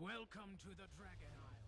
Welcome to the Dragon Isles.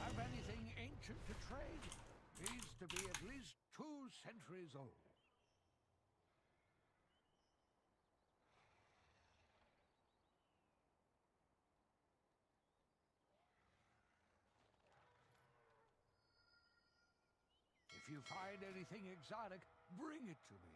Have anything ancient to trade? Needs to be at least 2 centuries old. If you find anything exotic, bring it to me.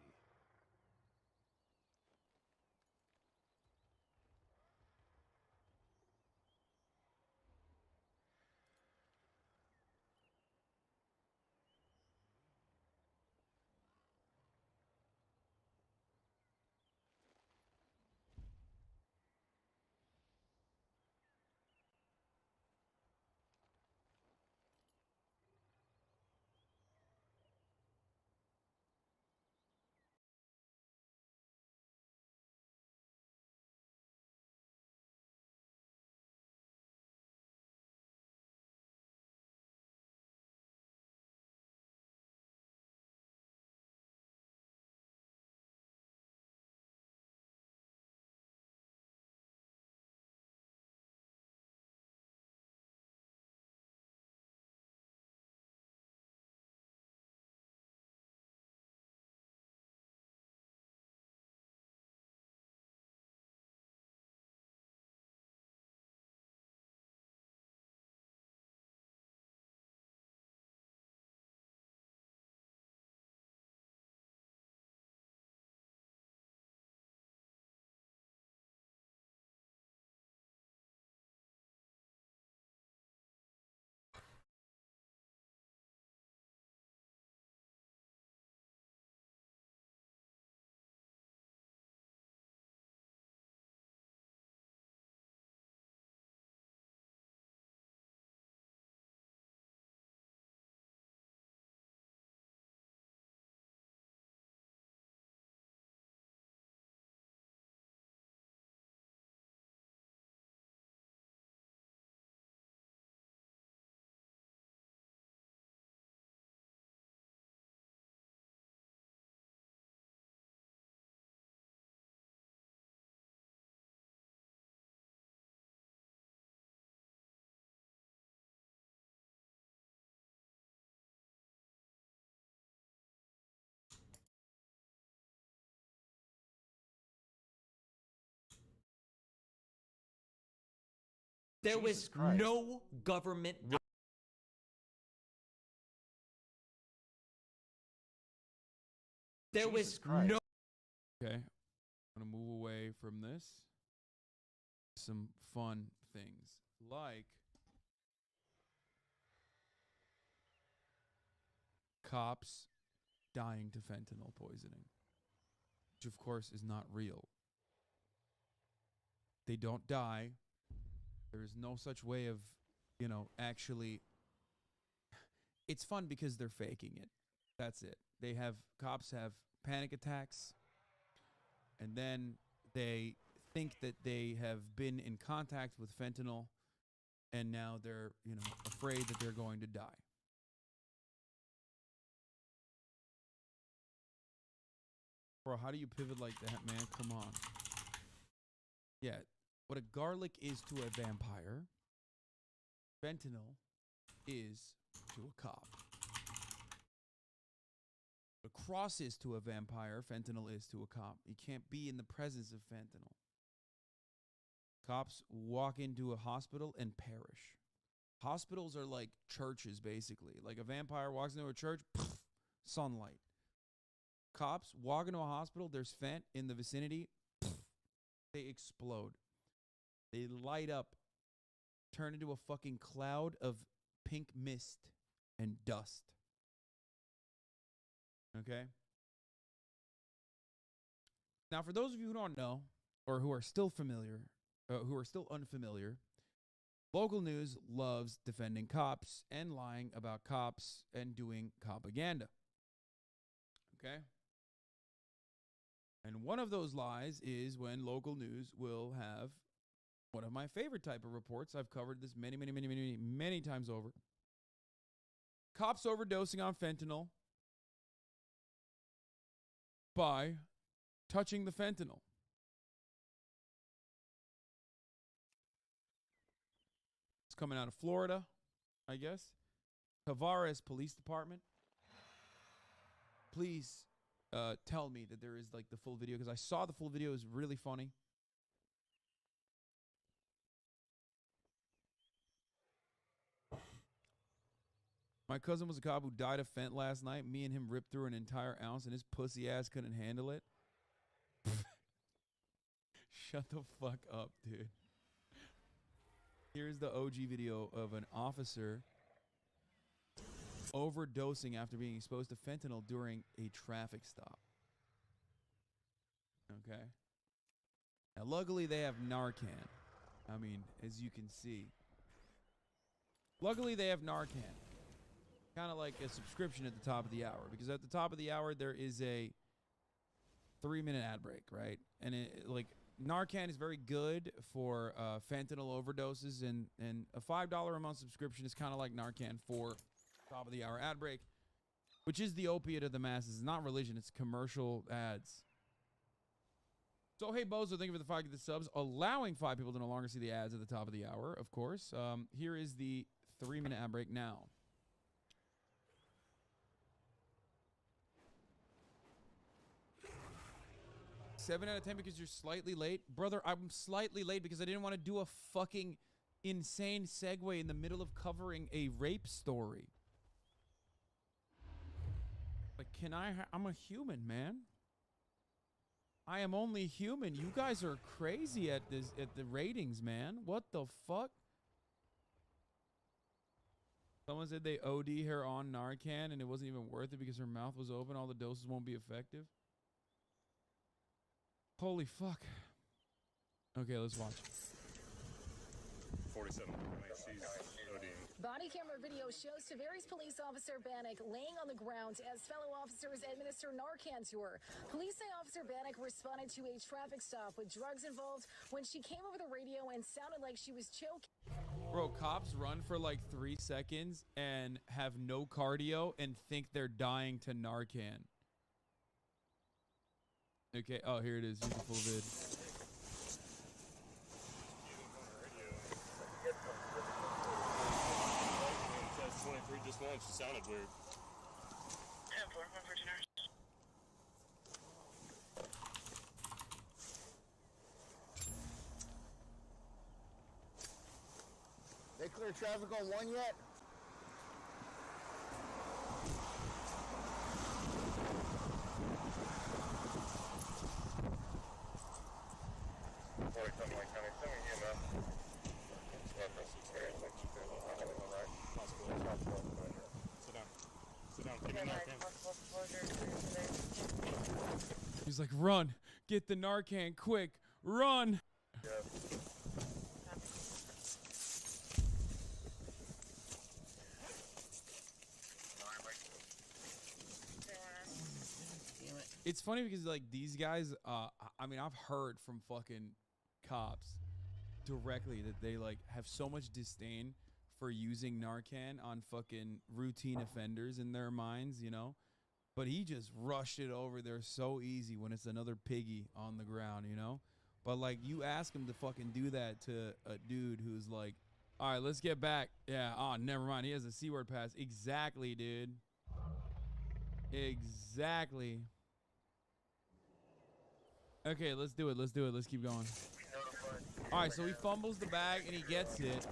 There was no government. There was no. Okay, I'm gonna move away from this. Some fun things like cops dying to fentanyl poisoning, which of course is not real. They don't die. There is no such way of, actually. It's fun because they're faking it. That's it. Cops have panic attacks, and then they think that they have been in contact with fentanyl, and now they're, afraid that they're going to die. Bro, how do you pivot like that, man? Come on. Yeah, what a garlic is to a vampire, fentanyl is to a cop. What a cross is to a vampire, fentanyl is to a cop. You can't be in the presence of fentanyl. Cops walk into a hospital and perish. Hospitals are like churches, basically. Like a vampire walks into a church, poof, sunlight. Cops walk into a hospital, there's fent in the vicinity, poof, they explode. They light up, turn into a fucking cloud of pink mist and dust. Okay? Now, for those of you who don't know, or who are still unfamiliar, local news loves defending cops and lying about cops and doing propaganda. Okay? And one of those lies is when local news will have one of my favorite type of reports. I've covered this many times over. Cops overdosing on fentanyl by touching the fentanyl. It's coming out of Florida, I guess. Tavares Police Department. Please tell me that there is like the full video, because I saw the full video. Is really funny. My cousin was a cop who died of fent last night. Me and him ripped through an entire ounce, and his pussy ass couldn't handle it. Shut the fuck up, dude. Here's the OG video of an officer overdosing after being exposed to fentanyl during a traffic stop. Okay. Now, luckily, they have Narcan. I mean, as you can see. Luckily, they have Narcan. Kind of like a subscription at the top of the hour. Because at the top of the hour, there is a 3-minute ad break, right? And Narcan is very good for fentanyl overdoses. And a $5 a month subscription is kind of like Narcan for top of the hour ad break, which is the opiate of the masses. It's not religion, it's commercial ads. So, hey, Bozo, thank you for the 5 subs, allowing 5 people to no longer see the ads at the top of the hour, of course. Here is the 3-minute ad break now. 7 out of 10 because you're slightly late. Brother, I'm slightly late because I didn't want to do a fucking insane segue in the middle of covering a rape story. Like, I'm a human, man. I am only human. You guys are crazy at the ratings, man. What the fuck? Someone said they OD her on Narcan and it wasn't even worth it because her mouth was open. All the doses won't be effective. Holy fuck. Okay, let's watch. 47. Body camera video shows Tavares police officer Bannock laying on the ground as fellow officers administer Narcan to her. Police say Officer Bannock responded to a traffic stop with drugs involved when she came over the radio and sounded like she was choking. Bro, cops run for like 3 seconds and have no cardio and think they're dying to Narcan. Okay, oh, here it is. Here's the full vid. 23 just launched. It sounded weird. 10-4, 1 for nurse. clear traffic on 1 yet? Sit down. Sit down. Give me Narcan. He's like, run. Get the Narcan quick. Run. It's funny because like these guys, I mean, I've heard from fucking cops directly that they like have so much disdain for using Narcan on fucking routine offenders in their minds, you know? But he just rushed it over there so easy when it's another piggy on the ground, you know? But like you ask him to fucking do that to a dude who's like, all right, let's get back. Yeah, oh, never mind. He has a C-word pass. Exactly, dude. Exactly. Okay, let's do it. Let's do it. Let's keep going. All right, so he fumbles the bag and he gets it.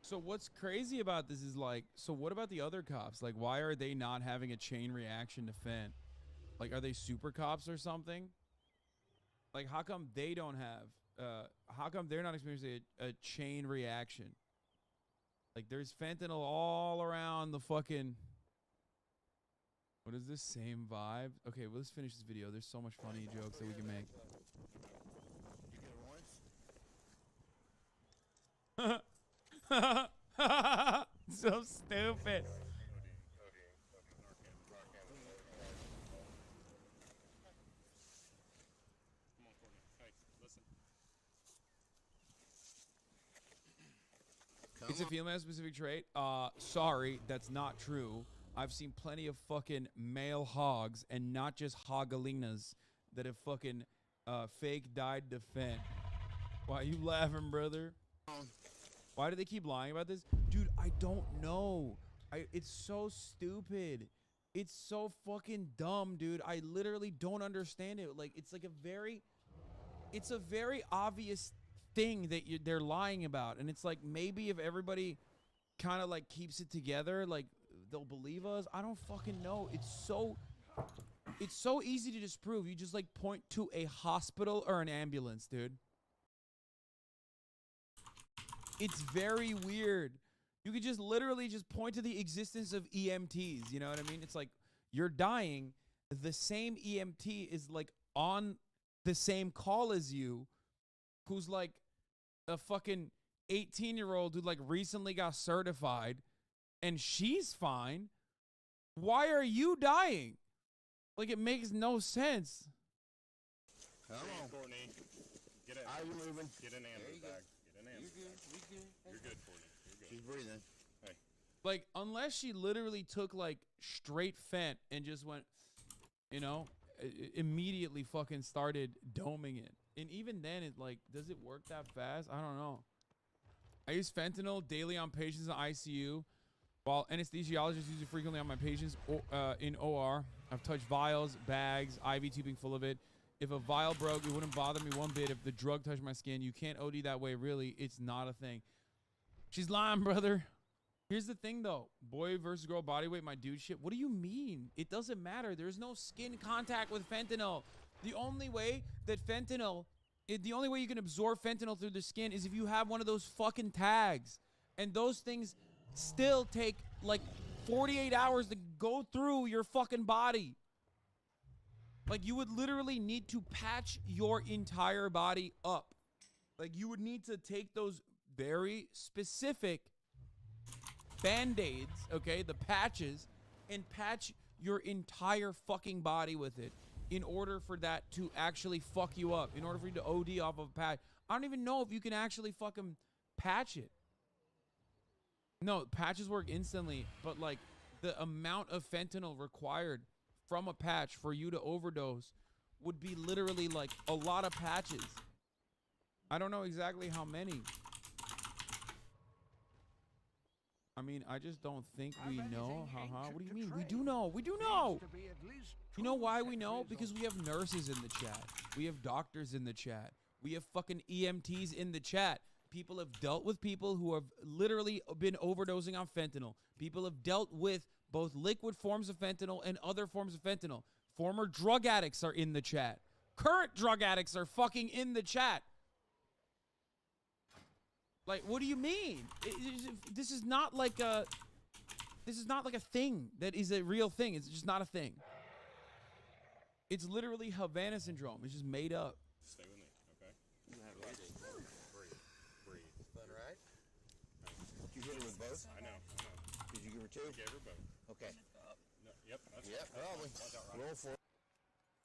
So what's crazy about this is like, so what about the other cops? Like, why are they not having a chain reaction to Fent? Like, are they super cops or something? Like, how come they don't have, how come they're not experiencing a chain reaction? Like, there's fentanyl all around the fucking, what is this, same vibe? Okay, well, let's finish this video. There's so much funny jokes that we can make. So stupid. It's a female specific trait. Sorry, that's not true. I've seen plenty of fucking male hogs and not just hogalinas that have fucking fake died to Fent. Why you laughing, brother? Why do they keep lying about this? Dude, I don't know. It's so stupid. It's so fucking dumb, dude. I literally don't understand it. Like, it's like it's a very obvious thing that they're lying about. And it's like, maybe if everybody kind of like keeps it together, like they'll believe us. I don't fucking know. It's so easy to disprove. You just like point to a hospital or an ambulance, dude. It's very weird. You could just literally just point to the existence of EMTs. You know what I mean? It's like you're dying. The same EMT is like on the same call as you, who's like a fucking 18-year-old who like recently got certified and she's fine. Why are you dying? Like, it makes no sense. Come on. Courtney. Get in. Are you moving? Get in Amber's bag. Get in Amber's bag. You're good, Courtney. You're good. She's breathing. Hey. Like, unless she literally took like straight Fent and just went, you know, immediately fucking started doming it. And even then, it like, does it work that fast? I don't know. I use fentanyl daily on patients in ICU, while anesthesiologists use it frequently on my patients in OR. I've touched vials, bags, IV tubing full of it. If a vial broke, it wouldn't bother me one bit if the drug touched my skin. You can't OD that way, really. It's not a thing. She's lying, brother. Here's the thing, though. Boy versus girl body weight, my dude shit. What do you mean? It doesn't matter. There's no skin contact with fentanyl. The only way that the only way you can absorb fentanyl through the skin is if you have one of those fucking tags. And those things still take like 48 hours to go through your fucking body. Like, you would literally need to patch your entire body up. Like, you would need to take those very specific Band-Aids, okay, the patches, and patch your entire fucking body with it in order for that to actually fuck you up, in order for you to OD off of a patch. I don't even know if you can actually fucking patch it. No, patches work instantly, but like the amount of fentanyl required from a patch for you to overdose would be literally like a lot of patches. I don't know exactly how many. I mean, I just don't think we Have know. anything Haha. What do you ancient mean? to We do trade. know. We do Needs know. to be at least You know 2 why we know? centuries Because old. we have nurses in the chat. We have doctors in the chat. We have fucking EMTs in the chat. People have dealt with people who have literally been overdosing on fentanyl. People have dealt with both liquid forms of fentanyl and other forms of fentanyl. Former drug addicts are in the chat. Current drug addicts are fucking in the chat. Like, what do you mean? This is not like a thing that is a real thing. It's just not a thing. It's literally Havana syndrome. It's just made up. Stay with me, okay? Breathe. Breathe. Fun, right? Did you hit her with both? I know. Did you give her 2? I gave her both. Okay. No, yep, that's Yep. fine. Well, Watch out, Roger. roll for it.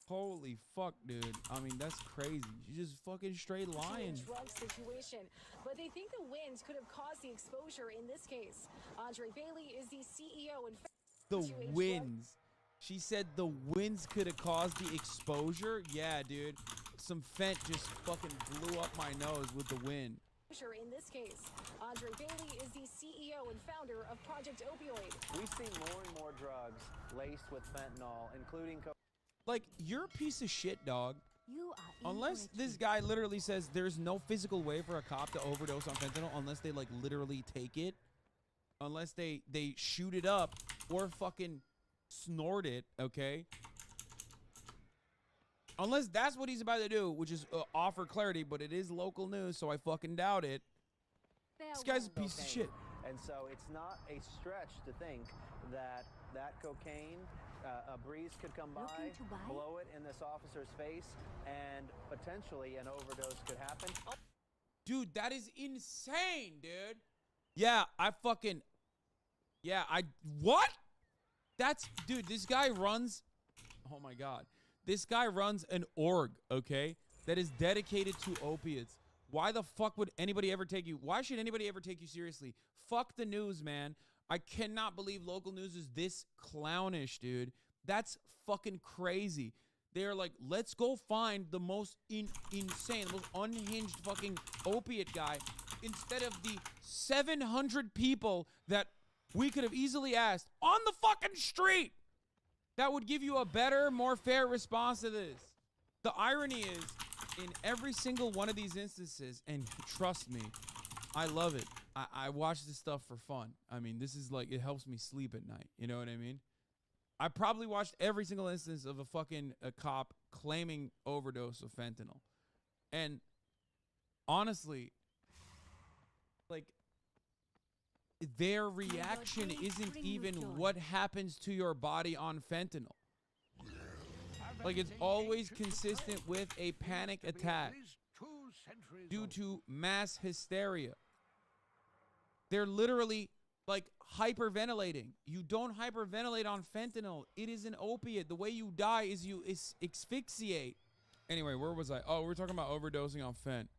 Holy fuck, dude. I mean, that's crazy. You just fucking straight lying. Drug situation, but they think the winds could have caused the exposure in this case. Andre Bailey is the CEO and The to a drug- winds. She said the winds could have caused the exposure. Yeah, dude. Some fent just fucking blew up my nose with the wind. in this case. Andre Bailey is the CEO and founder of Project Opioid. We've seen more and more drugs laced with fentanyl, including Like, you're a piece of shit, dog. You are Unless this guy literally says there's no physical way for a cop to overdose on fentanyl unless they, like, literally take it. Unless they shoot it up or fucking snort it, okay? Unless that's what he's about to do, which is offer clarity, but it is local news, so I fucking doubt it. This guy's a piece of shit. And so it's not a stretch to think that cocaine, a breeze could come by, Looking to buy? blow it in this officer's face, and potentially an overdose could happen. Dude, that is insane, dude. What? Dude, this guy runs, oh my God. This guy runs an org, okay, that is dedicated to opiates. Why the fuck would anybody ever take you? Why should anybody ever take you seriously? Fuck the news, man. I cannot believe local news is this clownish, dude. That's fucking crazy. They're like, let's go find the most insane, the most unhinged fucking opiate guy instead of the 700 people that we could have easily asked on the fucking street that would give you a better, more fair response to this. The irony is, in every single one of these instances, and trust me, I love it. I watch this stuff for fun. I mean, this is like, it helps me sleep at night. You know what I mean? I probably watched every single instance of a cop claiming overdose of fentanyl. And honestly, like, their reaction isn't even what happens to your body on fentanyl. Like, it's always consistent with a panic attack due to mass hysteria. They're literally, like, hyperventilating. You don't hyperventilate on fentanyl. It is an opiate. The way you die is you asphyxiate. Anyway, where was I? Oh, we're talking about overdosing on fent.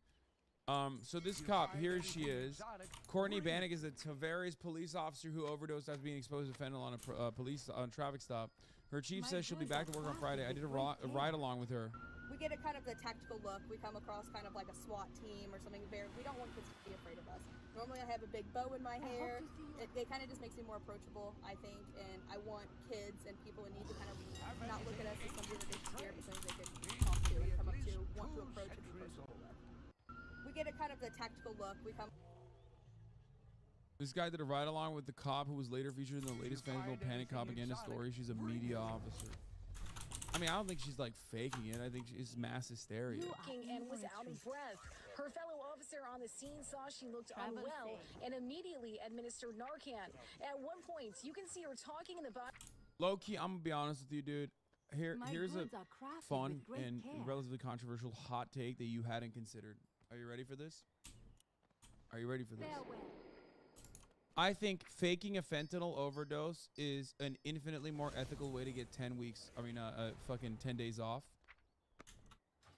So this cop, here she is. Courtney Bannock is a Tavares police officer who overdosed after being exposed to fentanyl on a traffic stop. Her chief says she'll be back to work on Friday. I did a ride along with her. We get a kind of the tactical look. We come across kind of like a SWAT team or something. We don't want kids to be afraid of us. Normally I have a big bow in my hair. It kind of just makes me more approachable, I think, and I want kids and people in need to kind of not look at us as somebody that they fear, but somebody they can talk to and come up to, want to approach and be approachable with. We get a kind of the tactical look. We come. This guy did a ride along with the cop who was later featured in the latest fentanyl panic propaganda story. She's a media officer. I mean, I don't think she's like faking it. I think it's mass hysteria. And was out of breath. Her fellow officer on the scene saw she looked unwell and immediately administered Narcan. At one point, you can see her talking in the body. Low key, I'm gonna be honest with you, dude. Here's a fun and relatively controversial hot take that you hadn't considered. Are you ready for this? Are you ready for this? I think faking a fentanyl overdose is an infinitely more ethical way to get 10 days off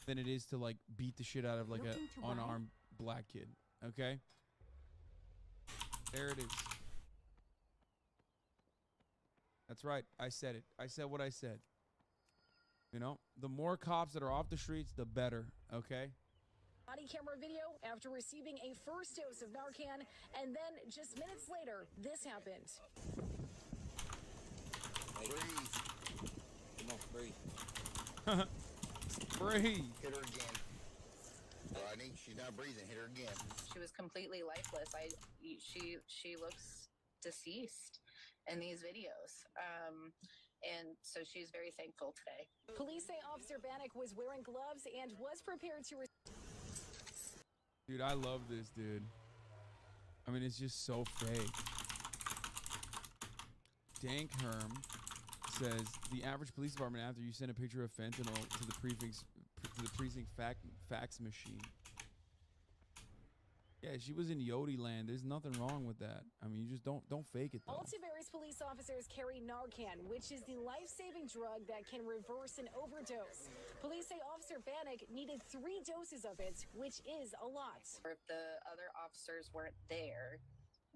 than it is to, like, beat the shit out of, like, an unarmed black kid. Okay? There it is. That's right. I said it. I said what I said. You know? The more cops that are off the streets, the better. Okay? body camera video after receiving a first dose of Narcan, and then just minutes later, this happened. Breathe. Come on, breathe. Breathe. Hit her again. Rodney, she's not breathing. Hit her again. She was completely lifeless. She looks deceased in these videos. And so she's very thankful today. Police say Officer Bannock was wearing gloves and was prepared to... Dude, I love this, dude. I mean, it's just so fake. Dank Herm says the average police department, after you send a picture of fentanyl to the precinct fax machine. Yeah, she was in Yodi land. There's nothing wrong with that. I mean, you just don't fake it, though. All Tavares police officers carry Narcan, which is the life-saving drug that can reverse an overdose. Police say Officer Bannock needed 3 doses of it, which is a lot. If the other officers weren't there,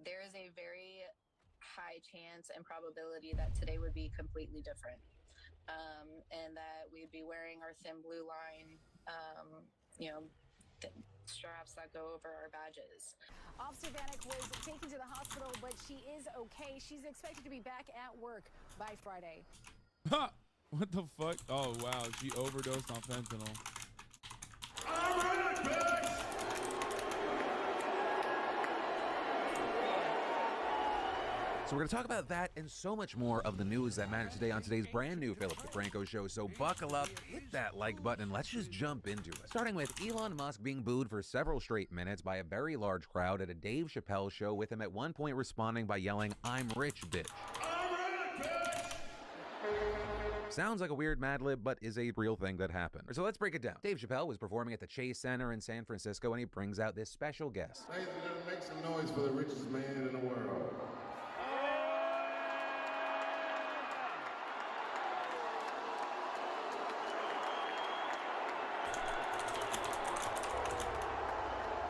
there is a very high chance and probability that today would be completely different. And that we'd be wearing our thin blue line, straps that go over our badges. Officer Bannock was taken to the hospital, but she is okay. She's expected to be back at work by Friday. Ha! What the fuck? Oh, wow. She overdosed on fentanyl. So we're going to talk about that and so much more of the news that matters today on today's brand new Philip DeFranco show. So buckle up, hit that like button, and let's just jump into it. Starting with Elon Musk being booed for several straight minutes by a very large crowd at a Dave Chappelle show, with him at one point responding by yelling, "I'm rich, bitch." Sounds like a weird Mad Lib, but is a real thing that happened. So let's break it down. Dave Chappelle was performing at the Chase Center in San Francisco, and he brings out this special guest. Ladies and gentlemen, make some noise for the richest man in the world.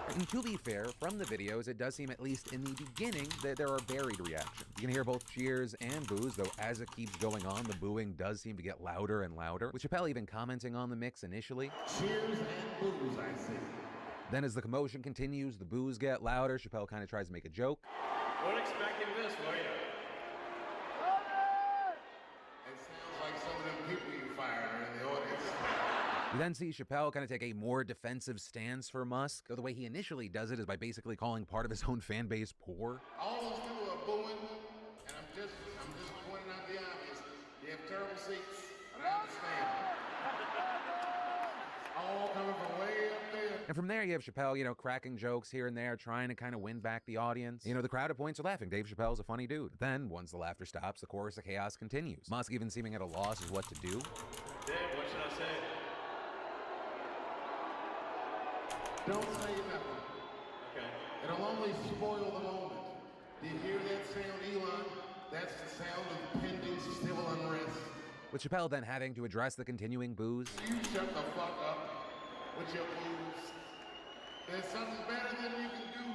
And to be fair, from the videos, it does seem, at least in the beginning, that there are varied reactions. You can hear both cheers and boos, though as it keeps going on, the booing does seem to get louder and louder, with Chappelle even commenting on the mix initially. Cheers and boos, I see. Then as the commotion continues, the boos get louder. Chappelle kind of tries to make a joke. Weren't expecting this, were you? It sounds like some of them people you fired are in the audience. We then see Chappelle kind of take a more defensive stance for Musk, though the way he initially does it is by basically calling part of his own fan base poor. All those people are booing, and I'm just pointing out the obvious. You have terrible seats, and I understand. All coming from way up there. And from there, you have Chappelle, cracking jokes here and there, trying to kind of win back the audience. The crowd at points are laughing. Dave Chappelle's a funny dude. Then, once the laughter stops, the chorus of chaos continues. Musk even seeming at a loss as what to do. Dave, what should I say? Don't say nothing. Okay. It'll only spoil the moment. Do you hear that sound, Elon? That's the sound of pending civil unrest. With Chappelle then having to address the continuing boos. You shut the fuck up with your boos. There's something better than you can do.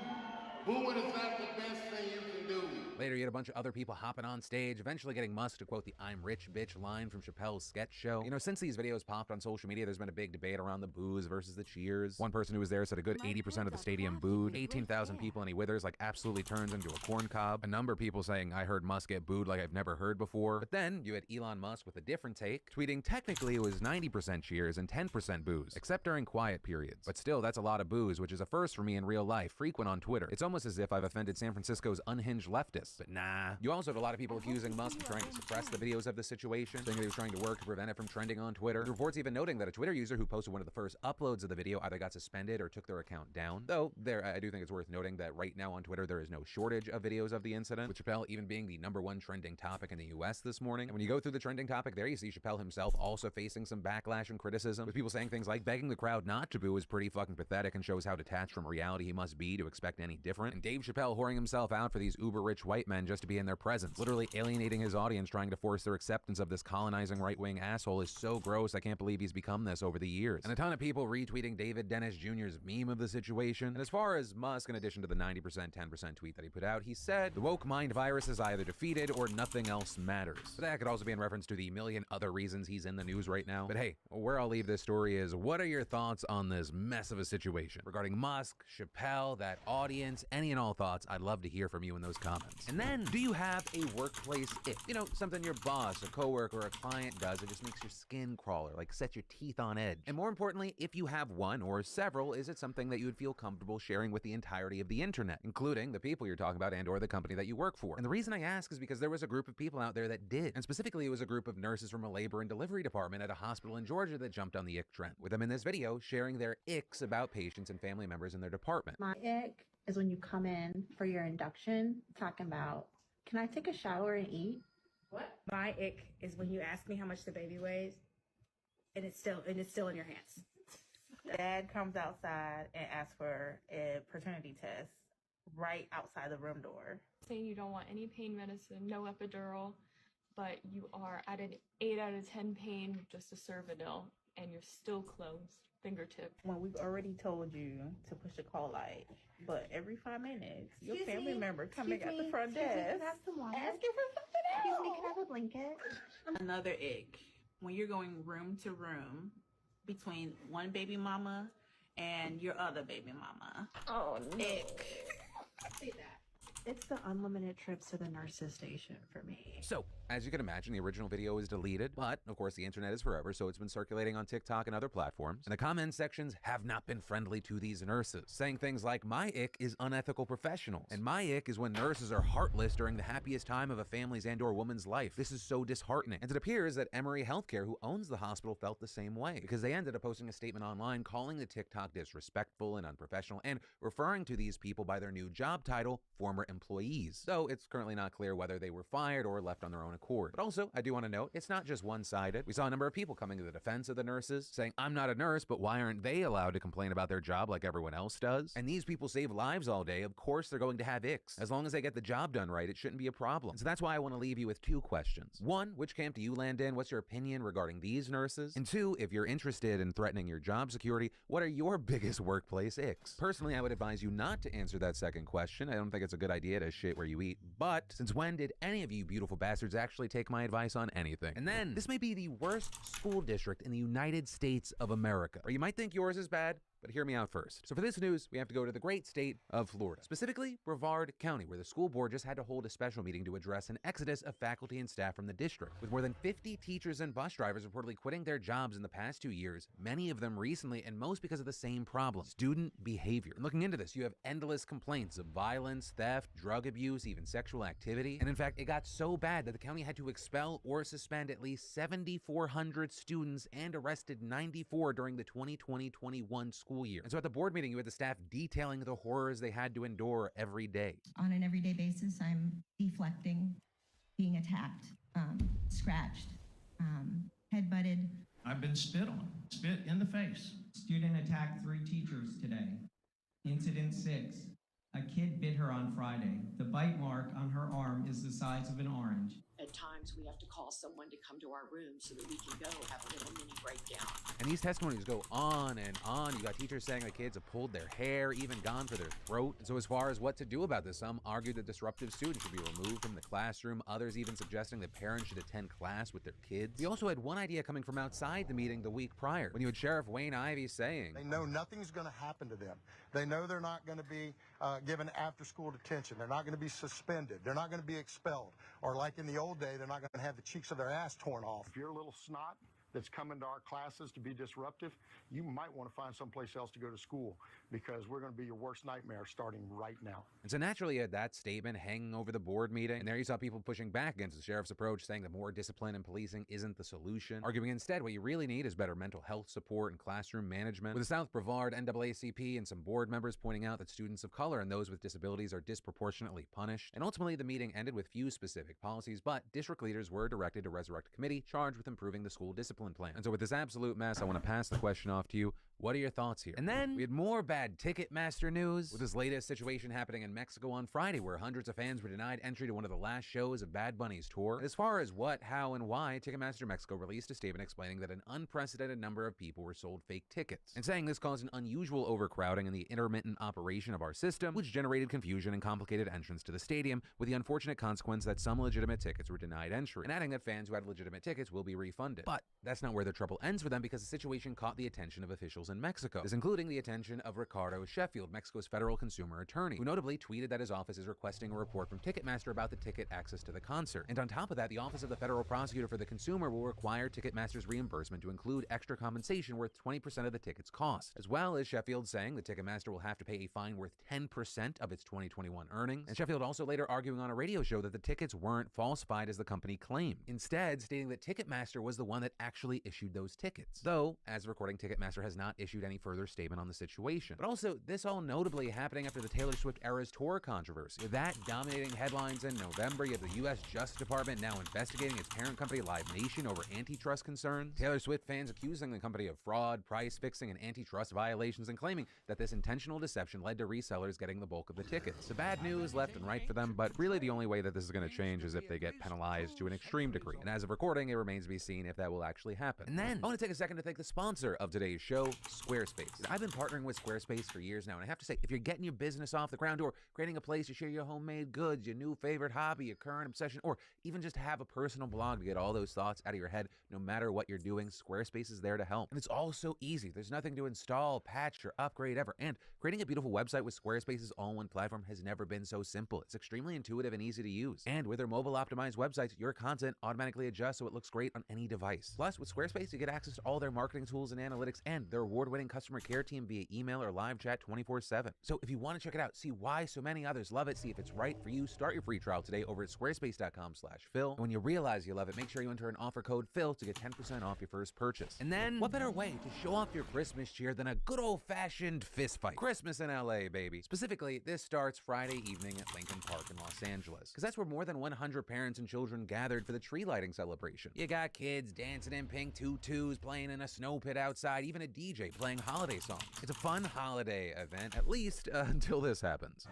Booing is not the best thing you can do. Later, you had a bunch of other people hopping on stage, eventually getting Musk to quote the "I'm rich, bitch" line from Chappelle's sketch show. Since these videos popped on social media, there's been a big debate around the boos versus the cheers. One person who was there said a good 80% of the stadium booed. 18,000 people and he withers like absolutely turns into a corn cob. A number of people saying, "I heard Musk get booed like I've never heard before." But then you had Elon Musk with a different take, tweeting technically it was 90% cheers and 10% boos, except during quiet periods. But still, that's a lot of boos, which is a first for me in real life, frequent on Twitter. It's almost as if I've offended San Francisco's unhinged leftists. But nah. You also have a lot of people accusing Musk of trying to suppress the videos of the situation, saying that he was trying to work to prevent it from trending on Twitter. The reports even noting that a Twitter user who posted one of the first uploads of the video either got suspended or took their account down. Though, I do think it's worth noting that right now on Twitter, there is no shortage of videos of the incident, with Chappelle even being the #1 trending topic in the US this morning. And when you go through the trending topic there, you see Chappelle himself also facing some backlash and criticism, with people saying things like begging the crowd not to boo is pretty fucking pathetic and shows how detached from reality he must be to expect any different different, and Dave Chappelle whoring himself out for these uber-rich white men just to be in their presence, literally alienating his audience, trying to force their acceptance of this colonizing right-wing asshole is so gross. I can't believe he's become this over the years. And a ton of people retweeting David Dennis Jr.'s meme of the situation. And as far as Musk, in addition to the 90%, 10% tweet that he put out, he said, the woke mind virus is either defeated or nothing else matters. But that could also be in reference to the million other reasons he's in the news right now. But hey, where I'll leave this story is, what are your thoughts on this mess of a situation? Regarding Musk, Chappelle, that audience, any and all thoughts, I'd love to hear from you in those comments. And then, do you have a workplace ick? You know, something your boss, a coworker, or a client does, it just makes your skin crawl or like set your teeth on edge. And more importantly, if you have one or several, is it something that you would feel comfortable sharing with the entirety of the internet, including the people you're talking about and or the company that you work for? And the reason I ask is because there was a group of people out there that did. And specifically, it was a group of nurses from a labor and delivery department at a hospital in Georgia that jumped on the ick trend, with them in this video sharing their icks about patients and family members in their department. My ick is when you come in for your induction talking about, can I take a shower and eat? What? My ick is when you ask me how much the baby weighs and it's still in your hands. Dad comes outside and asks for a paternity test right outside the room door. Saying you don't want any pain medicine, no epidural, but you are at an 8 out of 10 pain with just a Cervidil and you're still closed, fingertip. When we've already told you to push a call light, but every 5 minutes, your family member coming at the front desk asking for something else. Excuse me, can I have a blanket? Another ick, when you're going room to room between one baby mama and your other baby mama. Oh, no. Ick. Say that. It's the unlimited trips to the nurse's station for me. So, as you can imagine, the original video is deleted, but of course the internet is forever, so it's been circulating on TikTok and other platforms. And the comment sections have not been friendly to these nurses, saying things like, my ick is unethical professionals, and my ick is when nurses are heartless during the happiest time of a family's and or woman's life. This is so disheartening. And it appears that Emory Healthcare, who owns the hospital, felt the same way, because they ended up posting a statement online calling the TikTok disrespectful and unprofessional, and referring to these people by their new job title, former employees. So it's currently not clear whether they were fired or left on their own accord. But also, I do want to note, it's not just one-sided. We saw a number of people coming to the defense of the nurses, saying, I'm not a nurse, but why aren't they allowed to complain about their job like everyone else does? And these people save lives all day. Of course they're going to have icks. As long as they get the job done right, it shouldn't be a problem. So that's why I want to leave you with two questions. One, which camp do you land in? What's your opinion regarding these nurses? And two, if you're interested in threatening your job security, what are your biggest workplace icks? Personally, I would advise you not to answer that second question. I don't think it's a good idea to shit where you eat. But since when did any of you beautiful bastards actually take my advice on anything? And then, this may be the worst school district in the United States of America. Or you might think yours is bad, but hear me out first. So for this news, we have to go to the great state of Florida, specifically Brevard County, where the school board just had to hold a special meeting to address an exodus of faculty and staff from the district, with more than 50 teachers and bus drivers reportedly quitting their jobs in the past 2 years, many of them recently, and most because of the same problem: student behavior. And looking into this, you have endless complaints of violence, theft, drug abuse, even sexual activity. And in fact, it got so bad that the county had to expel or suspend at least 7,400 students and arrested 94 during the 2020-21 school year. And so at the board meeting, you had the staff detailing the horrors they had to endure every day. On an everyday basis, I'm deflecting, being attacked, scratched, head-butted. I've been spit on, spit in the face. Student attacked 3 teachers today. Incident 6. A kid bit her on Friday. The bite mark on her arm is the size of an orange. At times, we have to call someone to come to our room so that we can go have a little mini breakdown. And these testimonies go on and on. You got teachers saying the kids have pulled their hair, even gone for their throat. And so as far as what to do about this, some argue that disruptive students should be removed from the classroom. Others even suggesting that parents should attend class with their kids. We also had one idea coming from outside the meeting the week prior, when you had Sheriff Wayne Ivey saying, they know nothing's going to happen to them. They know they're not going to be given after-school detention. They're not going to be suspended. They're not going to be expelled. Or like in the old day, they're not going to have the cheeks of their ass torn off. If you're a little snot that's coming to our classes to be disruptive, you might want to find someplace else to go to school, because we're going to be your worst nightmare starting right now. And so naturally you had that statement hanging over the board meeting, and there you saw people pushing back against the sheriff's approach, saying that more discipline and policing isn't the solution, arguing instead what you really need is better mental health support and classroom management, with the South Brevard NAACP and some board members pointing out that students of color and those with disabilities are disproportionately punished. And ultimately the meeting ended with few specific policies, but district leaders were directed to resurrect a committee charged with improving the school discipline plan. And so with this absolute mess, I want to pass the question off to you. What are your thoughts here? And then we had more bad Ticketmaster news with this latest situation happening in Mexico on Friday, where hundreds of fans were denied entry to one of the last shows of Bad Bunny's tour. And as far as what, how, and why, Ticketmaster Mexico released a statement explaining that an unprecedented number of people were sold fake tickets, and saying this caused an unusual overcrowding in the intermittent operation of our system, which generated confusion and complicated entrance to the stadium, with the unfortunate consequence that some legitimate tickets were denied entry, and adding that fans who had legitimate tickets will be refunded. But that's not where the trouble ends for them, because the situation caught the attention of officials in Mexico, this including the attention of Ricardo Sheffield, Mexico's federal consumer attorney, who notably tweeted that his office is requesting a report from Ticketmaster about the ticket access to the concert. And on top of that, the Office of the Federal Prosecutor for the Consumer will require Ticketmaster's reimbursement to include extra compensation worth 20% of the ticket's cost, as well as Sheffield saying the Ticketmaster will have to pay a fine worth 10% of its 2021 earnings. And Sheffield also later arguing on a radio show that the tickets weren't falsified as the company claimed, instead stating that Ticketmaster was the one that actually issued those tickets. Though, as recording, Ticketmaster has not issued any further statement on the situation. But also, this all notably happening after the Taylor Swift Eras Tour controversy. With that dominating headlines in November, you have the U.S. Justice Department now investigating its parent company Live Nation over antitrust concerns. Taylor Swift fans accusing the company of fraud, price fixing, and antitrust violations, and claiming that this intentional deception led to resellers getting the bulk of the tickets. The bad news left and right for them, but really the only way that this is going to change is if they get penalized to an extreme degree. And as of recording, it remains to be seen if that will actually happen. And then I want to take a second to thank the sponsor of today's show, Squarespace. I've been partnering with Squarespace for years now, and I have to say, if you're getting your business off the ground or creating a place to share your homemade goods, your new favorite hobby, your current obsession, or even just have a personal blog to get all those thoughts out of your head, no matter what you're doing, Squarespace is there to help. And it's all so easy. There's nothing to install, patch, or upgrade ever. And creating a beautiful website with Squarespace's all-in-one platform has never been so simple. It's extremely intuitive and easy to use. And with their mobile-optimized websites, your content automatically adjusts so it looks great on any device. Plus, with Squarespace, you get access to all their marketing tools and analytics and their award-winning customer care team via email or live chat 24/7. So if you want to check it out, see why so many others love it, see if it's right for you, start your free trial today over at squarespace.com/Phil. And when you realize you love it, make sure you enter an offer code Phil to get 10% off your first purchase. And then, what better way to show off your Christmas cheer than a good old-fashioned fist fight? Christmas in LA, baby. Specifically, this starts Friday evening at Lincoln Park in Los Angeles, because that's where more than 100 parents and children gathered for the tree lighting celebration. You got kids dancing in pink tutus, playing in a snow pit outside, even a DJ playing holiday songs. It's a fun holiday event, at least until this happens.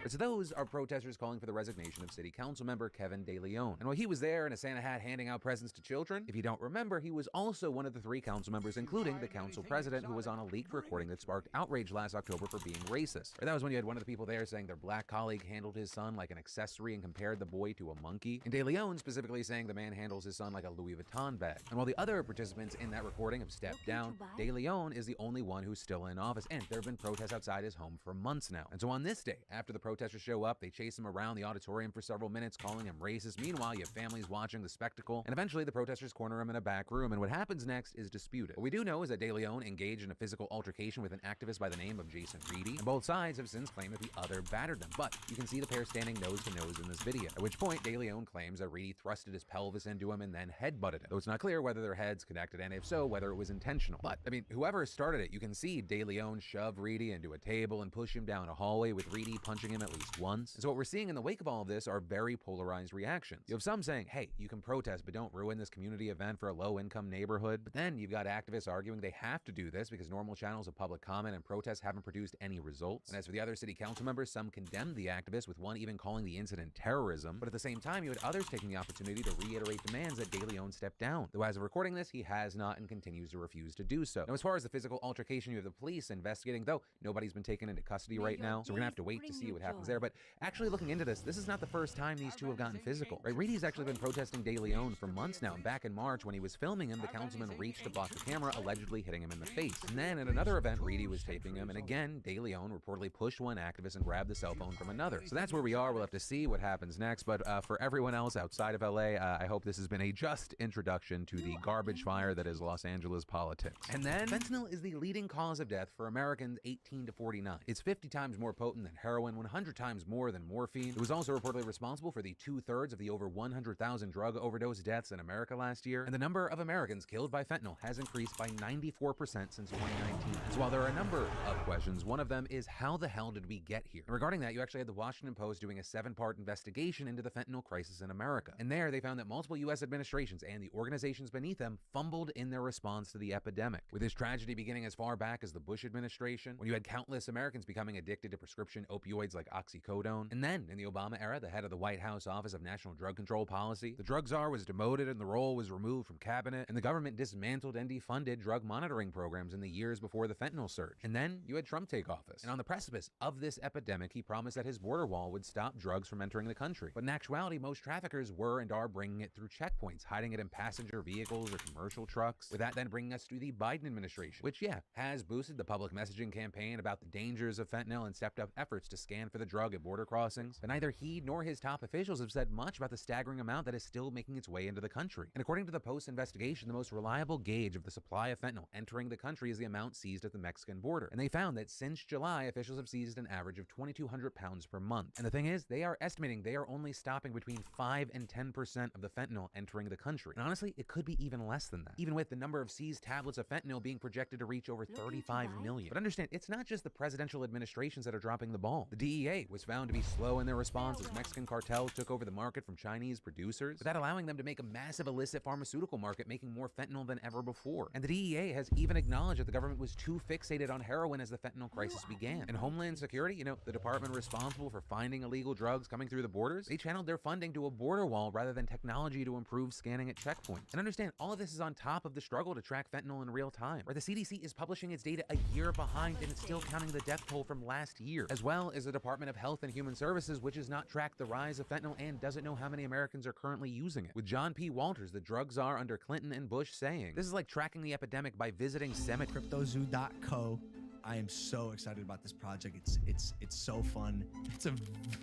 So those are protesters calling for the resignation of City Council member Kevin De Leon. And while he was there in a Santa hat handing out presents to children, if you don't remember, he was also one of the 3 council members, including the council president, who was on a leaked recording that sparked outrage last October for being racist. Or that was when you had one of the people there saying their black colleague handled his son like an accessory and compared the boy to a monkey. And De Leon specifically saying the man handles his son like a Louis Vuitton bag. And while the other participants in that recording have stepped down, De Leon is the only one who's still in office, and there have been protests outside his home for months now. And so on this day, after the protesters show up, they chase him around the auditorium for several minutes, calling him racist. Meanwhile, you have families watching the spectacle, and eventually the protesters corner him in a back room, and what happens next is disputed. What we do know is that De Leon engaged in a physical altercation with an activist by the name of Jason Reedy, and both sides have since claimed that the other battered them, but you can see the pair standing nose to nose in this video, at which point De Leon claims that Reedy thrusted his pelvis into him and then headbutted him, though it's not clear whether their heads connected, and if so, whether it was intentional. But, I mean, whoever started it, you can see De Leon shove Reedy into a table and push him down a hallway, with Reedy punching him at least once. And so what we're seeing in the wake of all of this are very polarized reactions. You have some saying, hey, you can protest, but don't ruin this community event for a low-income neighborhood. But then you've got activists arguing they have to do this because normal channels of public comment and protest haven't produced any results. And as for the other city council members, some condemned the activists, with one even calling the incident terrorism. But at the same time, you had others taking the opportunity to reiterate demands that De Leon step down. Though as of recording this, he has not and continues to refuse to do so. Now, as far as the physical altercation, you have the police investigating, though nobody's been taken into custody right now. So we're gonna have to wait to see what happens there. But actually looking into this is not the first time these two have gotten physical. Right? Reedy's actually been protesting De Leon for months now, and back in March when he was filming him, the councilman reached to block the camera, allegedly hitting him in the face. And then at another event, Reedy was taping him, and again, De Leon reportedly pushed one activist and grabbed the cell phone from another. So that's where we are. We'll have to see what happens next, but for everyone else outside of LA, I hope this has been a just introduction to the garbage fire that is Los Angeles politics. And then, fentanyl is the leading cause of death for Americans 18 to 49. It's 50 times more potent than heroin, 100 100 times more than morphine. It was also reportedly responsible for the 2/3 of the over 100,000 drug overdose deaths in America last year, and the number of Americans killed by fentanyl has increased by 94% since 2019. So while there are a number of questions, one of them is how the hell did we get here? And regarding that, you actually had the Washington Post doing a 7-part investigation into the fentanyl crisis in America. And there they found that multiple U.S. administrations and the organizations beneath them fumbled in their response to the epidemic, with this tragedy beginning as far back as the Bush administration, when you had countless Americans becoming addicted to prescription opioids like oxycodone. And then, in the Obama era, the head of the White House Office of National Drug Control Policy, the drug czar was demoted and the role was removed from cabinet, and the government dismantled and defunded drug monitoring programs in the years before the fentanyl surge. And then you had Trump take office. And on the precipice of this epidemic, he promised that his border wall would stop drugs from entering the country. But in actuality, most traffickers were and are bringing it through checkpoints, hiding it in passenger vehicles or commercial trucks. With that then bringing us to the Biden administration, which, yeah, has boosted the public messaging campaign about the dangers of fentanyl and stepped up efforts to scan for the drug at border crossings. But neither he nor his top officials have said much about the staggering amount that is still making its way into the country. And according to the Post investigation, the most reliable gauge of the supply of fentanyl entering the country is the amount seized at the Mexican border. And they found that since July, officials have seized an average of 2,200 pounds per month. And the thing is, they are estimating they are only stopping between 5 and 10% of the fentanyl entering the country. And honestly, it could be even less than that, even with the number of seized tablets of fentanyl being projected to reach over 35 million. But understand, it's not just the presidential administrations that are dropping the ball. The DEA was found to be slow in their response as Mexican cartels took over the market from Chinese producers, without allowing them to make a massive illicit pharmaceutical market, making more fentanyl than ever before. And the DEA has even acknowledged that the government was too fixated on heroin as the fentanyl crisis began. And Homeland Security, you know, the department responsible for finding illegal drugs coming through the borders, they channeled their funding to a border wall rather than technology to improve scanning at checkpoints. And understand, all of this is on top of the struggle to track fentanyl in real time, where the CDC is publishing its data a year behind and it's still counting the death toll from last year, as well as the Department of Health and Human Services, which has not tracked the rise of fentanyl and doesn't know how many Americans are currently using it. With John P. Walters, the drug czar under Clinton and Bush, saying, "This is like tracking the epidemic by visiting cemeteries." CryptoZoo.co. I am so excited about this project. It's so fun. It's a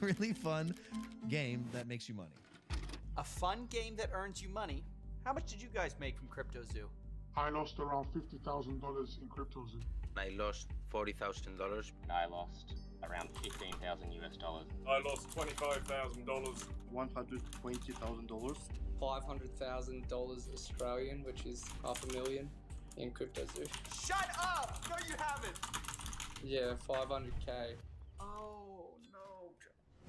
really fun game that makes you money. A fun game that earns you money. How much did you guys make from CryptoZoo? I lost around $50,000 in CryptoZoo. I lost $40,000. I lost around $15,000 US. I lost $25,000. $120,000. $500,000 Australian, which is $500,000 in CryptoZoo. Shut up! No, you haven't! Yeah, 500K. Oh, no.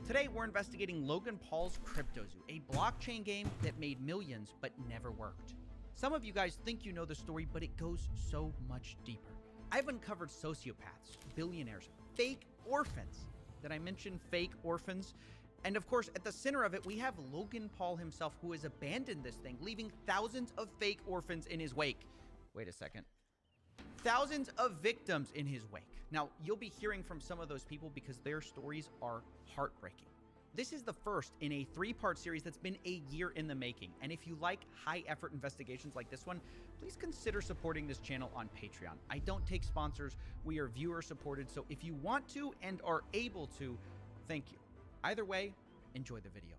Today, we're investigating Logan Paul's CryptoZoo, a blockchain game that made millions but never worked. Some of you guys think you know the story, but it goes so much deeper. I've uncovered sociopaths, billionaires, fake orphans. Did I mention fake orphans? And of course, at the center of it, we have Logan Paul himself, who has abandoned this thing, leaving thousands of fake orphans in his wake. Wait a second. Thousands of victims in his wake. Now, you'll be hearing from some of those people because their stories are heartbreaking. This is the first in a 3-part series that's been a year in the making. And if you like high-effort investigations like this one, please consider supporting this channel on Patreon. I don't take sponsors. We are viewer-supported, so if you want to and are able to, thank you. Either way, enjoy the video.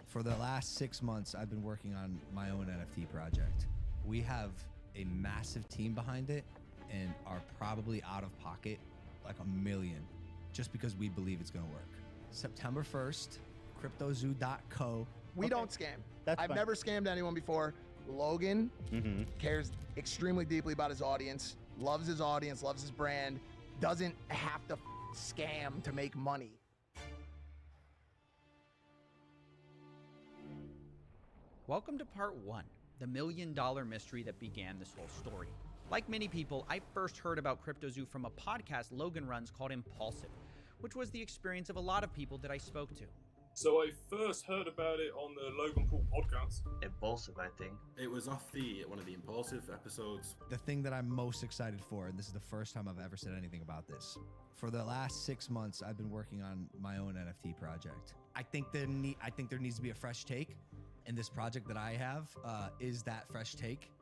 For the last 6 months, I've been working on my own NFT project. We have a massive team behind it and are probably out of pocket like $1 million just because we believe it's going to work. September 1st, CryptoZoo.co. We don't scam. I've never scammed anyone before. Logan cares extremely deeply about his audience, loves his brand, doesn't have to scam to make money. Welcome to part 1, the $1 million mystery that began this whole story. Like many people, I first heard about CryptoZoo from a podcast Logan runs called Impulsive, which was the experience of a lot of people that I spoke to. So I first heard about it on the Logan Paul podcast. Impulsive, I think. It was off one of the Impulsive episodes. The thing that I'm most excited for, and this is the first time I've ever said anything about this, for the last 6 months, I've been working on my own NFT project. I think there needs to be a fresh take, and this project that I have is that fresh take.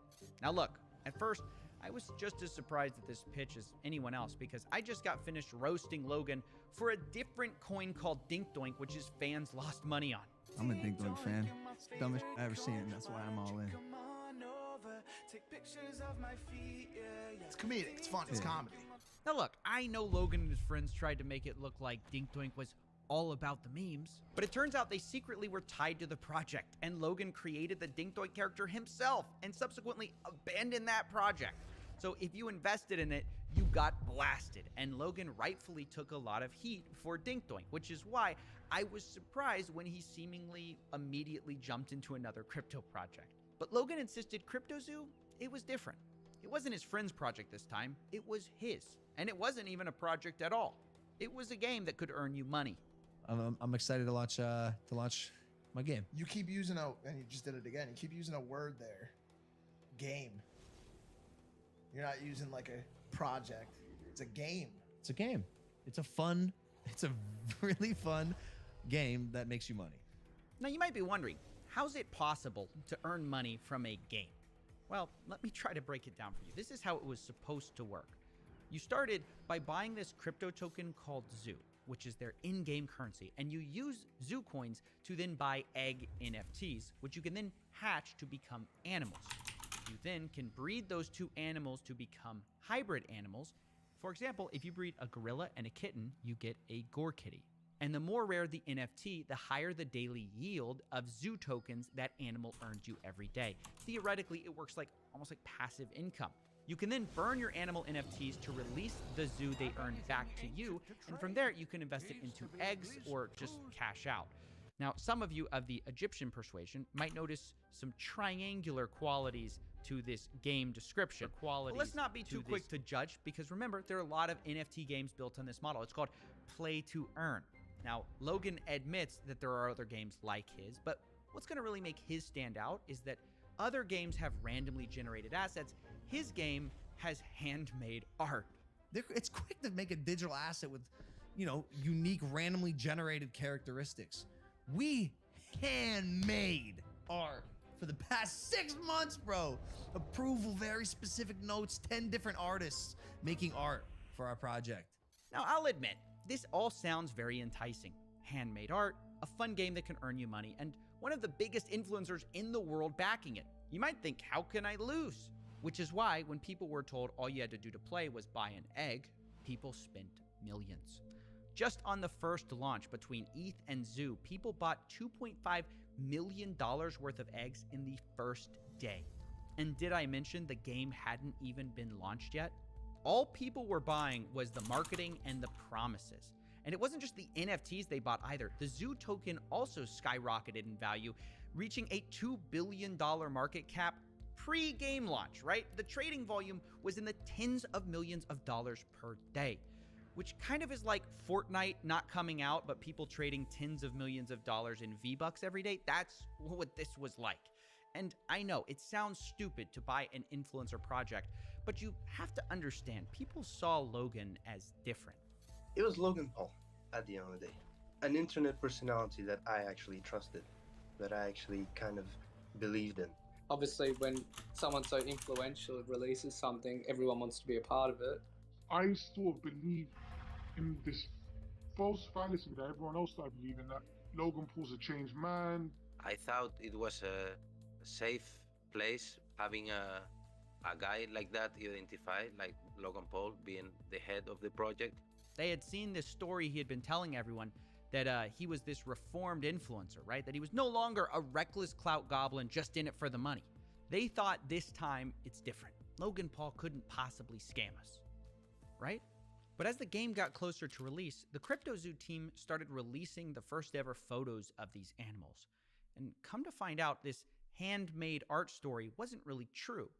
Now look, at first, I was just as surprised at this pitch as anyone else because I just got finished roasting Logan for a different coin called Dink Doink, which his fans lost money on. I'm a Dink Doink fan. Dumbest shit I ever seen, that's why I'm all in. Take pictures of my feet, yeah. It's comedic. It's fun. It's comedy. Now look, I know Logan and his friends tried to make it look like Dink Doink was all about the memes, but it turns out they secretly were tied to the project, and Logan created the Dink Doink character himself and subsequently abandoned that project. So if you invested in it, you got blasted, and Logan rightfully took a lot of heat for Dink Doink, which is why I was surprised when he seemingly immediately jumped into another crypto project. But Logan insisted CryptoZoo, it was different. It wasn't his friend's project this time, it was his. And it wasn't even a project at all. It was a game that could earn you money. I'm excited to launch my game. You keep using and you just did it again. You keep using a word there, game. You're not using like a project. It's a game. It's a game. It's a really fun game that makes you money. Now you might be wondering, how's it possible to earn money from a game? Well, let me try to break it down for you. This is how it was supposed to work. You started by buying this crypto token called Zoo, which is their in-game currency, and you use Zoo coins to then buy egg NFTs, which you can then hatch to become animals. You then can breed those two animals to become hybrid animals. For example, if you breed a gorilla and a kitten, you get a Gore Kitty. And the more rare the NFT, the higher the daily yield of Zoo tokens that animal earns you every day. Theoretically, it works like almost like passive income. You can then burn your animal NFTs to release the Zoo they earned back to you, and from there you can invest it into eggs or just cash out. Now, some of you of the Egyptian persuasion might notice some triangular qualities to this game description. But let's not be too quick to judge, because remember, there are a lot of NFT games built on this model. It's called play to earn. Now, Logan admits that there are other games like his, but what's going to really make his stand out is that other games have randomly generated assets. His game has handmade art. It's quick to make a digital asset with, unique randomly generated characteristics. We handmade art for the past 6 months, bro. Approval, very specific notes, 10 different artists making art for our project. Now, I'll admit, this all sounds very enticing. Handmade art, a fun game that can earn you money, and one of the biggest influencers in the world backing it. You might think, how can I lose? Which is why when people were told all you had to do to play was buy an egg, people spent millions. Just on the first launch between ETH and Zoo, people bought $2.5 million worth of eggs in the first day. And did I mention the game hadn't even been launched yet? All people were buying was the marketing and the promises. And it wasn't just the NFTs they bought either. The Zoo token also skyrocketed in value, reaching a $2 billion market cap pre-game launch, right? The trading volume was in the tens of millions of dollars per day, which kind of is like Fortnite not coming out, but people trading tens of millions of dollars in V-Bucks every day. That's what this was like. And I know it sounds stupid to buy an influencer project, but you have to understand, people saw Logan as different. It was Logan Paul at the end of the day. An internet personality that I actually trusted, that I actually kind of believed in. Obviously, when someone so influential releases something, everyone wants to be a part of it. I sort of believe in this false fallacy that everyone else started believing, that Logan Paul's a changed man. I thought it was a safe place having a guy like that identified, like Logan Paul being the head of the project. They had seen this story he had been telling everyone, that he was this reformed influencer, right? That he was no longer a reckless clout goblin just in it for the money. They thought this time it's different. Logan Paul couldn't possibly scam us, right? But as the game got closer to release, the CryptoZoo team started releasing the first ever photos of these animals. And come to find out, this handmade art story wasn't really true.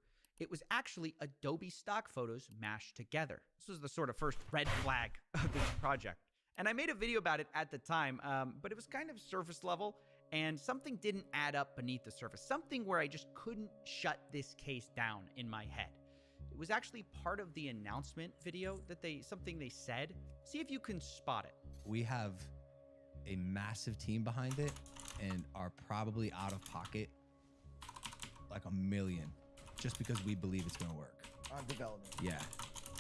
It was actually Adobe stock photos mashed together. This was the sort of first red flag of this project. And I made a video about it at the time, but it was kind of surface level, and something didn't add up beneath the surface. Something where I just couldn't shut this case down in my head. It was actually part of the announcement video that something they said. See if you can spot it. We have a massive team behind it and are probably out of pocket like $1 million just because we believe it's gonna work. On development. Yeah.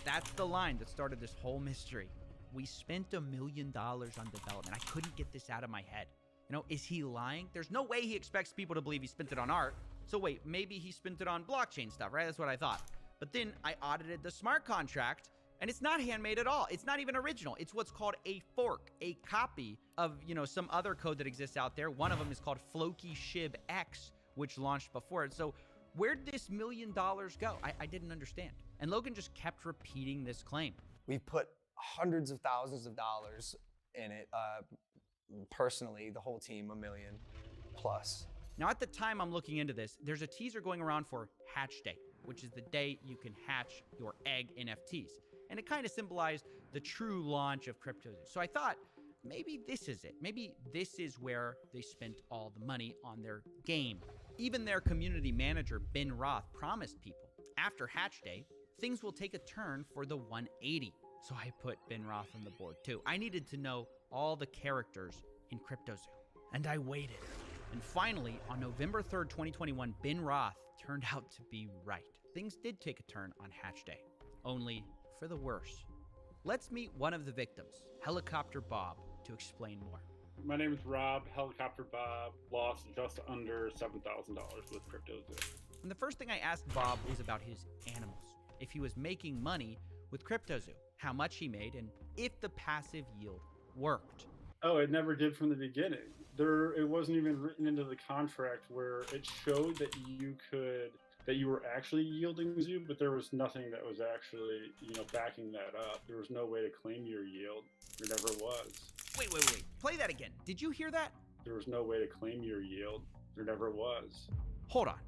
That's the line that started this whole mystery. We spent $1 million on development. I couldn't get this out of my head. Is he lying? There's no way he expects people to believe he spent it on art. So wait, maybe he spent it on blockchain stuff, right? That's what I thought. But then I audited the smart contract, and it's not handmade at all. It's not even original. It's what's called a fork, a copy of, some other code that exists out there. One of them is called Floki Shib X, which launched before it. So where'd this $1 million go? I didn't understand. And Logan just kept repeating this claim. We've put hundreds of thousands of dollars in it. Personally, the whole team, $1 million plus. Now, at the time I'm looking into this, there's a teaser going around for Hatch Day, which is the day you can hatch your egg NFTs. And it kind of symbolized the true launch of CryptoZoo. So I thought, maybe this is it. Maybe this is where they spent all the money on their game. Even their community manager, Ben Roth, promised people, after Hatch Day, things will take a turn for the 180. So I put Ben Roth on the board too. I needed to know all the characters in CryptoZoo. And I waited. And finally, on November 3rd, 2021, Ben Roth turned out to be right. Things did take a turn on Hatch Day, only for the worse. Let's meet one of the victims, Helicopter Bob, to explain more. My name is Rob. Helicopter Bob lost just under $7,000 with CryptoZoo. And the first thing I asked Bob was about his animals, if he was making money with CryptoZoo, how much he made, and if the passive yield worked. Oh, it never did from the beginning. It wasn't even written into the contract where it showed that you were actually yielding zoo, but there was nothing that was actually, backing that up. There was no way to claim your yield. There never was. Wait. Play that again. Did you hear that? There was no way to claim your yield. There never was. Hold on.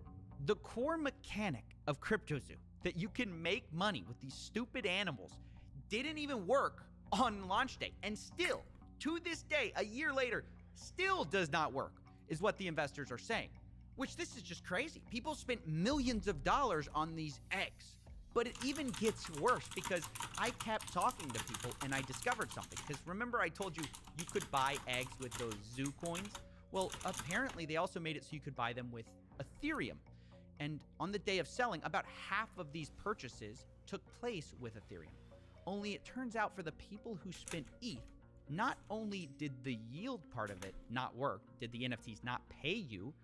The core mechanic of CryptoZoo, that you can make money with these stupid animals, didn't even work on launch day. And still, to this day, a year later, still does not work, is what the investors are saying. Which, this is just crazy. People spent millions of dollars on these eggs. But it even gets worse because I kept talking to people and I discovered something. Because remember I told you could buy eggs with those zoo coins? Well, apparently they also made it so you could buy them with Ethereum. And on the day of selling, about half of these purchases took place with Ethereum. Only it turns out for the people who spent ETH, not only did the yield part of it not work, did the NFTs not pay you,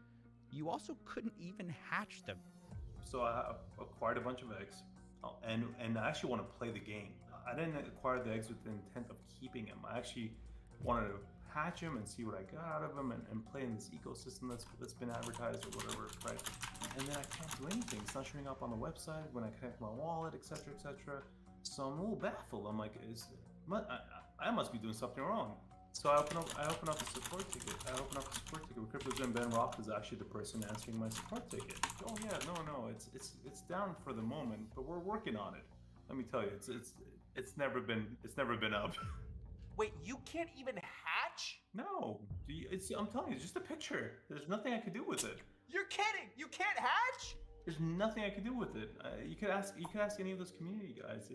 you also couldn't even hatch them. So I acquired a bunch of eggs, and I actually want to play the game. I didn't acquire the eggs with the intent of keeping them. I actually wanted to hatch them and see what I got out of them and play in this ecosystem that's been advertised or whatever, right? And then I can't do anything. It's not showing up on the website when I connect my wallet, etc., etc. So I'm a little baffled. I'm like, I must be doing something wrong. So I open up a support ticket. with CryptoZoo, and Ben Roth is actually the person answering my support ticket. Oh yeah, no, it's down for the moment, but we're working on it. Let me tell you, it's never been up. Wait, you can't even hatch? No, I'm telling you, it's just a picture. There's nothing I could do with it. You're kidding! You can't hatch? There's nothing I could do with it. You could ask any of those community guys.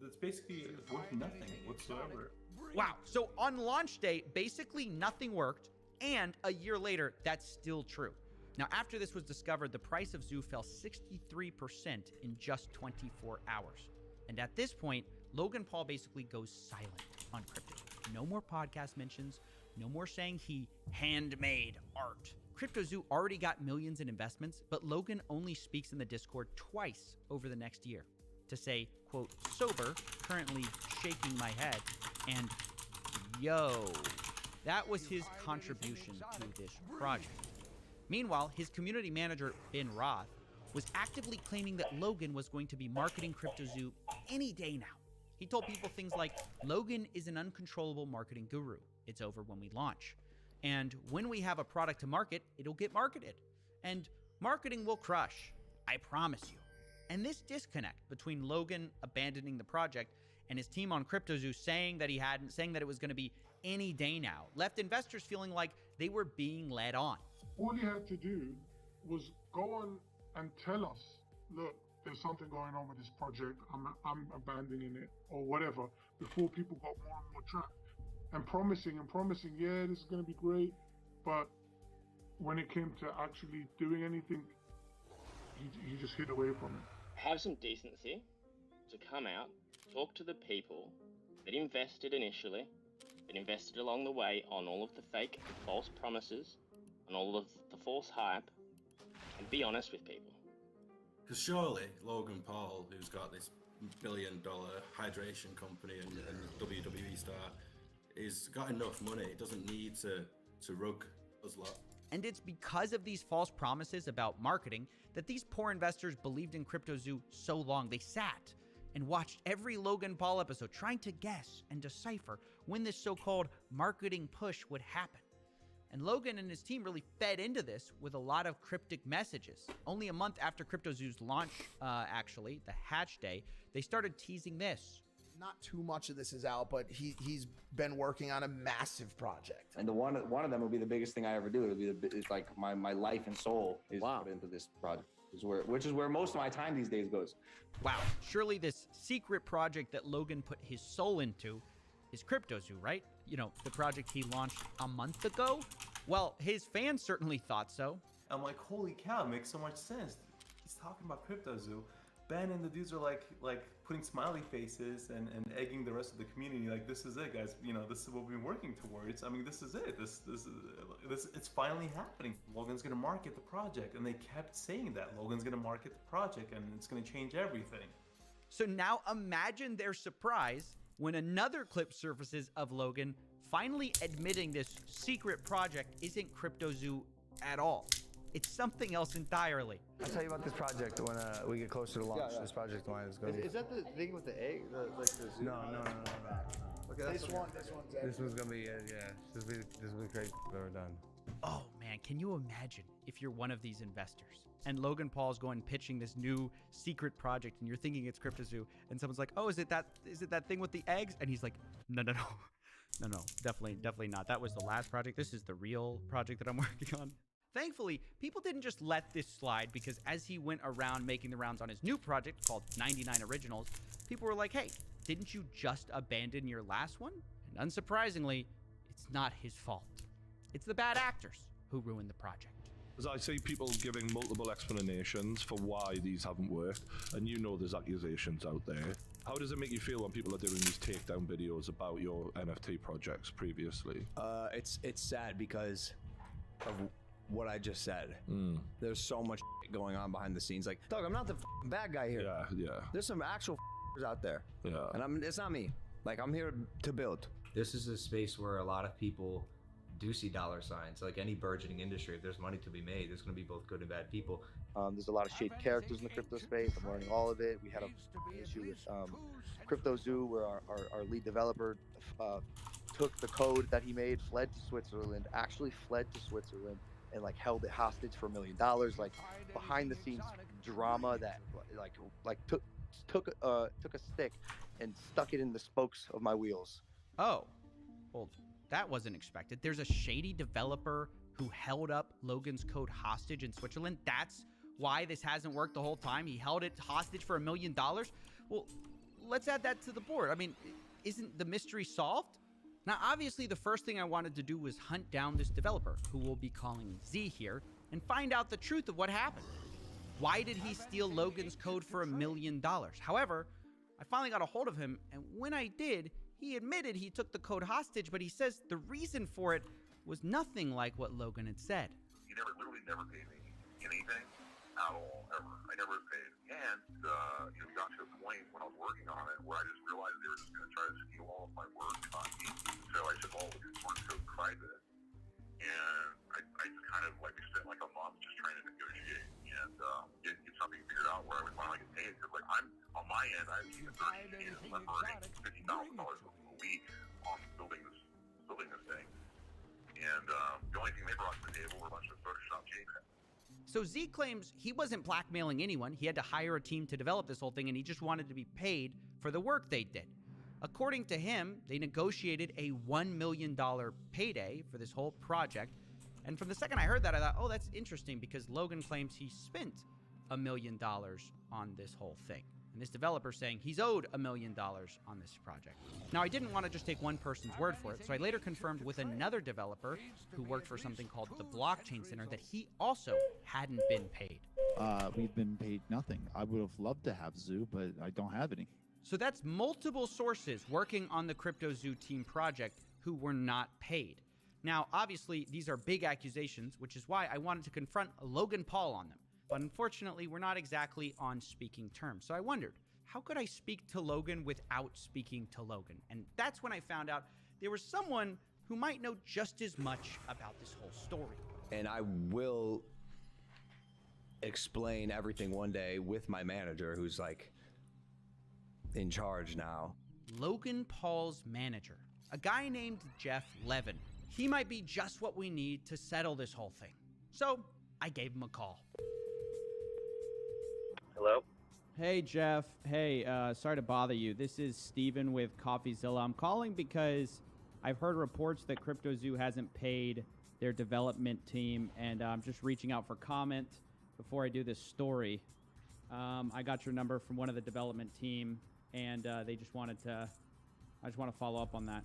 It's basically worth nothing whatsoever. Wow, so on launch day, basically nothing worked, and a year later, that's still true. Now, after this was discovered, the price of Zoo fell 63% in just 24 hours. And at this point, Logan Paul basically goes silent on crypto. No more podcast mentions, no more saying he handmade art. CryptoZoo already got millions in investments, but Logan only speaks in the Discord twice over the next year to say, quote, sober, currently shaking my head, and yo. That was his contribution to this project. Meanwhile, his community manager, Ben Roth, was actively claiming that Logan was going to be marketing CryptoZoo any day now. He told people things like, Logan is an uncontrollable marketing guru. It's over when we launch. And when we have a product to market, it'll get marketed. And marketing will crush. I promise you. And this disconnect between Logan abandoning the project and his team on CryptoZoo saying that it was going to be any day now, left investors feeling like they were being led on. All he had to do was go on and tell us, look, there's something going on with this project, I'm abandoning it, or whatever, before people got more and more trapped. And promising, yeah, this is going to be great, but when it came to actually doing anything, he just hid away from it. Have some decency to come out, talk to the people that invested initially, that invested along the way on all of the fake and false promises, on all of the false hype, and be honest with people. Because surely Logan Paul, who's got this billion-dollar hydration company and WWE star, he's got enough money. He doesn't need to rug us lot. And it's because of these false promises about marketing that these poor investors believed in CryptoZoo so long. They sat and watched every Logan Paul episode trying to guess and decipher when this so-called marketing push would happen. And Logan and his team really fed into this with a lot of cryptic messages. Only a month after CryptoZoo's launch, actually, the hatch day, they started teasing this. Not too much of this is out, but he's been working on a massive project. And one of them will be the biggest thing I ever do. It's like my life and soul is put into this project, which is where most of my time these days goes. Wow, surely this secret project that Logan put his soul into is CryptoZoo, right? You know, the project he launched a month ago? Well, his fans certainly thought so. I'm like, holy cow, it makes so much sense. He's talking about CryptoZoo. Ben and the dudes are like putting smiley faces and egging the rest of the community. Like, this is it, guys. You know, this is what we've been working towards. I mean, this is it. This it's finally happening. Logan's gonna market the project, and they kept saying that Logan's gonna market the project, and it's gonna change everything. So now imagine their surprise when another clip surfaces of Logan finally admitting this secret project isn't CryptoZoo at all. It's something else entirely. I'll tell you about this project when we get closer to launch. This project of mine is going to be... Is that the thing with the egg? Like the zoo? No. Okay, This one's This one's going to be, this will be crazy if I've ever done. Oh man, can you imagine if you're one of these investors and Logan Paul's going pitching this new secret project and you're thinking it's CryptoZoo and someone's like, oh, is it that thing with the eggs? And he's like, no, definitely not. That was the last project. This is the real project that I'm working on. Thankfully, people didn't just let this slide, because as he went around making the rounds on his new project called 99 Originals, people were like, hey, didn't you just abandon your last one? And unsurprisingly, it's not his fault. It's the bad actors who ruined the project. As I see people giving multiple explanations for why these haven't worked, and you know there's accusations out there. How does it make you feel when people are doing these takedown videos about your NFT projects previously? It's sad because of what I just said. There's so much going on behind the scenes. Like, Doug, I'm not the bad guy here. Yeah. There's some actual out there. Yeah. And it's not me. Like, I'm here to build. This is a space where a lot of people do see dollar signs. Like any burgeoning industry, if there's money to be made, there's going to be both good and bad people. There's a lot of shady characters in the crypto space. I'm learning all of it. We had an issue with CryptoZoo, where our lead developer took the code that he made, fled to Switzerland, and like held it hostage for $1 million. Like behind the scenes drama that took a stick and stuck it in the spokes of my wheels. Oh, well, that wasn't expected. There's a shady developer who held up Logan's code hostage in Switzerland. That's why this hasn't worked the whole time. He held it hostage for $1 million. Well, let's add that to the board. I mean, isn't the mystery solved? Now, obviously, the first thing I wanted to do was hunt down this developer, who we'll be calling Z here, and find out the truth of what happened. Why did he steal Logan's code for $1 million? However, I finally got a hold of him, and when I did, he admitted he took the code hostage, but he says the reason for it was nothing like what Logan had said. He literally never paid me anything at all, ever. I never paid. And, it got to a point when I was working on it where I just realized they were just going to try to steal all of my work on me. So I took all of his source code private. And I just kind of, we spent like a month just trying to negotiate and get something figured out where I would finally get paid. Because, I'm on my end, I'm earning $50,000 a week on building this thing. And the only thing they brought to the table were a bunch of Photoshop JPEGs. So Z claims he wasn't blackmailing anyone. He had to hire a team to develop this whole thing, and he just wanted to be paid for the work they did. According to him, they negotiated a $1 million payday for this whole project. And from the second I heard that, I thought, oh, that's interesting, because Logan claims he spent $1 million on this whole thing. And this developer saying he's owed $1 million on this project. Now, I didn't want to just take one person's word for it, so I later confirmed with another developer who worked for something called the Blockchain Center that he also hadn't been paid. We've been paid nothing. I would have loved to have Zoo, but I don't have any. So that's multiple sources working on the CryptoZoo team project who were not paid. Now, obviously, these are big accusations, which is why I wanted to confront Logan Paul on them. But unfortunately, we're not exactly on speaking terms. So I wondered, how could I speak to Logan without speaking to Logan? And that's when I found out there was someone who might know just as much about this whole story. And I will explain everything one day with my manager, who's like in charge now. Logan Paul's manager, a guy named Jeff Levin. He might be just what we need to settle this whole thing. So I gave him a call. Hello? Hey, Jeff. Hey, sorry to bother you. This is Steven with CoffeeZilla. I'm calling because I've heard reports that CryptoZoo hasn't paid their development team, and I'm just reaching out for comment before I do this story. I got your number from one of the development team, and they just wanted to, I just want to follow up on that.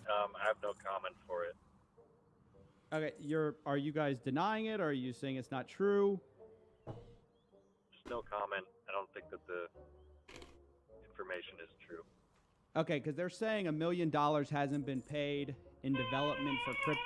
I have no comment for it. Okay, are you guys denying it, or are you saying it's not true? Just no comment. I don't think that the information is true. Okay, because they're saying $1 million hasn't been paid in development for crypto.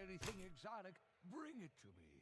anything exotic, bring it to me.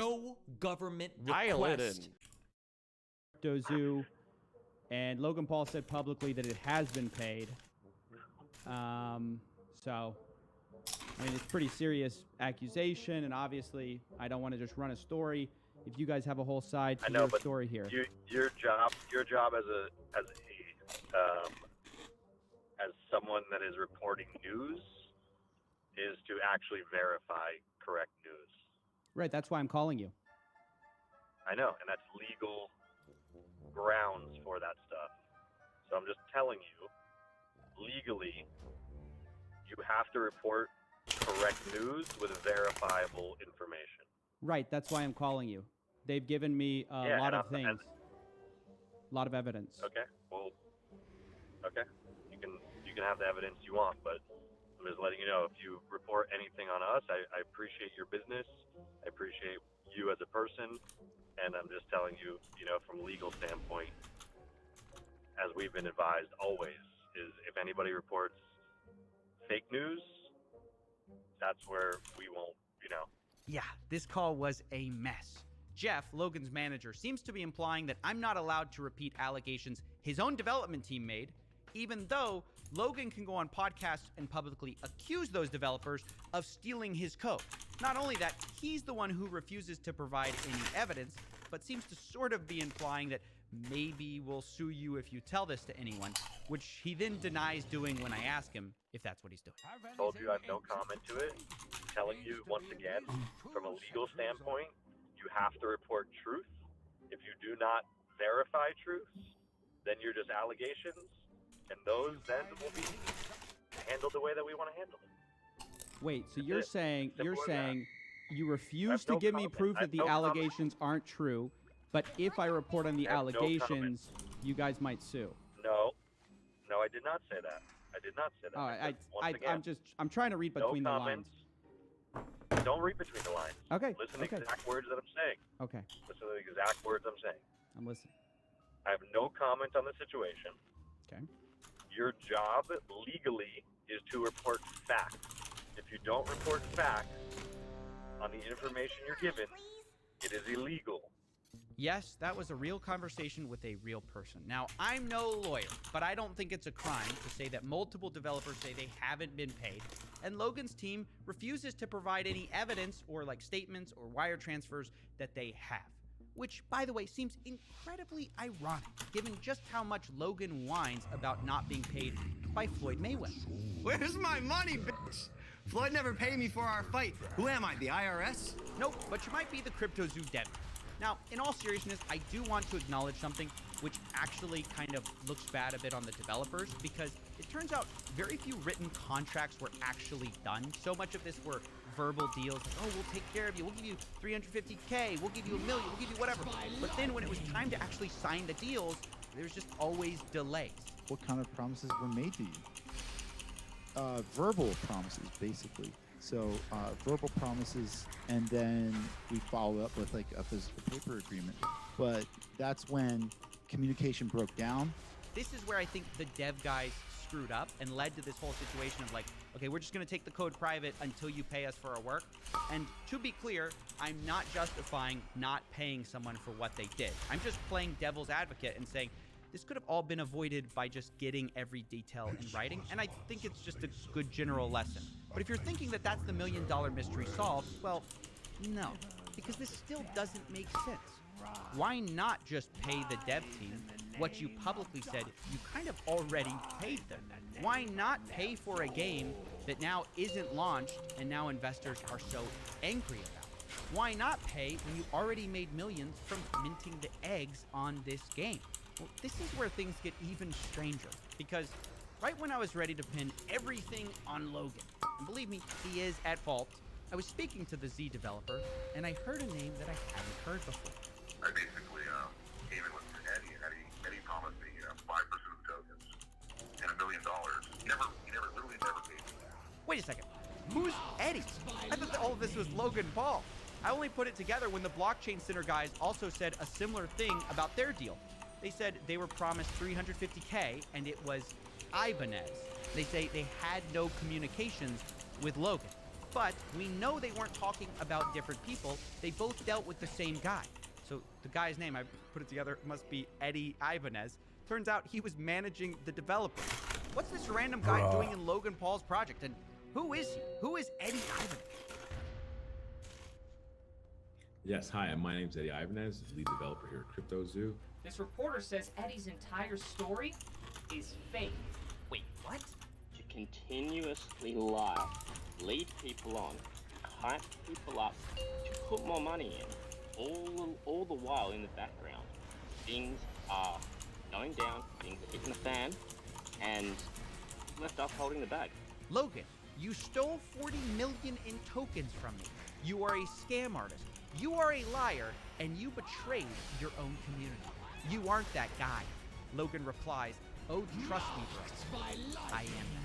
no government Dial it request. CryptoZoo, and Logan Paul said publicly that it has been paid. So, I mean, it's a pretty serious accusation, and obviously, I don't want to just run a story. If you guys have a whole side to your story here, Your job as someone that is reporting news is to actually verify correct news. right? That's why I'm calling you. I know, and that's legal grounds for that stuff. So I'm just telling you, legally, you have to report correct news with verifiable information. Right, that's why I'm calling you. They've given me a lot of things, a lot of evidence. Okay, well, okay, you can have the evidence you want, but I'm just letting you know, if you report anything on us, I appreciate your business, I appreciate you as a person, and I'm just telling you, from a legal standpoint, as we've been advised always, is if anybody reports fake news, that's where we won't, Yeah, this call was a mess. Jeff, Logan's manager, seems to be implying that I'm not allowed to repeat allegations his own development team made, even though Logan can go on podcasts and publicly accuse those developers of stealing his code. Not only that, he's the one who refuses to provide any evidence, but seems to sort of be implying that maybe we'll sue you if you tell this to anyone, which he then denies doing when I ask him if that's what he's doing. I told you I have no comment to it. Telling you once again, from a legal standpoint, you have to report truth. If you do not verify truth, then you're just allegations, and those then will be handled the way that we want to handle it. Wait, so you're saying you I refuse have to no give me comment. proof I have that the no comment. allegations aren't true, but if I report on the I have no allegations, you guys might sue. No, I did not say that. I did not say that. All I right, said, once again, I'm trying to read no between the comments. lines. Don't read between the lines. Okay, Listen to okay. the exact words that I'm saying. Okay, Listen to the exact words I'm saying. I'm listening. I have no comment on the situation. Okay. Your job legally is to report facts. If you don't report facts on the information you're given, it is illegal. Yes, that was a real conversation with a real person. Now, I'm no lawyer, but I don't think it's a crime to say that multiple developers say they haven't been paid, and Logan's team refuses to provide any evidence or statements or wire transfers that they have. Which, by the way, seems incredibly ironic, given just how much Logan whines about not being paid by Floyd Mayweather. Where's my money, bitch? Floyd never paid me for our fight. Who am I, the IRS? Nope, but you might be the CryptoZoo dev. Now, in all seriousness, I do want to acknowledge something which actually kind of looks bad a bit on the developers, because it turns out very few written contracts were actually done. So much of this were verbal deals, like, oh, we'll take care of you, we'll give you $350K, we'll give you $1 million, we'll give you whatever. But then when it was time to actually sign the deals, there's just always delays. What kind of promises were made to you? Verbal promises, basically. So verbal promises, and then we follow up with a physical paper agreement. But that's when communication broke down. This is where I think the dev guys screwed up and led to this whole situation of okay, we're just going to take the code private until you pay us for our work. And to be clear, I'm not justifying not paying someone for what they did. I'm just playing devil's advocate and saying, this could have all been avoided by just getting every detail in writing, and I think it's just a good general lesson. But if you're thinking that that's the $1 million mystery solved, well, no, because this still doesn't make sense. Why not just pay the dev team what you publicly said you kind of already paid them? Why not pay for a game that now isn't launched and now investors are so angry about? Why not pay when you already made millions from minting the eggs on this game? Well, this is where things get even stranger, because right when I was ready to pin everything on Logan, and believe me, he is at fault, I was speaking to the Z developer, and I heard a name that I hadn't heard before. I basically came in with Eddie, and Eddie promised me 5% of tokens and $1 million. He literally never paid me that. Wait a second, who's Eddie? I thought that all of this was Logan Paul. I only put it together when the Blockchain Center guys also said a similar thing about their deal. They said they were promised $350K, and it was Ibanez. They say they had no communications with Logan. But we know they weren't talking about different people. They both dealt with the same guy. So the guy's name, I put it together, must be Eddie Ibanez. Turns out he was managing the developer. What's this random guy doing in Logan Paul's project? And who is he? Who is Eddie Ibanez? Yes, hi, my name's Eddie Ibanez, lead developer here at CryptoZoo. This reporter says Eddie's entire story is fake. Wait, what? To continuously lie, lead people on, hype people up, to put more money in, all the while in the background, things are going down, things are hitting the fan, and left us holding the bag. Logan, you stole 40 million in tokens from me. You are a scam artist. You are a liar, and you betrayed your own community. You aren't that guy. Logan replies, oh, trust me, bro. I am that.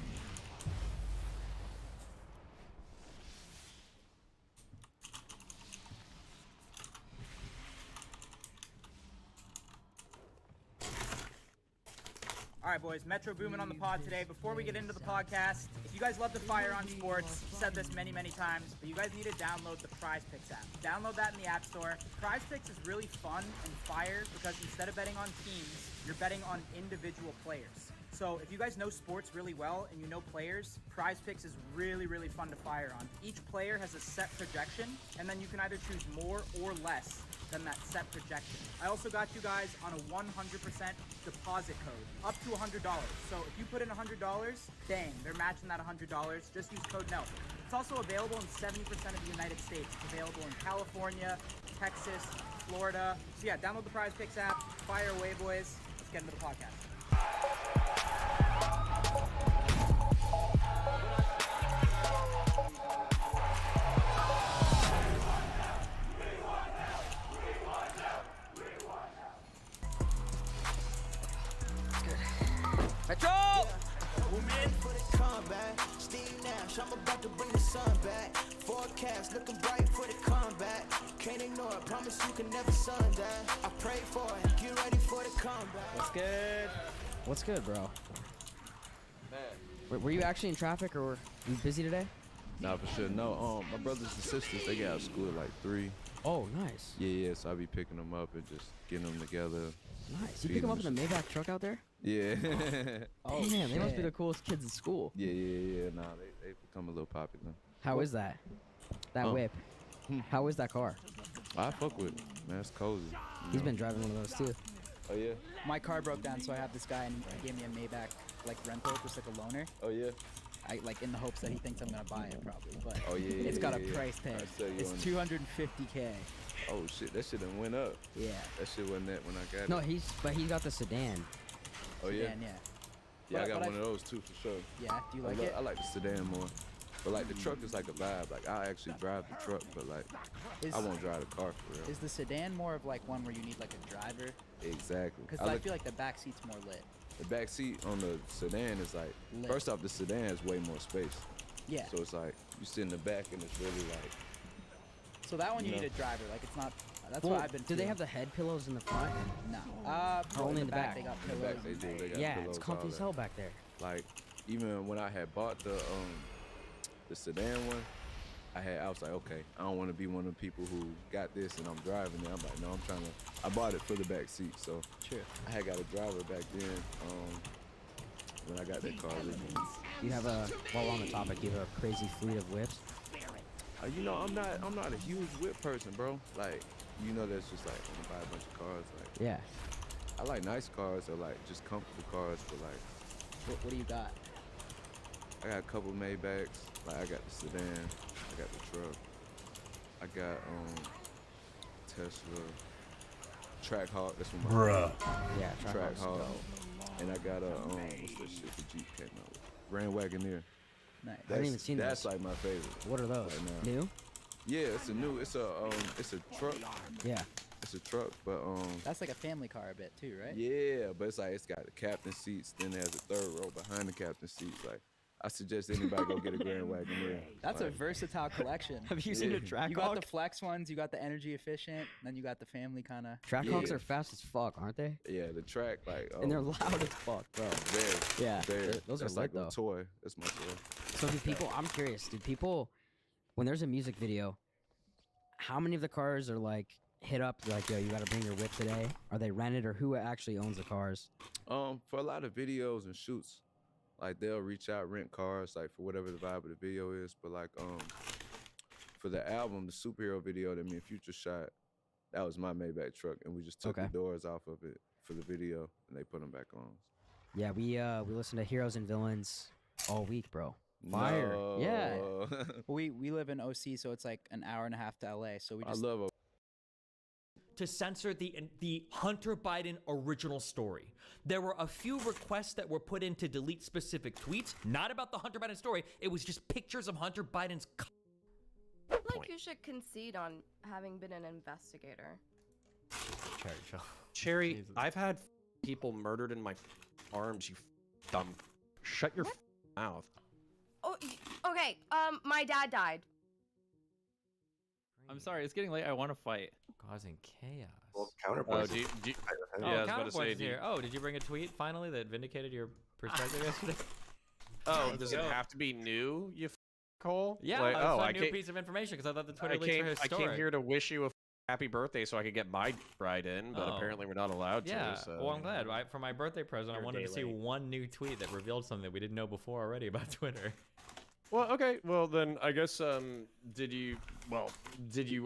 All right, boys, Metro Boomin on the pod today. Before we get into the podcast, if you guys love to fire on sports, said this many, many times, but you guys need to download the Prize Picks app. Download that in the App Store. Prize Picks is really fun and fire because instead of betting on teams, you're betting on individual players. So if you guys know sports really well and you know players, Prize Picks is really, really fun to fire on. Each player has a set projection, and then you can either choose more or less than that set projection. I also got you guys on a 100% deposit code, up to $100. So if you put in $100, bang, they're matching that $100. Just use code NELP. It's also available in 70% of the United States. It's available in California, Texas, Florida. So yeah, download the Prize Picks app, fire away, boys. Let's get into the podcast. Metro! Woman for the comeback. Steve Nash, I'm about to bring the sun back. Forecast looking bright for the comeback. Can't ignore it, promise you can never sun that. I pray for it, get ready for the comeback. What's good? What's good, bro? Were you actually in traffic or were you busy today? Nah, for sure. No, my brothers and sisters, they get out of school at like 3. Oh, nice. Yeah, so I be picking them up and just getting them together. Nice. You pick them up in the Maybach truck out there? Yeah. Oh, damn, they must be the coolest kids in school. Yeah. Nah, they become a little popular. How is that? That whip? How is that car? I fuck with it, man. It's cozy. He's been driving one of those too. Oh, yeah? My car broke down, so I have this guy, and he gave me a Maybach, like, rental, just like a loaner. Oh, yeah? I, like, in the hopes that he thinks I'm gonna buy it, probably, but Oh, yeah, it's got a yeah. price tag. I sell you It's on- 250K. Oh, shit. That shit done went up. Yeah. That shit wasn't that when I got No, it. but he got the sedan. Oh, yeah? Sedan, yeah. Yeah, I But- got but one of those too, for sure. Yeah, do you like it? I like the sedan more. But like the truck is like a vibe. Like I actually drive the truck, but like I won't drive the car for real. Is the sedan more of like one where you need like a driver? Exactly. Because I feel like the back seat's more lit. The back seat on the sedan is like, Lit. first off, the sedan is way more space. Yeah. So it's like you sit in the back and it's really like. So that one you No. need a driver. Like it's not. That's Well, what I've been. do they feeling. have the head pillows in the front? No. Or only in the back? They got In the pillows. back they do. They got Yeah, pillows, it's comfy all as that. hell back there. Like even when I had bought the sedan one, I was like, okay, I don't want to be one of the people who got this and I'm driving it. I'm like, no, I bought it for the back seat. So True. I had got a driver back then when I got that car originally. You have while we're on the topic, you have a crazy fleet of whips. You know, I'm not a huge whip person, bro. Like, you know, that's just like when you buy a bunch of cars. Like, Yeah. I like nice cars or like just comfortable cars, but like, What do you got? I got a couple Maybachs. Like, I got the sedan, I got the truck, I got Tesla, Trackhawk. That's what my Yeah, Trackhawk's Trackhawk. dope. And I got what's that shit the Jeep came out with? Grand Wagoneer. Nice. I haven't even seen That's those. like my favorite. What are those? right now. New? Yeah, it's a truck. Yeah. It's a truck, but That's like a family car a bit too, right? yeah, but it's like it's got the captain seats, then there's a third row behind the captain seats. Like, I suggest anybody go get a Grand Wagoneer. That's a Like, versatile collection. Have you seen a You got the Trackhawk? flex ones, you got the energy efficient, then you got the family kind of. Trackhawks Yeah. are fast as fuck, aren't they? Yeah, the track, like, And they're loud as fuck, bro. very, Yeah, very. those are That's lit like though. a toy. That's my toy. So do people? I'm curious. Do people when there's a music video, how many of the cars are like hit up like, yo, you got to bring your whip today? Are they rented, or who actually owns the cars? For a lot of videos and shoots, like they'll reach out, rent cars, like for whatever the vibe of the video is. But like for the album, the superhero video that me and Future shot, that was my Maybach truck, and we just took the doors off of it for the video, and they put them back on. Yeah, we listened to Heroes and Villains all week, bro. Fire. No. Yeah. we live in OC, so it's like an hour and a half to LA. So we just I love to censor the Hunter Biden original story. There were a few requests that were put in to delete specific tweets, not about the Hunter Biden story. It was just pictures of Hunter Biden's. Like you should concede on having been an investigator. Cherry, I've had people murdered in my arms. You dumb. Shut your mouth. Oh, okay. My dad died. I'm sorry, it's getting late. I want to fight. Causing chaos. Well, Counterpoint. Yeah, I was about to say. Here. Oh, did you bring a tweet finally that vindicated your perspective yesterday? Oh, does it have to be new? You Cole? Yeah, like, it's a new piece of information because I thought the Twitter leaks were historic. I came here to wish you a happy birthday so I could get my bride in, but apparently we're not allowed to. Yeah. So. Well, I'm glad. For my birthday present, I wanted to see one new tweet that revealed something that we didn't know before already about Twitter. Well, okay. Well, then I guess did you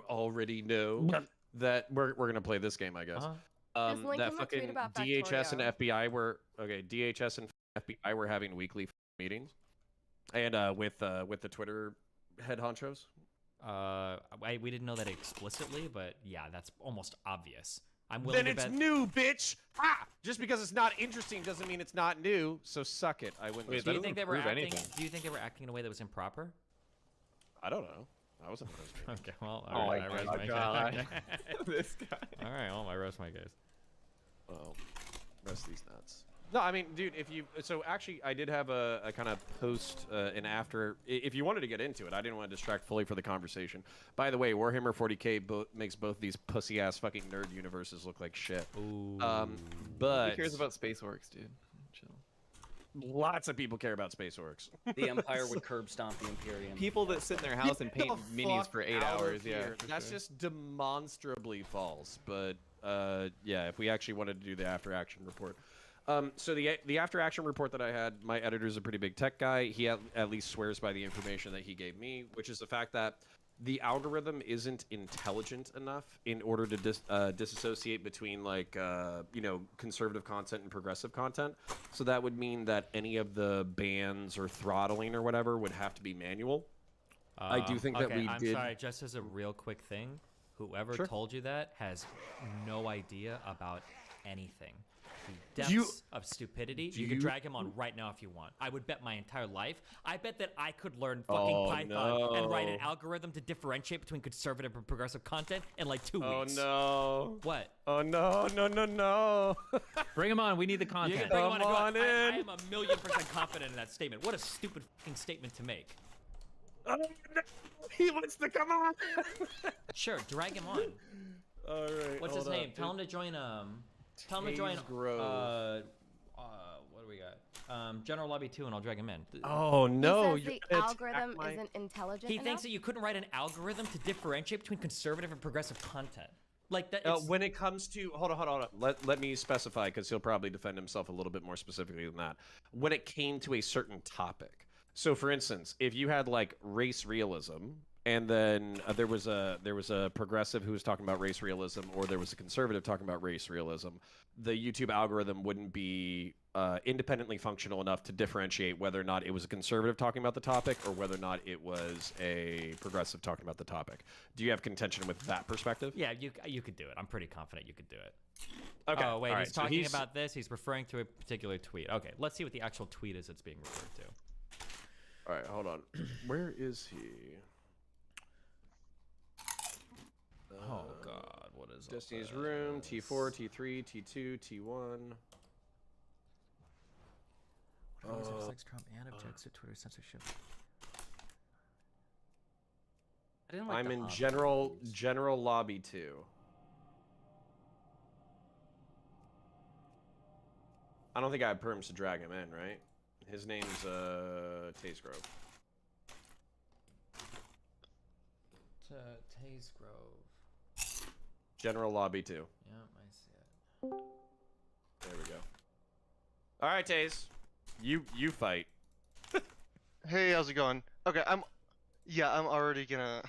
already know that we're gonna play this game? I guess. Just link that him a fucking tweet about DHS and Factorio. FBI were DHS and FBI were having weekly meetings, and with the Twitter head honchos. We didn't know that explicitly, but yeah, that's almost obvious. I'm Then willing to it's bet. new, bitch. Just because it's not interesting doesn't mean it's not new. So suck it. I wouldn't. Do you think they were acting? Do you think they were acting in a way that was improper? I don't know. I wasn't supposed to. Okay, well, Oh my I rest my God. case. This guy. All right, well, I rest my case. Well, rest these nuts. No, I mean, dude, so actually, I did have a kind of post and after. If you wanted to get into it, I didn't want to distract fully for the conversation. By the way, Warhammer 40K makes both these pussy ass fucking nerd universes look like shit. Ooh. But Who cares about Space Orcs, dude? Chill. Lots of people care about Space Orcs. The Empire would curb stomp the Imperium. People that sit in their house and paint minis for 8 hours. Yeah, That's just demonstrably false. But yeah, if we actually wanted to do the after action report. So the after action report that I had, my editor's a pretty big tech guy. He at least swears by the information that he gave me, which is the fact that the algorithm isn't intelligent enough in order to disassociate between like conservative content and progressive content. So that would mean that any of the bans or throttling or whatever would have to be manual. I do think that we I'm did. sorry, just as a real quick thing, whoever Sure. told you that has no idea about anything. The Do you- depths of stupidity. do You can you- drag him on right now if you want. I would bet my entire life. I bet that I could learn fucking Oh, Python and write an no. algorithm to differentiate between conservative and progressive content in like 2 Oh weeks. no! What? Oh no! No! Bring him on. We need the content. content. Bring him Come on I in. am 1,000,000% confident in that statement. What a stupid fucking statement to make. Oh, no. He wants to come on. Sure, drag him on. All right. What's his name? Tell him to join. Tell him to join. Taze Grove. What do we got? General Lobby 2, and I'll drag him in. Oh no! He says the algorithm isn't intelligent He enough? thinks that you couldn't write an algorithm to differentiate between conservative and progressive content. Like that. When it comes to hold on. Let me specify because he'll probably defend himself a little bit more specifically than that. When it came to a certain topic, so for instance, if you had like race realism, and then there was a progressive who was talking about race realism, or there was a conservative talking about race realism, the YouTube algorithm wouldn't be independently functional enough to differentiate whether or not it was a conservative talking about the topic or whether or not it was a progressive talking about the topic. Do you have contention with that perspective? Yeah, you could do it. I'm pretty confident you could do it. Okay. Oh wait, all he's right, so talking about this. He's referring to a particular tweet. Okay, let's see what the actual tweet is it's being referred to. All right, hold on. Where is he? Oh God, what is Destiny's Room, T4, T3, T2, T1. Trump and objects to Twitter censorship. I didn't like I'm the in obvious. general lobby 2. I don't think I have perms to drag him in, right? His name's Taze Grove. to Taze Grove. General lobby 2. Yep, I see it. There we go. All right, Taze. You fight. Hey, how's it going? Okay, I'm already gonna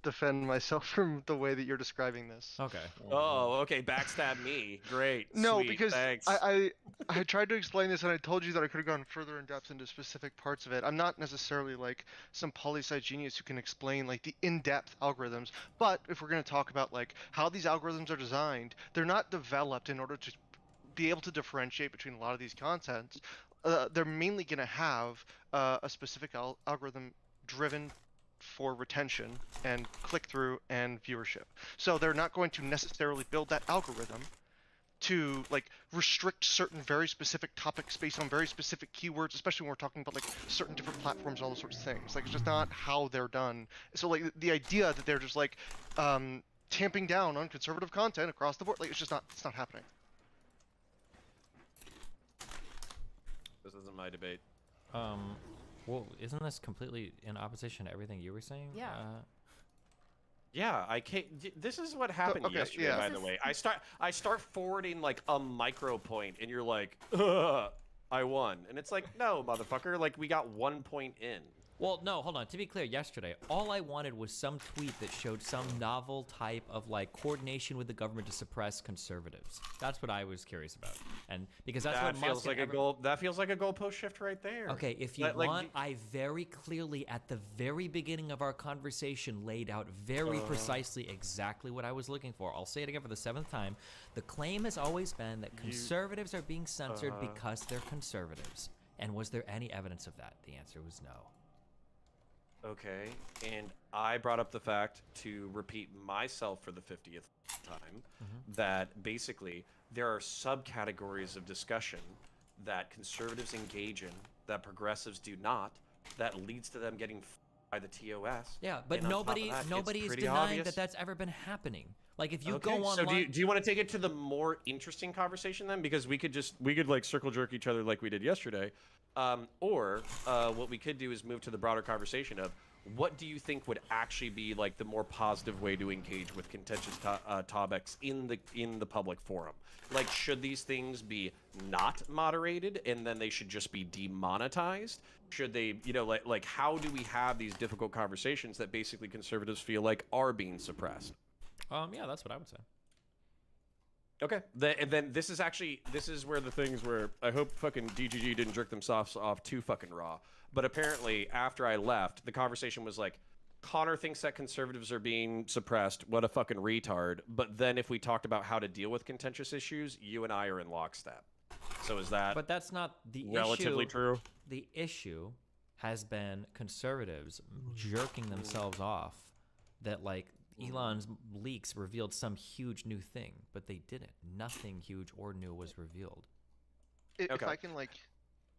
defend myself from the way that you're describing this. Okay. Oh, okay. Backstab me. Great. No, Sweet. because Thanks. I tried to explain this and I told you that I could have gone further in depth into specific parts of it. I'm not necessarily like some poli-sci genius who can explain like the in-depth algorithms, but if we're going to talk about like how these algorithms are designed, they're not developed in order to be able to differentiate between a lot of these contents. They're mainly going to have a specific algorithm driven for retention and click-through and viewership. So they're not going to necessarily build that algorithm to like restrict certain very specific topics based on very specific keywords, especially when we're talking about like certain different platforms and all those sorts of things. Like it's just not how they're done. So like the idea that they're just like tamping down on conservative content across the board, like it's not happening. This isn't my debate. Well, isn't this completely in opposition to everything you were saying? Yeah. Yeah, I can't. This is what happened okay, yesterday, yeah. by the way. I start forwarding like a micro point, and you're like, ugh, I won, and it's like, no, motherfucker, like we got 1 point in. Well, no, hold on. To be clear, yesterday, all I wanted was some tweet that showed some novel type of like coordination with the government to suppress conservatives. That's what I was curious about, and because that's what feels Musk like a goal. That feels like a goalpost shift right there. Okay, if you want, I very clearly at the very beginning of our conversation laid out very precisely exactly what I was looking for. I'll say it again for the 7th time. The claim has always been that conservatives are being censored because they're conservatives. And was there any evidence of that? The answer was no. Okay, and I brought up the fact to repeat myself for the 50th time that basically there are subcategories of discussion that conservatives engage in that progressives do not, that leads to them getting by the TOS. Yeah, but And on top of nobody that, is pretty denying obvious. that that's ever been happening. Like if you Okay, go so online, do you want to take it to the more interesting conversation then? Because we could like circle jerk each other like we did yesterday, or what we could do is move to the broader conversation of what do you think would actually be like the more positive way to engage with contentious topics in the public forum? Like, should these things be not moderated and then they should just be demonetized? Should they, like how do we have these difficult conversations that basically conservatives feel like are being suppressed? yeah, that's what I would say. Okay, and then this is where the things where I hope fucking DGG didn't jerk themselves off too fucking raw. But apparently, after I left, the conversation was like, Connor thinks that conservatives are being suppressed. What a fucking retard. But then if we talked about how to deal with contentious issues, you and I are in lockstep. So is that But that's not the relatively issue. true? The issue has been conservatives jerking themselves off that like Elon's leaks revealed some huge new thing, but they didn't. Nothing huge or new was revealed. If I can like...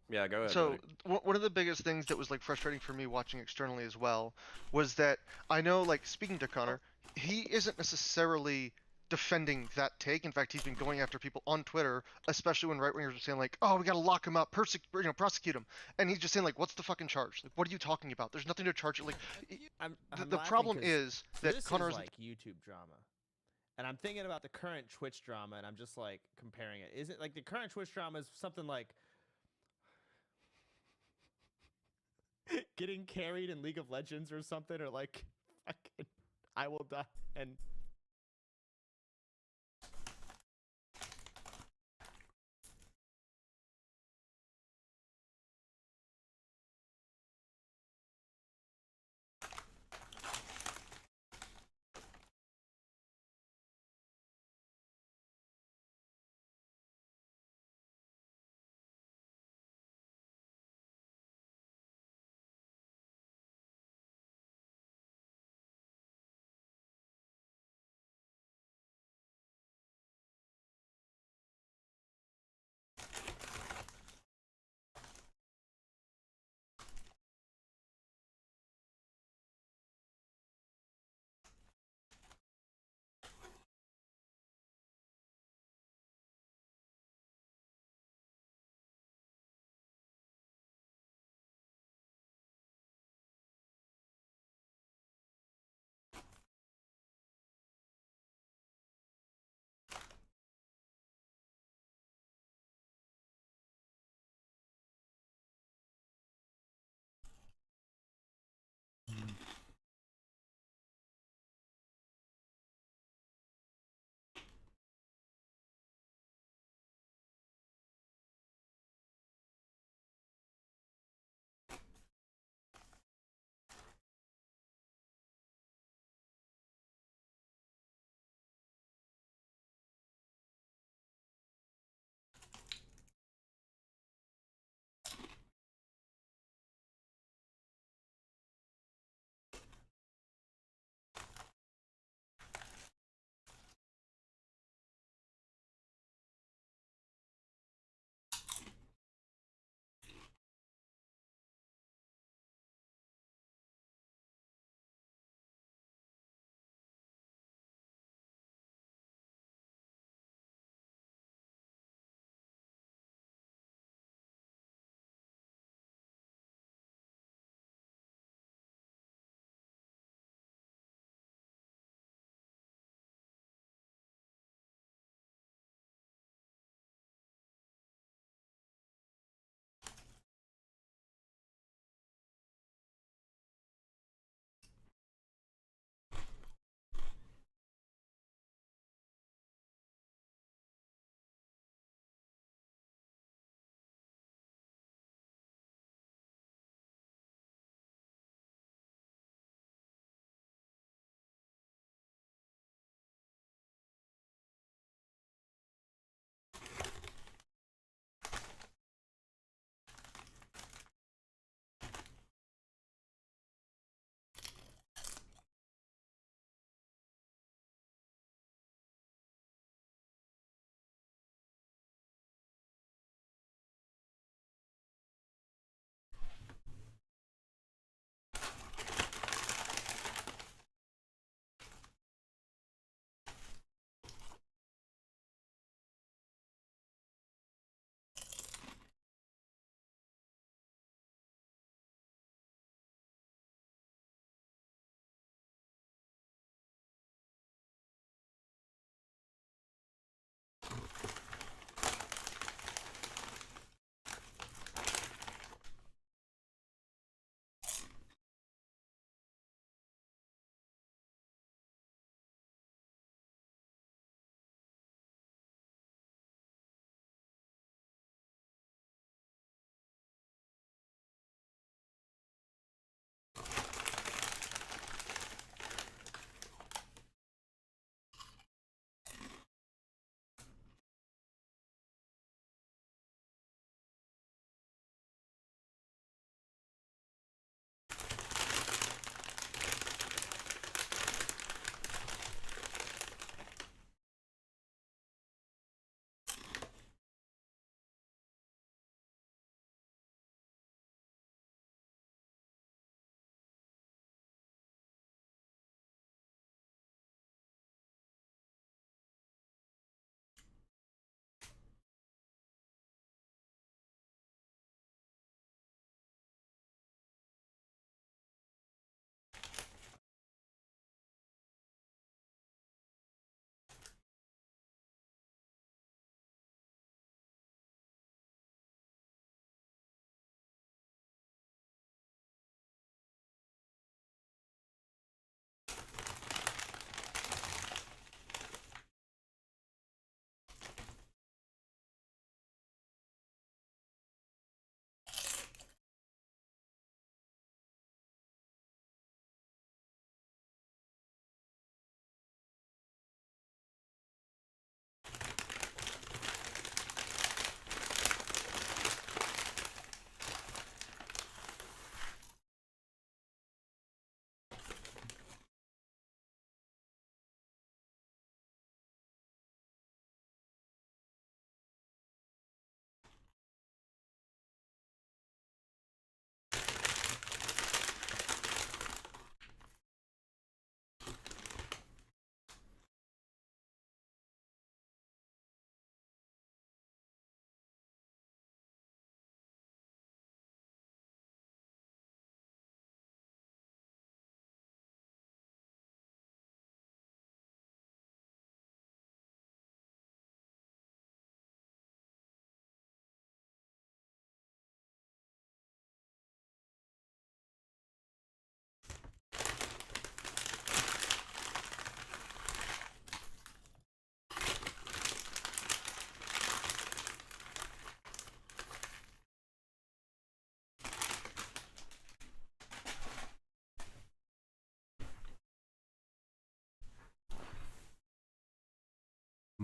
Yeah, go ahead. So one of the biggest things that was like frustrating for me watching externally as well was that I know, like, speaking to Connor, he isn't necessarily defending that take. In fact, he's been going after people on Twitter, especially when right-wingers are saying like, "Oh, we gotta lock him up, prosecute him," and he's just saying like, "What's the fucking charge? Like, what are you talking about? There's nothing to charge you." Like, the problem is that this Connor is isn't. like YouTube drama. And I'm thinking about the current Twitch drama, and I'm just like comparing it. Is it like the current Twitch drama is something like getting carried in League of Legends or something, or like fucking I will die and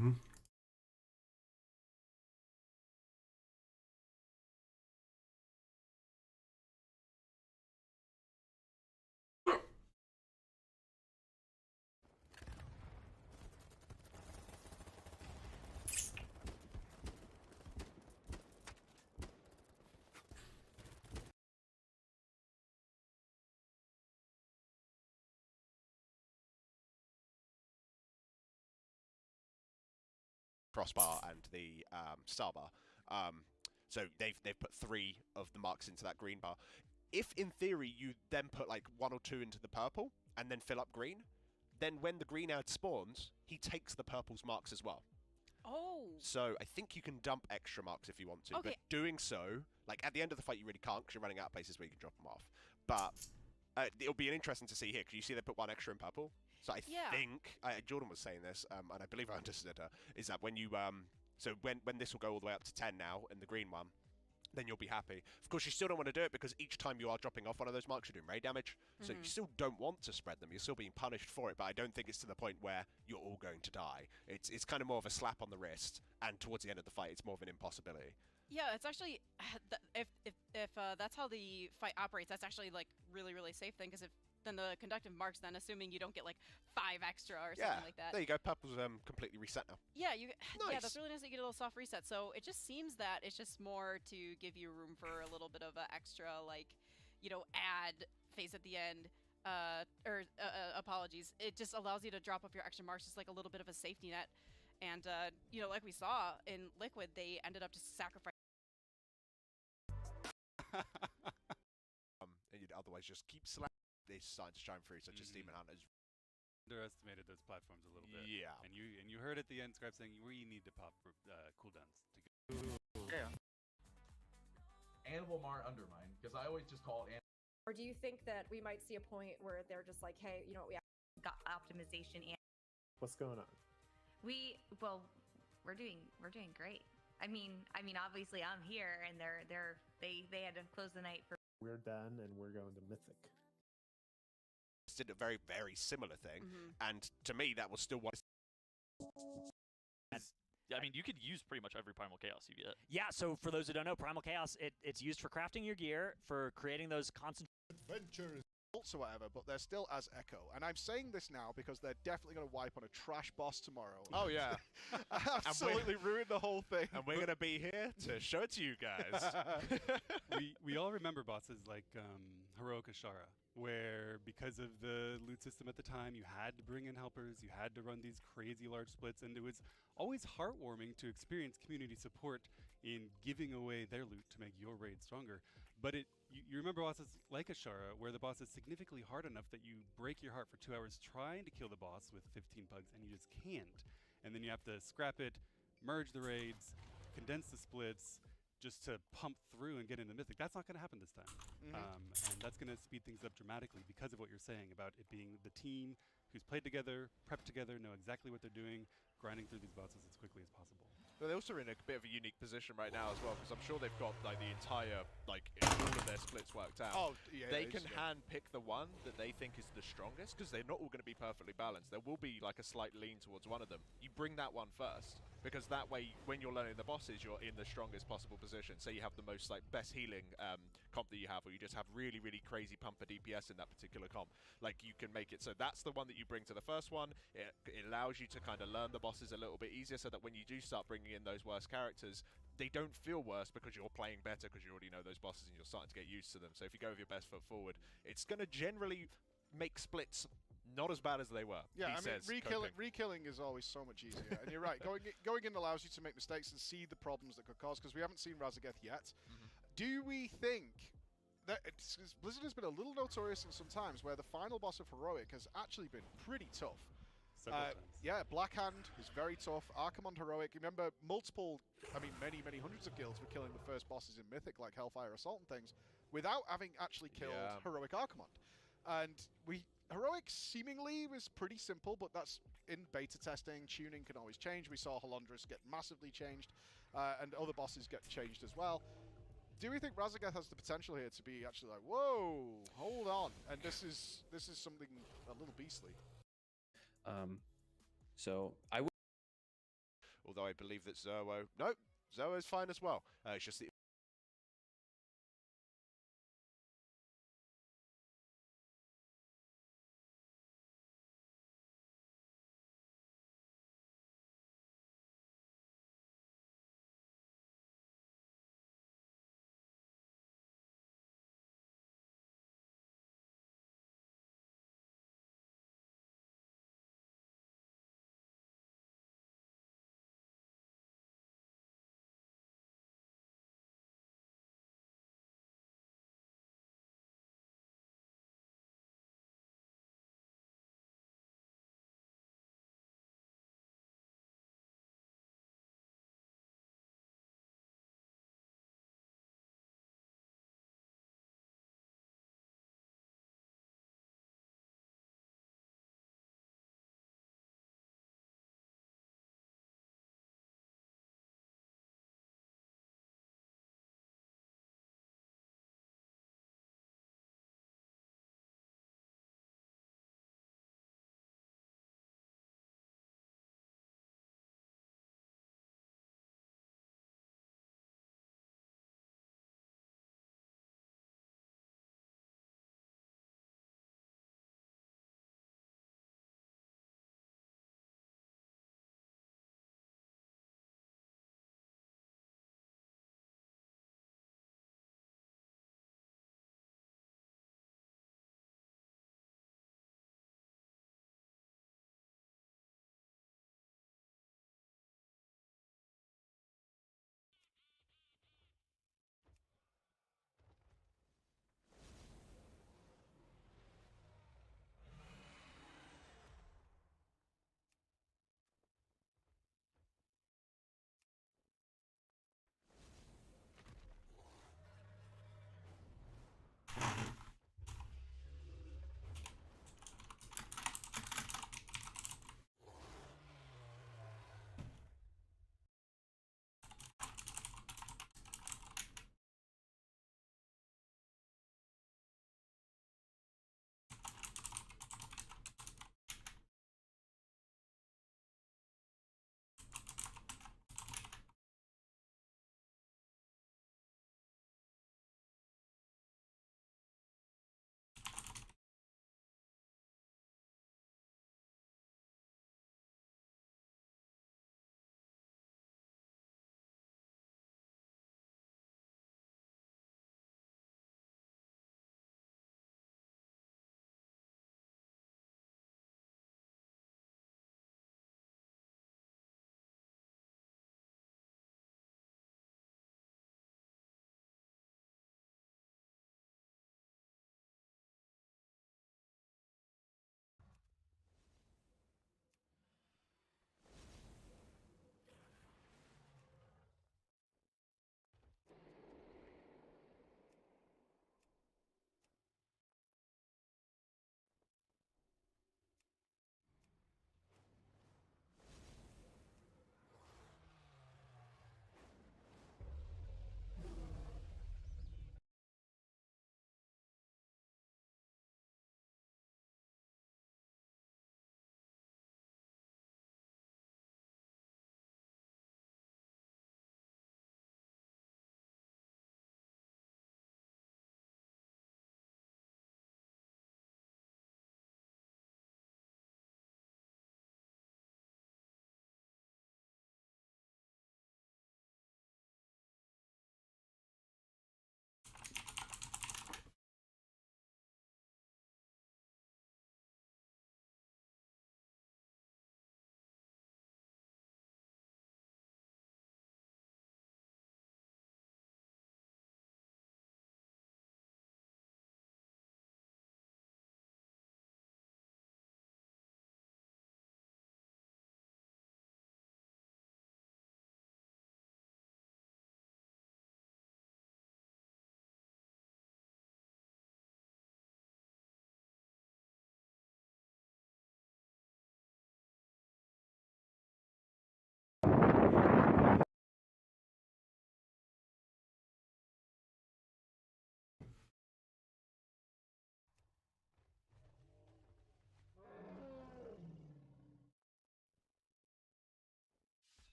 Mm-hmm. crossbar and the star bar. So they've put 3 of the marks into that green bar. If in theory you then put like 1 or 2 into the purple and then fill up green, then when the green ad spawns, he takes the purple's marks as well. Oh. So I think you can dump extra marks if you want to, Okay. but doing so, like at the end of the fight, you really can't because you're running out of places where you can drop them off. But it'll be interesting to see here because you see they put 1 extra in purple. So I think Jordan was saying this, and I believe I understood her, is that when you so when this will go all the way up to 10 now in the green one, then you'll be happy. Of course, you still don't want to do it because each time you are dropping off one of those marks, you're doing raid damage. So you still don't want to spread them. You're still being punished for it, but I don't think it's to the point where you're all going to die. It's kind of more of a slap on the wrist, and towards the end of the fight, it's more of an impossibility. Yeah, it's actually if that's how the fight operates, that's actually like really safe thing because if then the conductive marks, then assuming you don't get like 5 extra or something like that. There you go. Purple's completely reset now. Yeah, yeah, Nice. that's really nice that you get a little soft reset. So it just seems that it's just more to give you room for a little bit of an extra, like, add phase at the end. Apologies. It just allows you to drop off your extra marks, just like a little bit of a safety net. And like we saw in Liquid, they ended up just sacrificing. And you'd otherwise just keep slapping. They're starting to shine through, such as Demon Hunters. Underestimated those platforms a little bit. Yeah. And you heard at the end Scribe saying we need to pop cooldowns to get. Yeah. Animal Mart Undermine, because I always just call it. Or do you think that we might see a point where they're just like, hey, we got optimization and What's going on? we're doing great. I mean, obviously I'm here, and they had to close the night for. We're done, and we're going to Mythic. Did a very, very similar thing, and to me, that was still what. I mean, you could use pretty much every Primal Chaos you get. Yeah, so for those who don't know, Primal Chaos, it's used for crafting your gear, for creating those adventures or whatever, but they're still as Echo. And I'm saying this now because they're definitely going to wipe on a trash boss tomorrow. Oh, yeah. Absolutely ruin the whole thing. And we're going to be here to show it to you guys. we all remember bosses like Heroic Ashara, where because of the loot system at the time, you had to bring in helpers, you had to run these crazy large splits, and it was always heartwarming to experience community support in giving away their loot to make your raid stronger. But you remember bosses like Ashara, where the boss is significantly hard enough that you break your heart for 2 hours trying to kill the boss with 15 pugs, and you just can't. And then you have to scrap it, merge the raids, condense the splits, just to pump through and get into Mythic. That's not going to happen this time. And that's going to speed things up dramatically because of what you're saying about it being the team who's played together, prepped together, know exactly what they're doing, grinding through these bosses as quickly as possible. But they're also in a bit of a unique position right now as well, because I'm sure they've got like the entire, all of their splits worked out. Oh, yeah. They can hand pick the one that they think is the strongest, because they're not all going to be perfectly balanced. There will be like a slight lean towards one of them. You bring that one first, because that way, when you're learning the bosses, you're in the strongest possible position. So you have the most best healing comp that you have, or you just have really crazy pumper DPS in that particular comp. Like you can make it so that's the one that you bring to the first one. It allows you to kind of learn the bosses a little bit easier, so that when you do start bringing in those worst characters, they don't feel worse because you're playing better, because you already know those bosses and you're starting to get used to them. So if you go with your best foot forward, it's going to generally make splits not as bad as they were. Yeah, I mean, re-killing is always so much easier. And you're right, going in allows you to make mistakes and see the problems that could cause, because we haven't seen Razageth yet. Do we think that Blizzard has been a little notorious in some times where the final boss of Heroic has actually been pretty tough? Yeah, Blackhand is very tough. Archimond Heroic, remember many hundreds of guilds were killing the first bosses in Mythic, like Hellfire Assault and things, without having actually killed Heroic Archimond. And Heroic seemingly was pretty simple, but that's in beta testing. Tuning can always change. We saw Halondrus get massively changed, and other bosses get changed as well. Do we think Razageth has the potential here to be actually like, whoa, hold on, and this is something a little beastly? So I Although I believe that Zerwo... No, Zerwo's fine as well. It's just that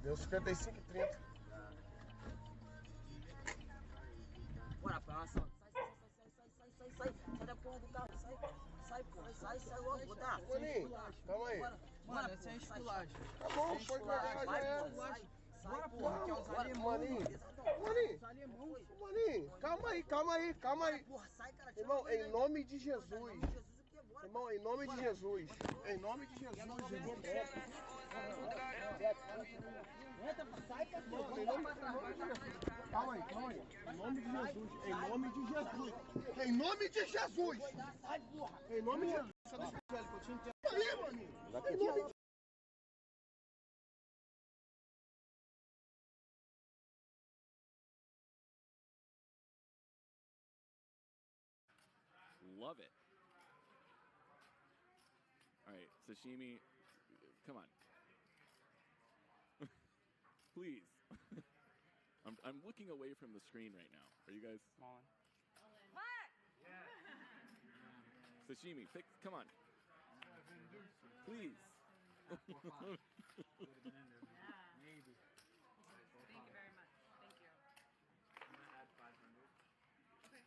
Deu 55,30. Bora, passa. Sai da porra do carro, sai, porra, sai logo, botar. Maninho, calma aí. Mano, essa é esculagem. Tá bom, foi carregar já era. Bora, porra, quer usar alemão. Maninho, calma aí. Porra, sai, cara. Irmão, em nome de Jesus. Irmão, em nome de Jesus. Em nome de Jesus, irmão. Entra, sai, cara. Calma aí. Em nome de Jesus. Em nome de Jesus. Em nome de Jesus. Sai, porra. Em nome de Jesus. Aí, maninho. Em nome de Love it. All right, sashimi, come on. Please. I'm looking away from the screen right now. Are you guys? Small one. What? Sashimi, come on. Please. Maybe. Thank you very much. Thank you. I'm gonna add 500. Okay.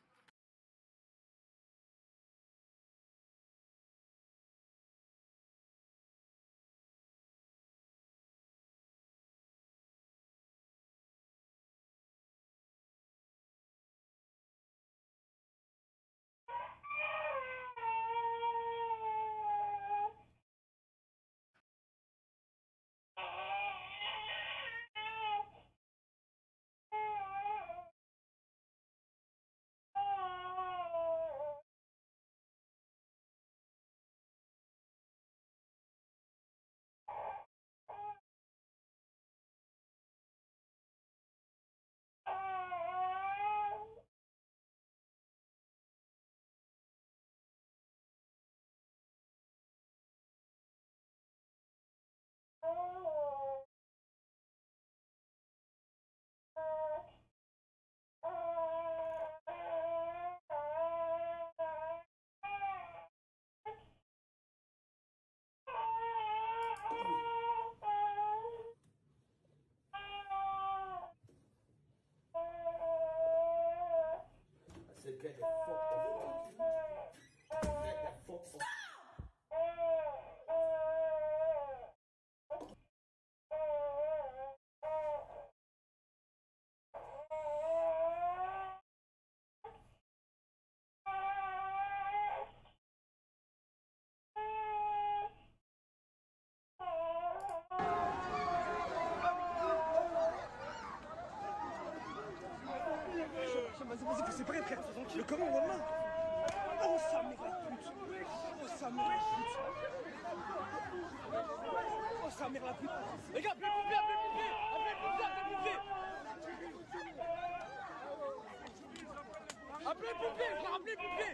Get the fuck off. Get the fuck off. Vas-y, c'est prêt, frère. Le comment, Wallah? Oh, ça mère la pute. Oh, ça mère la pute. Oh, ça mère la pute. Les gars, appelez le pompier. Appelez le pompier. Appelez le pompier.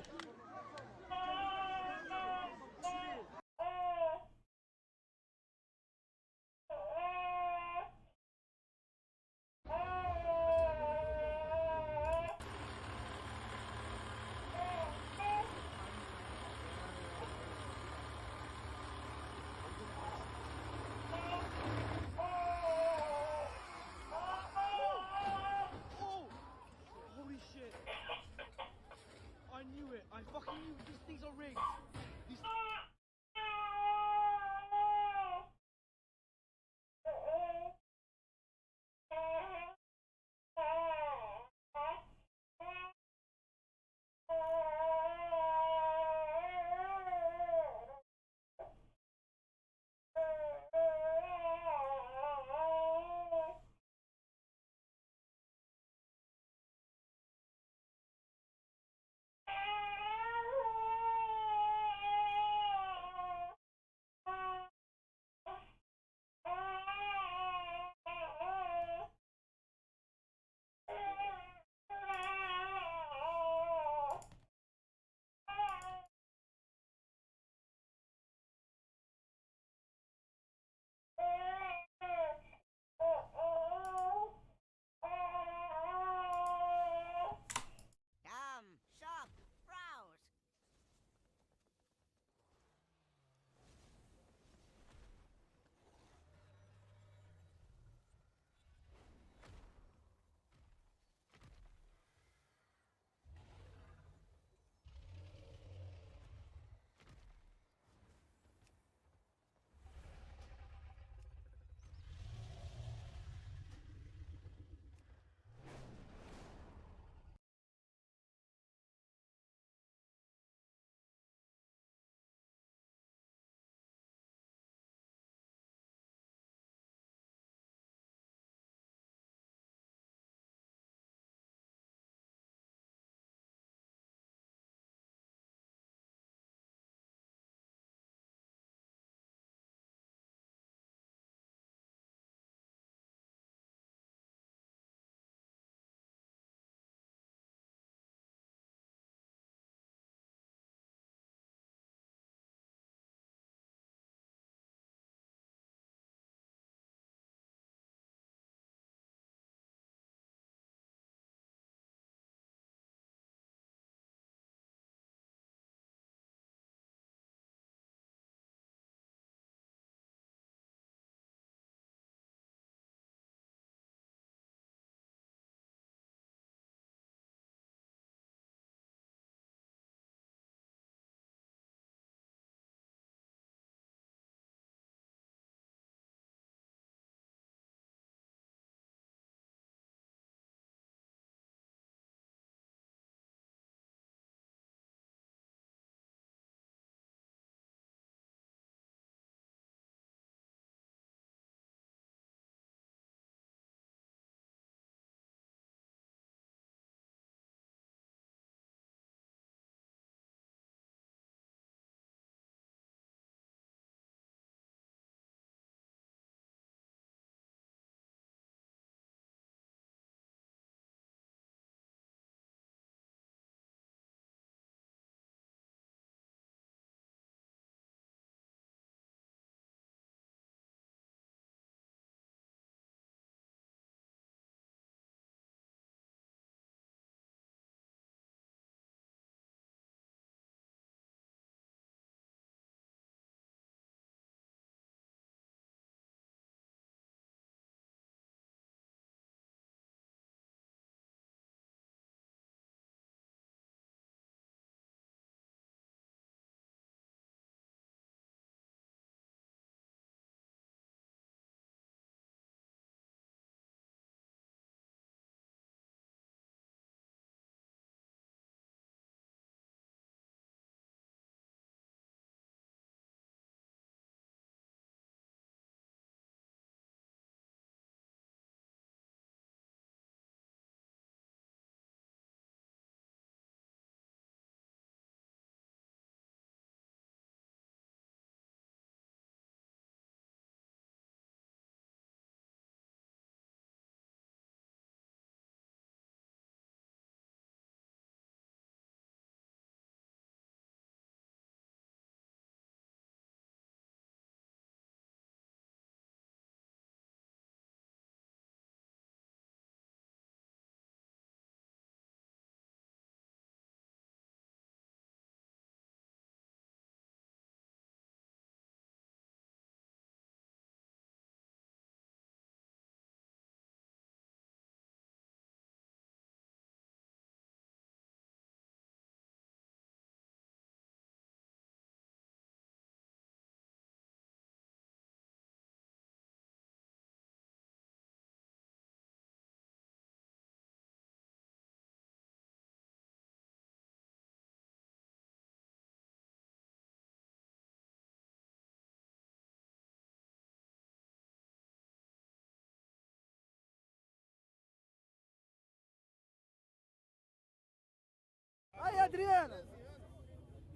Adriana?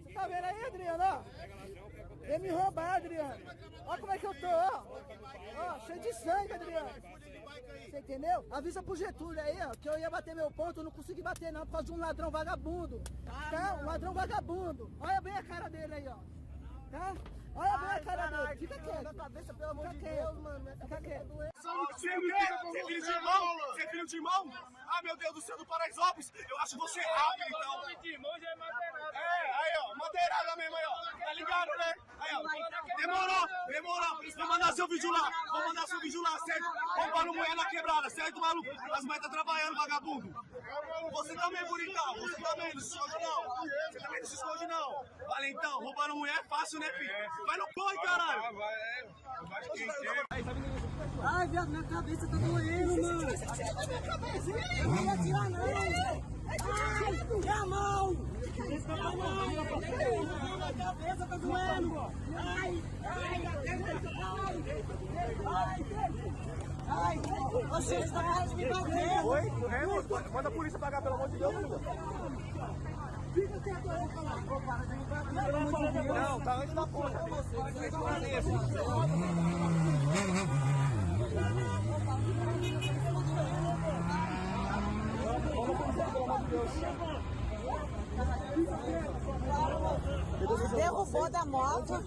Você tá vendo aí, Adriana? Vem me roubar, Adriana. Olha como é que eu tô, ó. Ó, cheio de sangue, Adriana. Você entendeu? Avisa pro Getúlio aí, ó, que eu ia bater meu ponto, eu não consegui bater não, por causa de um ladrão vagabundo. Tá? Um ladrão vagabundo. Olha bem a cara dele aí, ó. Tá? Olha bem a cara dele. Fica quieto. Cabeça, pelo amor de Deus, mano. Fica quieto. Você é filho de irmão? Você é filho de irmão? Ah, meu Deus do céu, do Paraisópolis. Eu acho você rápido, então. De irmão já é madeirada. É, aí, ó. Madeirada mesmo, aí, ó. Tá ligado, né? Aí, ó. Demorou. Vou mandar seu vídeo lá. Certo? Roubando mulher na quebrada, certo, maluco? As mulheres tá trabalhando, vagabundo. Você também, bonitão. Você também, não se esconde, não. Você também não se esconde, não. Valentão, roubando mulher é fácil, né, filho? Vai no corre, caralho. Ai, viado, minha cabeça tá doendo, mano. Minha cabeça. Eu não ia atirar, não. Ai, minha mão. Minha cabeça tá doendo. Ai, você está mais me batendo. Oi? Manda a polícia pagar, pelo amor de Deus, filho. Fica quieto aí, falar. Não, tá antes da porta. Derrubou da moto.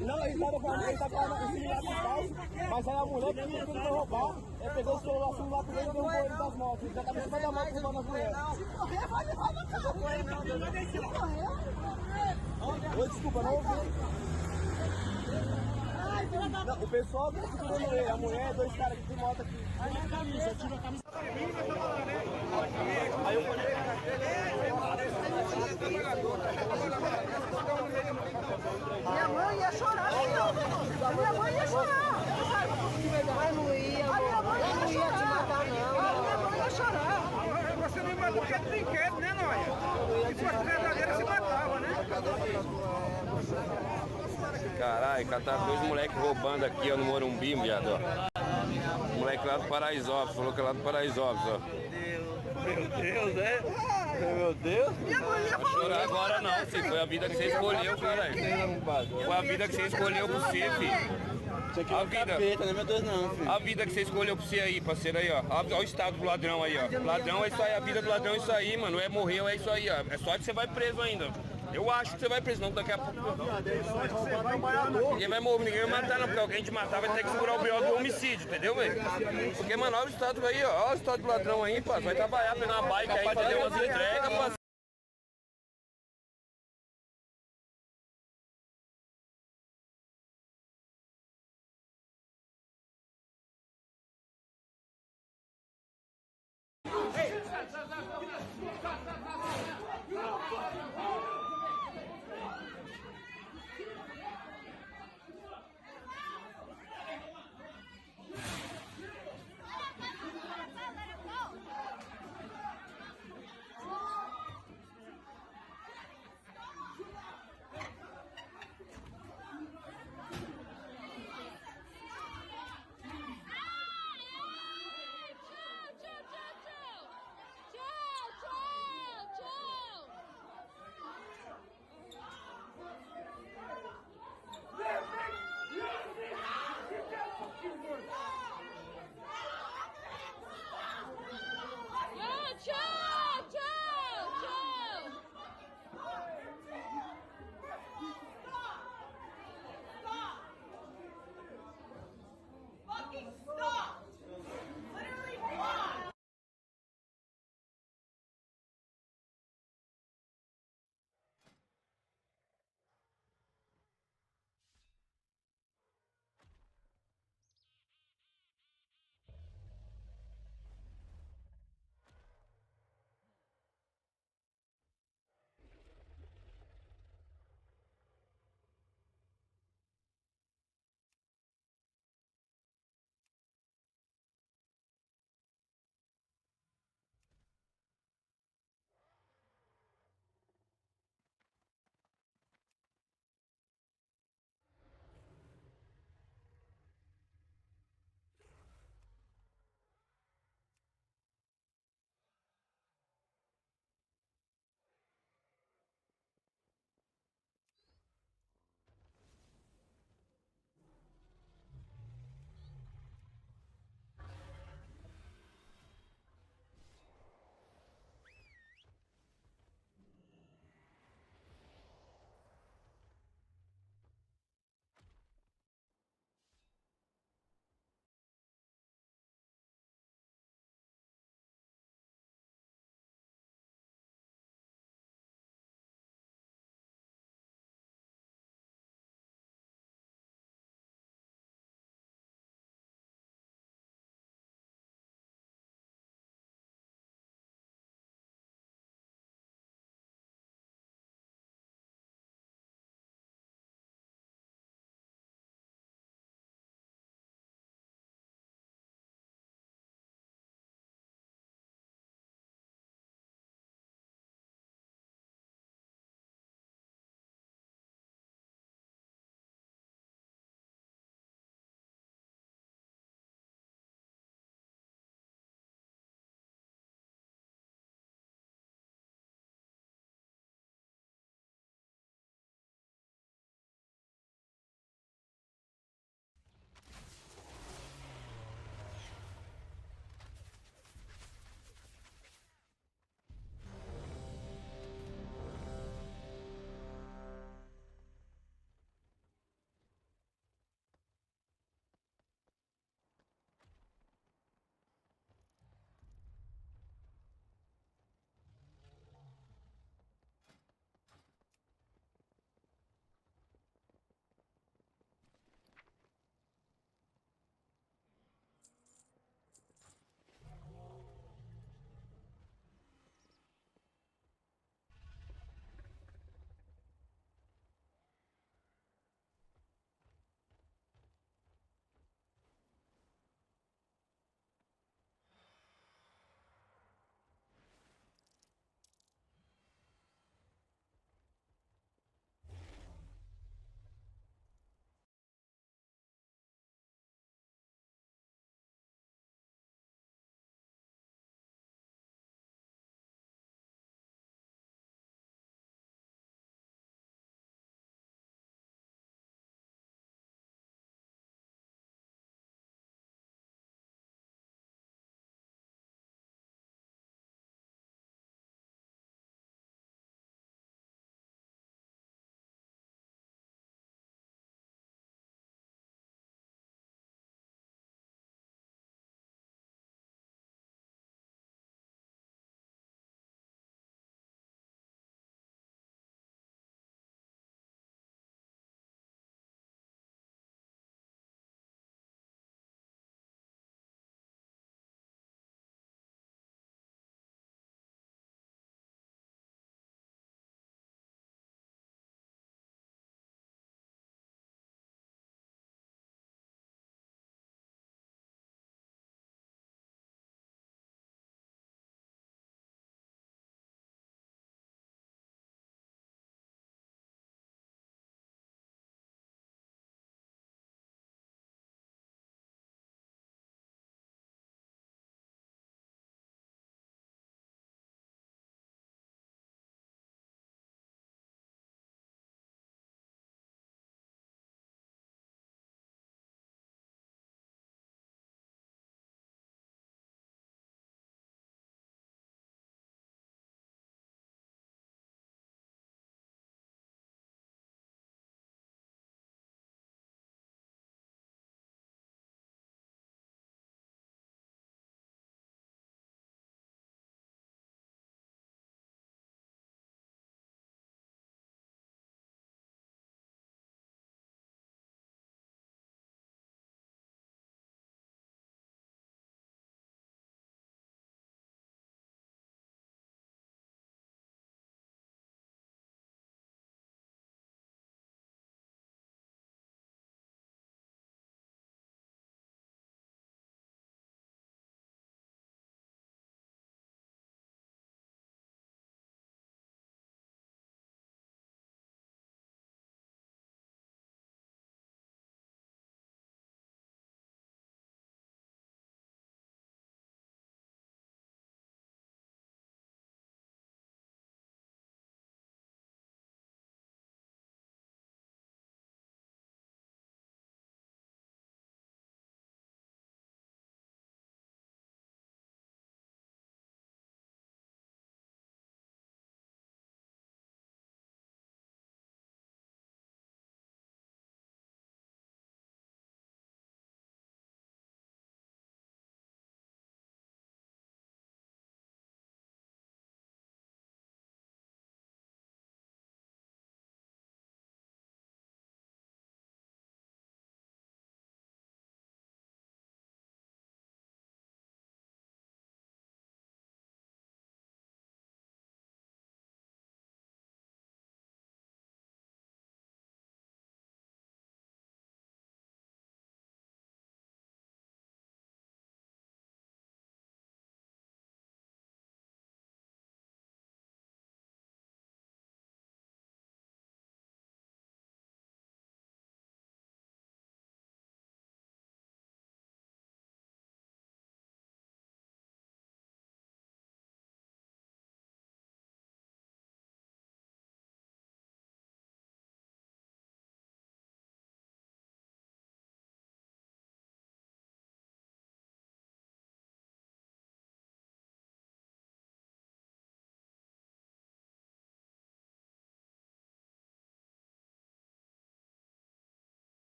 Não, ele tava com a celular falso, mas aí a mulher que tentou roubar, pegou o celular com ele e derrubou ele das motos. Ele já tava em cima da moto roubando as mulheres. Se correr, vai levar na cara. Se correr. Oi, desculpa, não ouvi. Não, o pessoal tá segurando ele, a mulher, dois caras que tem moto aqui. Aí a camisa, tira a camisa pra mim, vai falar, né? Aí eu falei, minha mãe ia chorar, filho. Minha mãe ia chorar. Mas não ia, a minha mãe não ia te matar, não. A minha mãe ia chorar. Você não matou porque é brinquedo, né, Noia? Se fosse verdadeiro, se matava, né? Caralho, cataram dois moleques roubando aqui, ó, no Morumbi, viado, ó. Moleque lá do Paraisópolis, falou que é lá do Paraisópolis, ó. Meu Deus, né? Meu Deus. Não chorar agora não, filho. Foi a vida que você escolheu, caralho. Foi a vida que você escolheu pra você, filho. A vida, meu Deus, não, filho. a vida que você escolheu pra você aí, parceiro, aí, ó. Olha o estado do ladrão aí, ó. Ladrão é isso aí, a vida do ladrão é isso aí, mano. É morreu, é isso aí, ó. É só que você vai preso ainda. Eu acho que você vai preso, não, daqui a pouco. Ninguém vai morrer, ninguém vai matar, não, porque alguém te matar vai ter que segurar o B.O. do homicídio, entendeu, velho? Porque, mano, olha o estado aí, ó. Olha o estado do ladrão aí, pô. Vai trabalhar, pegar uma bike aí, fazer umas entregas, pô.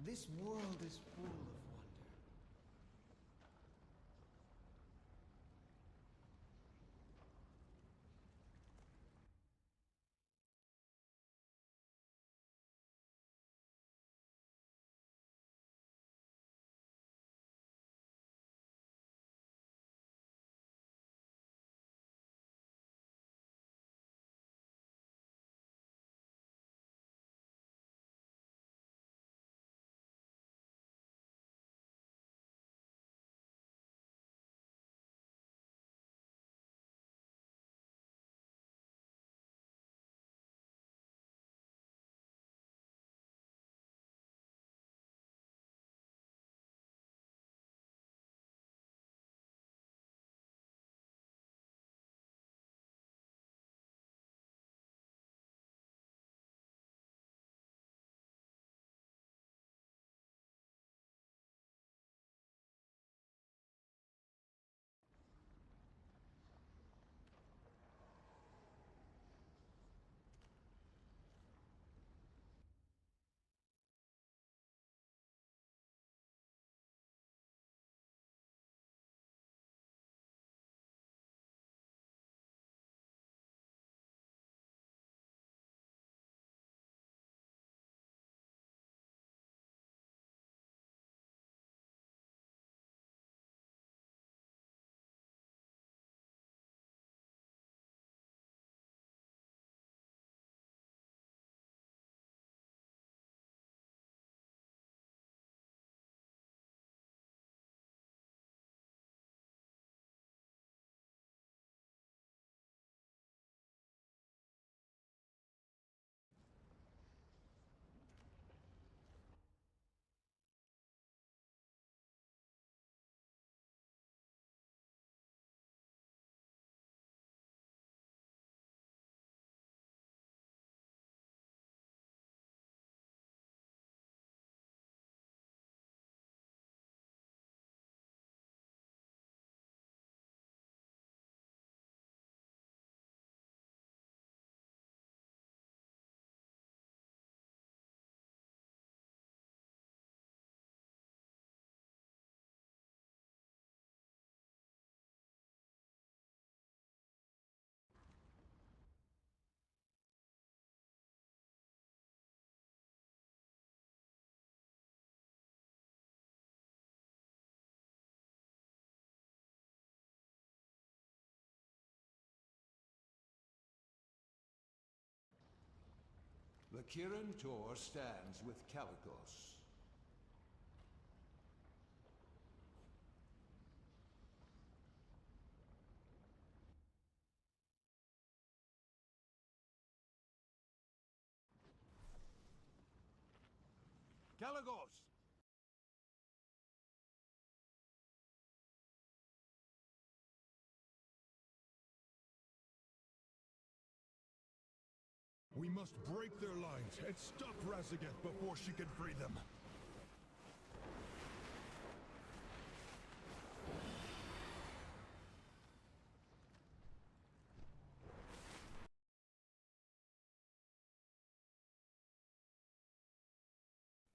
This world is full of wonder. The Kirin Tor stands with Calicos. Calicos! We must break their lines and stop Razageth before she can free them.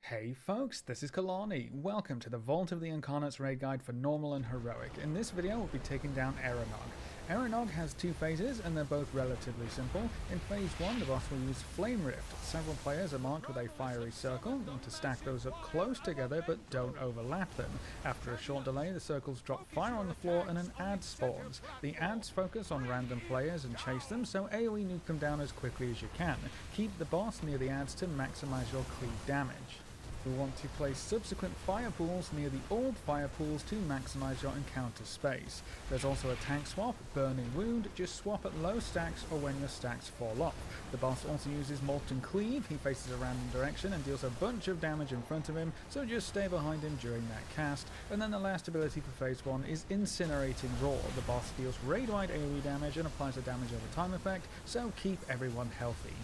Hey folks, this is Kalani. Welcome to the Vault of the Incarnates raid guide for normal and heroic. In this video we'll be taking down Eranog. Eranog has two phases and they're both relatively simple. In phase 1 the boss will use Flame Rift. Several players are marked with a fiery circle. You want to stack those up close together but don't overlap them. After a short delay the circles drop fire on the floor and an ad spawns. The ads focus on random players and chase them, so AoE nuke them down as quickly as you can. Keep the boss near the ads to maximize your cleave damage. We want to place subsequent fire pools near the old fire pools to maximize your encounter space. There's also a tank swap, Burning Wound, just swap at low stacks or when your stacks fall off. The boss also uses Molten Cleave, he faces a random direction and deals a bunch of damage in front of him, so just stay behind him during that cast. And then the last ability for phase 1 is Incinerating Roar. The boss deals raid-wide AoE damage and applies a damage over time effect, so keep everyone healthy.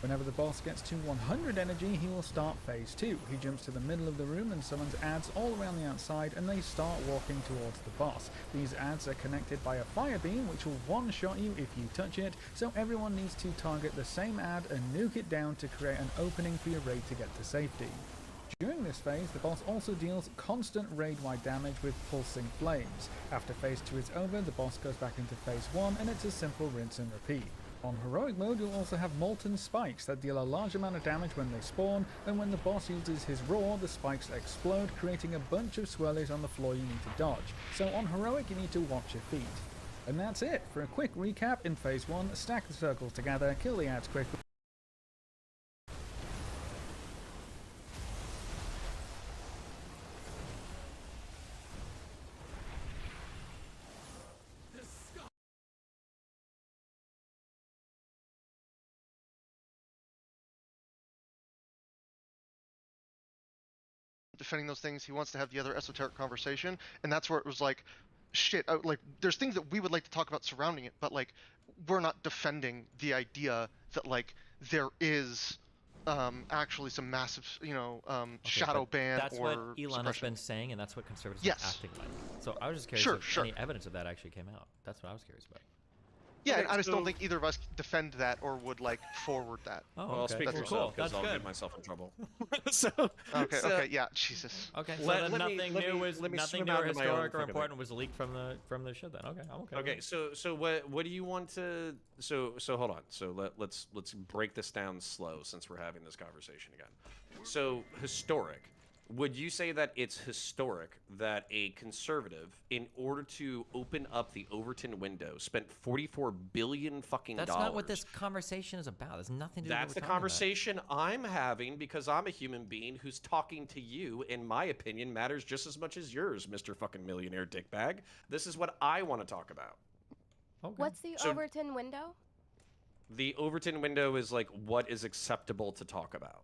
Whenever the boss gets to 100 energy, he will start phase 2. He jumps to the middle of the room and summons ads all around the outside, and they start walking towards the boss. These ads are connected by a fire beam which will one-shot you if you touch it, so everyone needs to target the same ad and nuke it down to create an opening for your raid to get to safety. During this phase, the boss also deals constant raid-wide damage with pulsing flames. After phase 2 is over, the boss goes back into phase 1 and it's a simple rinse and repeat. On heroic mode, you'll also have molten spikes that deal a large amount of damage when they spawn, and when the boss uses his roar, the spikes explode, creating a bunch of swirlies on the floor you need to dodge. So on heroic, you need to watch your feet. And that's it. For a quick recap, in phase 1, stack the circles together, kill the ads quickly. Defending those things, he wants to have the other esoteric conversation, and that's where it was like, shit, like, there's things that we would like to talk about surrounding it, but like, we're not defending the idea that like there is actually some massive, shadow ban that's or what Elon has suppression. been saying, and that's what conservatives Yes. are acting like. So I was just curious Sure, if sure. any evidence of that actually came out. That's what I was curious about. Yeah, Okay, and I just so- don't think either of us defend that or would like forward that. Oh, Well, okay. speak for Well, yourself, cool. because That's I'll good. get myself in trouble. so, Okay, so- okay, yeah, Jesus. Okay, so Let- then let me- nothing let new me- was let me nothing swim new out or into my own historic or thick of it. important was leaked from the shit. Then okay, I'm okay. Okay, so what do you want to so hold on. So let's break this down slow since we're having this conversation again. So historic. Would you say that it's historic that a conservative, in order to open up the Overton window, spent $44 billion fucking That's dollars? not what this conversation is about. There's nothing to do with That's what the we're talking about. conversation I'm having because I'm a human being who's talking to you. In my opinion, matters just as much as yours, Mr. fucking millionaire dickbag. This is what I want to talk about. What's the So- Overton window? The Overton window is like what is acceptable to talk about.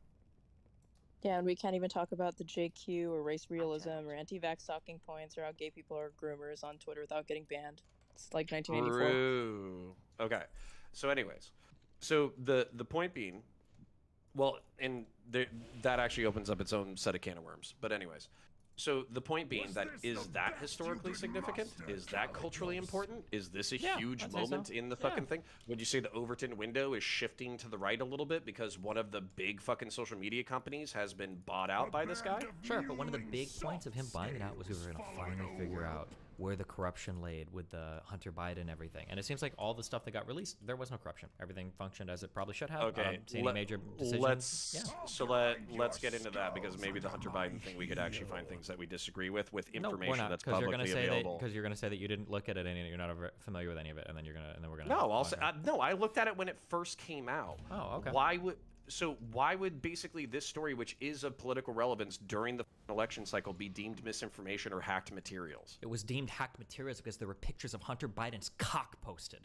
Yeah, and we can't even talk about the JQ or race realism or anti-vax talking points or how gay people are groomers on Twitter without getting banned. It's like 1984. True. Okay. So anyways, so the point being, well, and that actually opens up its own set of can of worms. But anyways, so the point being that is that historically significant? Is that culturally important? Is this a huge I'd say moment so. in the fucking thing? Would you say the Overton window is shifting to the right a little bit because one of the big fucking social media companies has been bought out by this guy? Sure, but one of the big points of him buying it out was we were going to finally figure out where the corruption laid with the Hunter Biden and everything. And it seems like all the stuff that got released, there was no corruption. Everything functioned as it probably should have. Okay, I don't see any major decisions. Let's get into that because maybe the Hunter Biden thing we could actually find things that we disagree with No, we're information not, that's 'cause you're publicly gonna say available. because you're going to say that you didn't look at it and you're not familiar with any of it, and then we're going to. No, I'll say no. I looked at it when it first came out. Oh, okay. Why would basically this story, which is of political relevance during the election cycle, be deemed misinformation or hacked materials? It was deemed hacked materials because there were pictures of Hunter Biden's cock posted.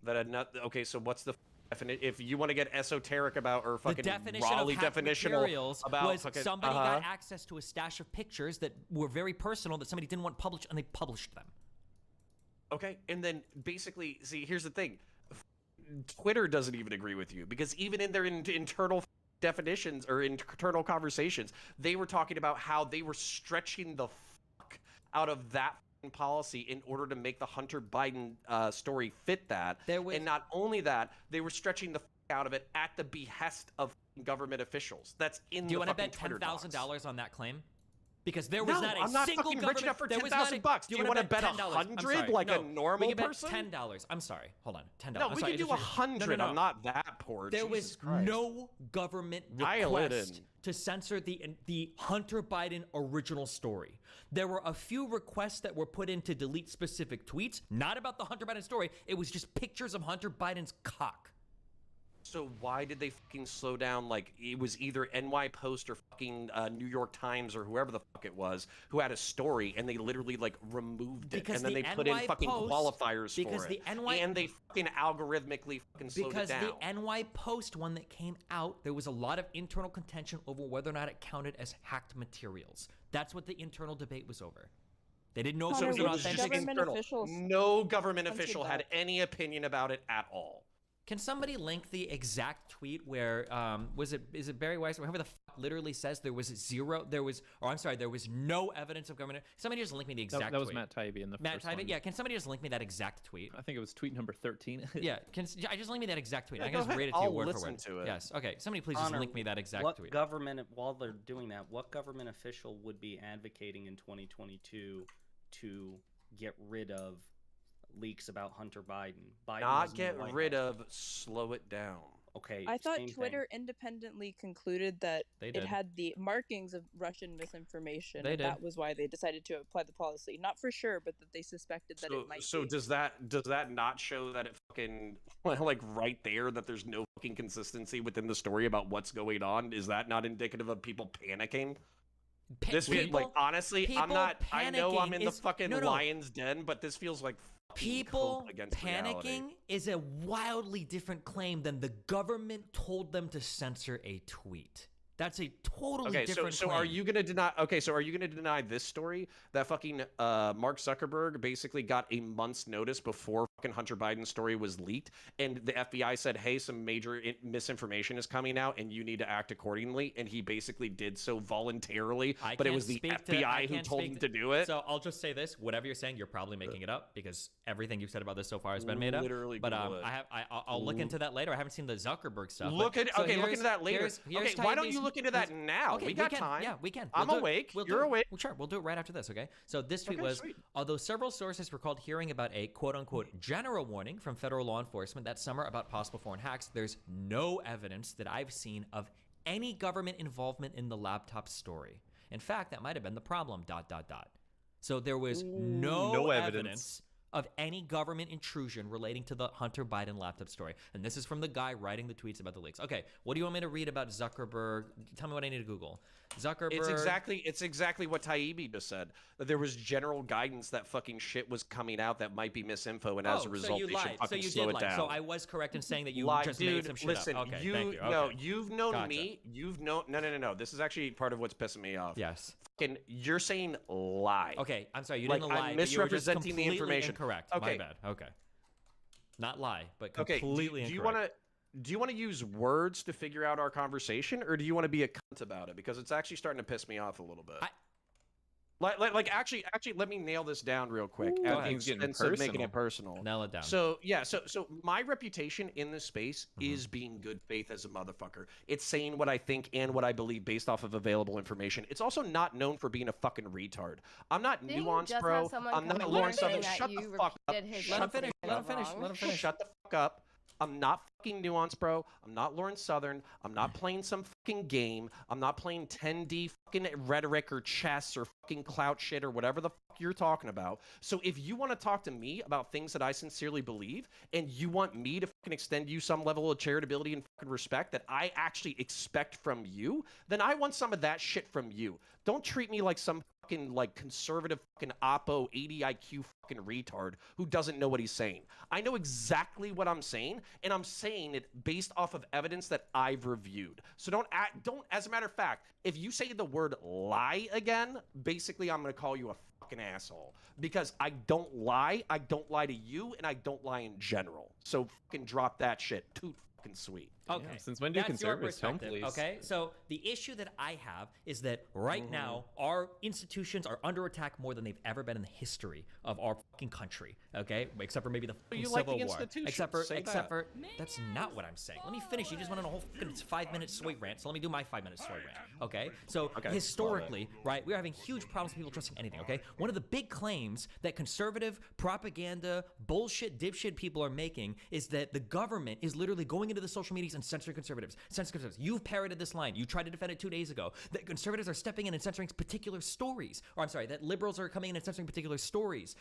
That had not. Okay, so what's the definition? If you want to get esoteric about or fucking The definition Raleigh of hacked definitional materials about was fucking, somebody got access to a stash of pictures that were very personal that somebody didn't want published, and they published them. Okay, and then basically, see, here's the thing. Twitter doesn't even agree with you because even in their internal definitions or internal conversations, they were talking about how they were stretching the fuck out of that policy in order to make the Hunter Biden story fit that. And not only that, they were stretching the fuck out of it at the behest of government officials. That's in Do you the want to fucking bet Twitter docs. $10,000 on that claim? Because there was No, not a I'm not single fucking government. rich enough for there was not a- $10,000. Do you want to bet $10? I'm 100 sorry. like a No, normal we can person? bet $10. I'm sorry. Hold on. $10. No, I'm we sorry. can do Just- 100. I'm not that poor. There Jesus was Christ. no government Dial it request in. to censor the Hunter Biden original story. There were a few requests that were put in to delete specific tweets, not about the Hunter Biden story. It was just pictures of Hunter Biden's cock. So why did they fucking slow down? Like, it was either NY Post or fucking New York Times or whoever the fuck it was who had a story, and they literally like removed it, Because and then the they put in NY fucking Post- qualifiers because for the it, NY and they fucking algorithmically fucking slowed Because it down. the NY Post one that came out, there was a lot of internal contention over whether or not it counted as hacked materials. That's what the internal debate was over. They didn't know if it was an authentic. No government official had any opinion about it at all. Can somebody link the exact tweet where is it Barry Weiss or whoever the fuck literally says there was no evidence of government? Somebody just link me the exact that was tweet. Matt Taibbi in the Matt first Taibbi, one. yeah. Can somebody just link me that exact tweet? I think it was tweet number 13. Yeah, I just link me that exact tweet? Yeah, I can just read it to I'll you word for listen word. to it. Yes. Okay. Somebody please just Connor, link me that exact what tweet. Government, while they're doing that, what government official would be advocating in 2022 to get rid of leaks about Hunter Biden? Not get rid of, slow it down. Okay. I thought same Twitter thing. independently concluded that They it did. had the markings of Russian misinformation. They and did. That was why they decided to apply the policy. Not for sure, but that they suspected that it might So be. does that not show that it fucking like right there that there's no fucking consistency within the story about what's going on? Is that not indicative of people panicking? Honestly, I'm not. I know I'm in the fucking lion's den, but this feels like people against panicking reality. is a wildly different claim than the government told them to censor a tweet. That's a totally different so claim. are you gonna deny? Okay, so are you gonna deny this story that fucking Mark Zuckerberg basically got a month's notice before fucking Hunter Biden's story was leaked, and the FBI said, "Hey, some major misinformation is coming out, and you need to act accordingly," and he basically did so voluntarily, but it was the FBI who told him to do it. So I'll just say this: whatever you're saying, you're probably making it up because everything you've said about this so far has been made up. Literally, but Google it. I'll look into that later. I haven't seen the Zuckerberg stuff. Look look into that later. Okay, why don't you look into that now? Okay, we got can. time. Yeah, we can. I'm awake. You're awake. Well, sure, we'll do it right after this, okay? So this tweet Okay, was, sweet. although several sources recalled hearing about a quote-unquote general warning from federal law enforcement that summer about possible foreign hacks, there's no evidence that I've seen of any government involvement in the laptop story. In fact, that might have been the problem, ... So there was no evidence of any government intrusion relating to the Hunter Biden laptop story. And this is from the guy writing the tweets about the leaks. Okay, what do you want me to read about Zuckerberg? Tell me what I need to Google. Zuckerberg. It's exactly what Taibbi just said. That there was general guidance that fucking shit was coming out that might be misinfo, and as a result, they should fucking slow it down. So I was correct in saying that you just Dude, made some shit listen, up. Okay, you, thank you. Okay. No, you've known Gotcha. me. You've known. No. This is actually part of what's pissing me off. Yes. Fucking, you're saying lie. Okay, I'm sorry. You Like, didn't lie. I'm but you were just misrepresenting the completely information. Incorrect. Okay. My bad. Okay. Not lie, but Okay. completely Do you incorrect. want to? Do you want to use words to figure out our conversation, or do you want to be a cunt about it? Because it's actually starting to piss me off a little bit. Actually, let me nail this down real quick. Ooh, At the expense of making it personal. Nail it down. So yeah, so my reputation in this space is being good faith as a motherfucker. It's saying what I think and what I believe based off of available information. It's also not known for being a fucking retard. I'm not Didn't you nuanced, just bro. have someone I'm come not in Lawrence here saying Southern. that Shut the you fuck up. repeated his Shut Let him finish. something Let him finish. wrong? Let him finish. Shut the fuck up. I'm not fucking nuanced, bro. I'm not Lawrence Southern. I'm not playing some fucking game. I'm not playing 10D fucking rhetoric or chess or fucking clout shit or whatever the fuck you're talking about. So if you want to talk to me about things that I sincerely believe and you want me to fucking extend you some level of charitability and fucking respect that I actually expect from you, then I want some of that shit from you. Don't treat me like some fucking like conservative fucking oppo 80 IQ fucking retard who doesn't know what he's saying. I know exactly what I'm saying, and I'm saying it based off of evidence that I've reviewed. So don't as a matter of fact, if you say the word lie again, basically I'm gonna call you a fucking asshole. Because I don't lie to you, and I don't lie in general. So fucking drop that shit. Toot fucking sweet. Okay. Yeah, since when do That's your conservatives come, perspective, please? Okay, so the issue that I have is that right now our institutions are under attack more than they've ever been in the history of our fucking country. Okay, except for maybe the fucking you like Civil the War. institutions, Except for that's not what I'm saying. Let me finish. You just went on a whole fucking 5-minute soy rant. So let me do my 5-minute soy rant. Okay, so historically, right, we're having huge problems with people trusting anything. Okay, one of the big claims that conservative propaganda bullshit dipshit people are making is that the government is literally going into the social medias and censoring conservatives. You've parroted this line. You tried to defend it 2 days ago. That conservatives are stepping in and censoring particular stories. Or I'm sorry, that liberals are coming in and censoring particular stories.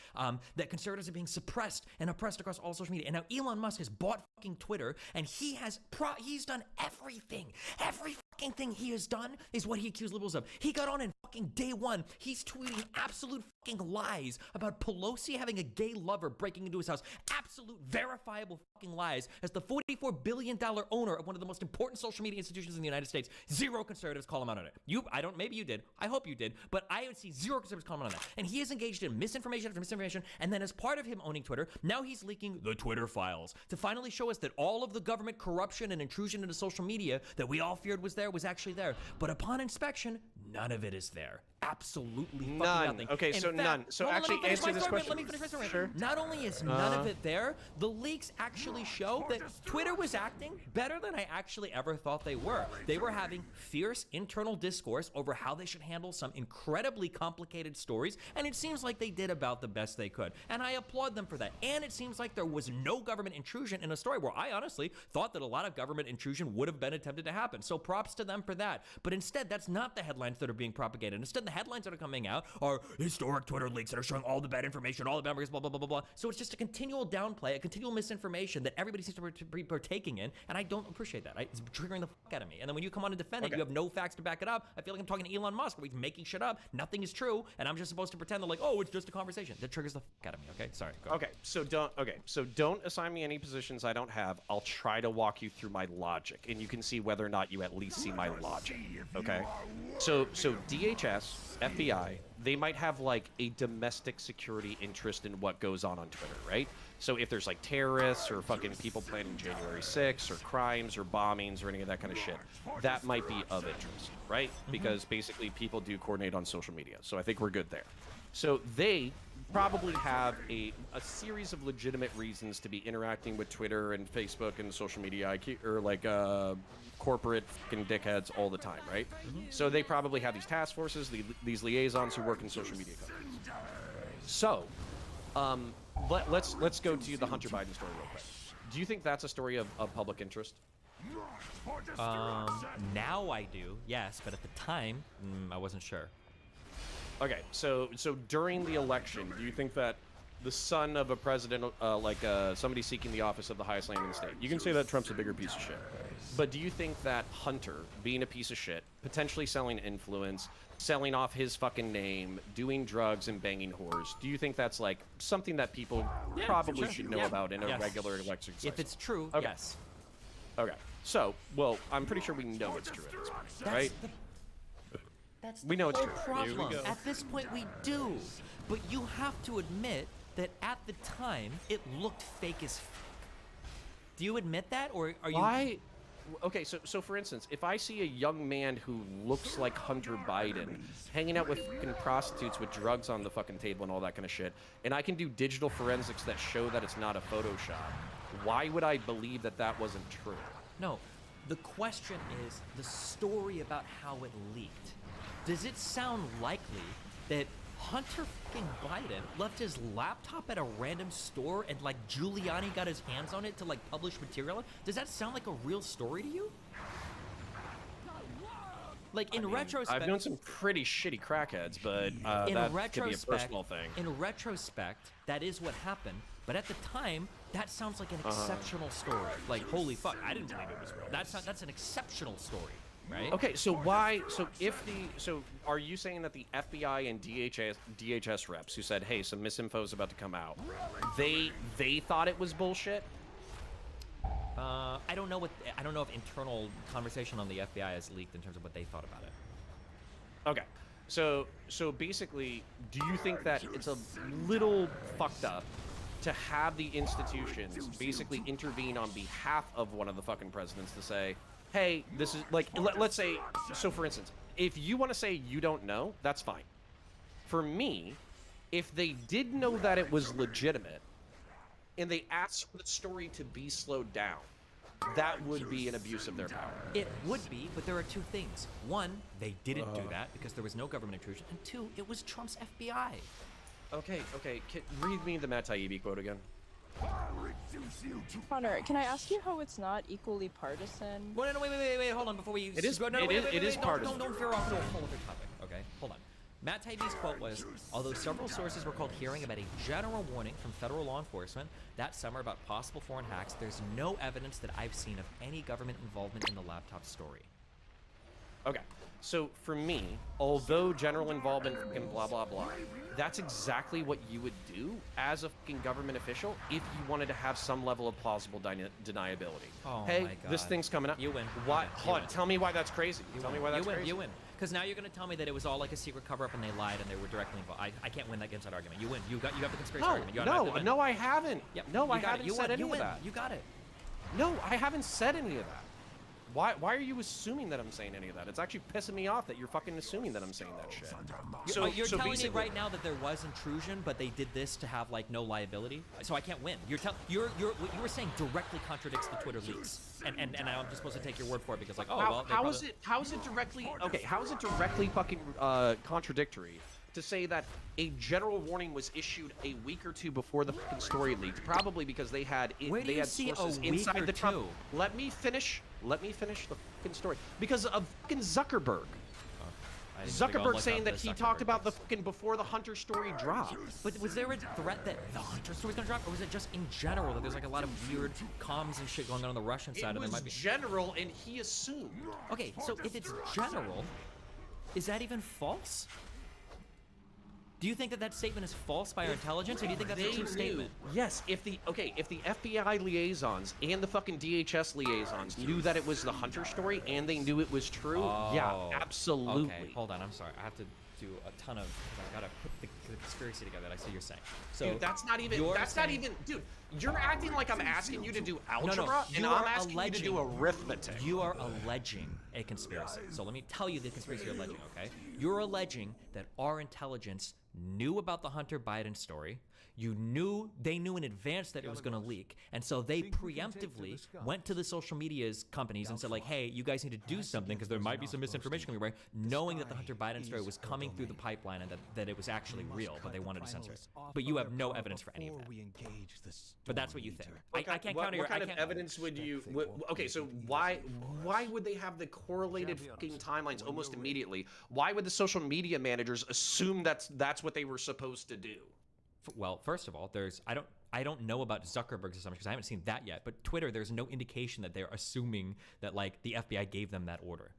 That conservatives are being suppressed and oppressed across all social media. And now Elon Musk has bought fucking Twitter, and he's done everything. Every fucking thing he has done is what he accused liberals of. He got on in fucking day one. He's tweeting absolute fucking lies about Pelosi having a gay lover breaking into his house. Absolute verifiable fucking lies as the $44 billion owner owner of one of the most important social media institutions in the United States, zero conservatives call him out on it. Maybe you did. I hope you did. But I would see zero conservatives call him out on that. And he is engaged in misinformation after misinformation. And then as part of him owning Twitter, now he's leaking the Twitter files to finally show us that all of the government corruption and intrusion into social media that we all feared was there was actually there. But upon inspection, none of it is there. Absolutely fucking nothing. Okay, In so fact, none. So actually answer this question. Let me finish my story. Sure. Not only is none of it there, the leaks actually show that Twitter was acting better than I actually ever thought they were. They were having fierce internal discourse over how they should handle some incredibly complicated stories, and it seems like they did about the best they could. And I applaud them for that. And it seems like there was no government intrusion in a story where I honestly thought that a lot of government intrusion would have been attempted to happen. So props to them for that. But instead, that's not the headlines that are being propagated. Instead, the headlines that are coming out are historic Twitter leaks that are showing all the bad information, all the bad memories, blah, blah, blah, blah, blah. So it's just a continual downplay, a continual misinformation that everybody seems to be partaking in, and I don't appreciate that. It's triggering the fuck out of me. And then when you come on and defend it, you have no facts to back it up. I feel like I'm talking to Elon Musk, where he's making shit up. Nothing is true, and I'm just supposed to pretend that like, oh, it's just a conversation. That triggers the fuck out of me. Okay, sorry. Go ahead. So don't assign me any positions I don't have. I'll try to walk you through my logic, and you can see whether or not you at least see my logic. Okay. So DHS, FBI, they might have like a domestic security interest in what goes on Twitter, right? So if there's like terrorists or fucking people planning January 6th or crimes or bombings or any of that kind of shit, that might be of interest, right? Because basically people do coordinate on social media. So I think we're good there. So they probably have a series of legitimate reasons to be interacting with Twitter and Facebook and social media, or like corporate fucking dickheads all the time, right? So they probably have these task forces, these liaisons who work in social media companies. So let's go to the Hunter Biden story real quick. Do you think that's a story of public interest? Now I do, yes, but at the time, I wasn't sure. Okay, so during the election, do you think that the son of a president, somebody seeking the office of the highest land in the state, you can say that Trump's a bigger piece of shit, but do you think that Hunter, being a piece of shit, potentially selling influence, selling off his fucking name, doing drugs and banging whores, do you think that's like something that people probably should know about in a regular election cycle? If it's true, yes. Okay, so, well, I'm pretty sure we know it's true at this point, right? That's we know it's true. Problem. At this point, we do. But you have to admit that at the time, it looked fake as fuck. Do you admit that, or are you? Why? Okay, so for instance, if I see a young man who looks like Hunter Biden hanging out with fucking prostitutes with drugs on the fucking table and all that kind of shit, and I can do digital forensics that show that it's not a Photoshop, why would I believe that that wasn't true? No, the question is the story about how it leaked. Does it sound likely that Hunter fucking Biden left his laptop at a random store and like Giuliani got his hands on it to like publish material? Does that sound like a real story to you? Like in retrospect, I've known some pretty shitty crackheads, but that could be a personal thing. In retrospect, that is what happened. But at the time, that sounds like an exceptional story. Like holy fuck, I didn't believe it was real. That's an exceptional story. Right? Okay, so why? So are you saying that the FBI and DHS reps who said, "Hey, some misinfo is about to come out," they thought it was bullshit? I don't know if internal conversation on the FBI has leaked in terms of what they thought about it. Okay, so basically, do you think that it's a little fucked up to have the institutions basically intervene on behalf of one of the fucking presidents to say, hey, this is like, let's say, so for instance, if you want to say you don't know, that's fine. For me, if they did know that it was legitimate and they asked for the story to be slowed down, that would be an abuse of their power. It would be, but there are two things. One, they didn't do that because there was no government intrusion. And two, it was Trump's FBI. Okay, read me the Matt Taibbi quote again. Connor, can I ask you how it's not equally partisan? Well, no, wait, hold on before we... It is partisan. Don't veer off to a whole other topic, okay? Hold on. Matt Taibbi's quote was, although several sources were called hearing about a general warning from federal law enforcement that summer about possible foreign hacks, there's no evidence that I've seen of any government involvement in the laptop story. Okay. So for me, although general involvement and blah blah blah, that's exactly what you would do as a fucking government official if you wanted to have some level of plausible deniability. Oh hey, my God. this thing's coming up. You win. Why? You Hold on. win. Tell me why that's crazy. Tell me why that's crazy. You win. Because now you're going to tell me that it was all like a secret cover-up and they lied and they were directly involved. I can't win against that argument. You win. You have the conspiracy argument. You automatically win. No, I haven't. Yep. No, I You got it. haven't You said win. any You of win. that. You got it. No, I haven't said any of that. Why are you assuming that I'm saying any of that? It's actually pissing me off that you're fucking assuming that I'm saying that shit. So you're telling me basically- right now that there was intrusion, but they did this to have like no liability. So I can't win. What you were saying directly contradicts the Twitter leaks, and I'm just supposed to take your word for it because like how is it directly fucking contradictory to say that a general warning was issued a week or two before the fucking story leaked? Probably because they had Where do you see sources a week inside or the Trump. two? Let me finish the fucking story. Because of fucking Zuckerberg. Zuckerberg saying that he talked about the fucking before the Hunter story dropped. But was there a threat that the Hunter story's gonna drop, or was it just in general that there's like a lot of weird comms and shit going on the Russian side, and there might be general, and he assumed. Okay, so if it's general, is that even false? Do you think that statement is false by our intelligence, or do you think that's a true statement? Yes, if the FBI liaisons and the fucking DHS liaisons knew that it was the Hunter story and they knew it was true, yeah, absolutely. Okay, hold on, I'm sorry. I have to do a ton of. I gotta put the conspiracy together. I see what you're saying. So dude, that's not even. Dude, you're acting like I'm asking you to do algebra, No, and I'm asking you to do arithmetic. You are alleging a conspiracy. So let me tell you the conspiracy you're alleging. Okay, you're alleging that our intelligence knew about the Hunter Biden story. They knew in advance that it was going to leak, and so they preemptively went to the social media's companies and said like, hey, you guys need to do something because there might be some misinformation coming, right? Knowing that the Hunter Biden story was coming through the pipeline and that it was actually real, but they wanted to censor it. But you have no evidence for any of that. But that's what you think. I can't counter your. What kind of evidence would you? Okay, so why would they have the correlated fucking timelines almost immediately? Why would the social media managers assume that's what they were supposed to do? Well, first of all, I don't know about Zuckerberg's assumption because I haven't seen that yet. But Twitter, there's no indication that they're assuming that like the FBI gave them that order.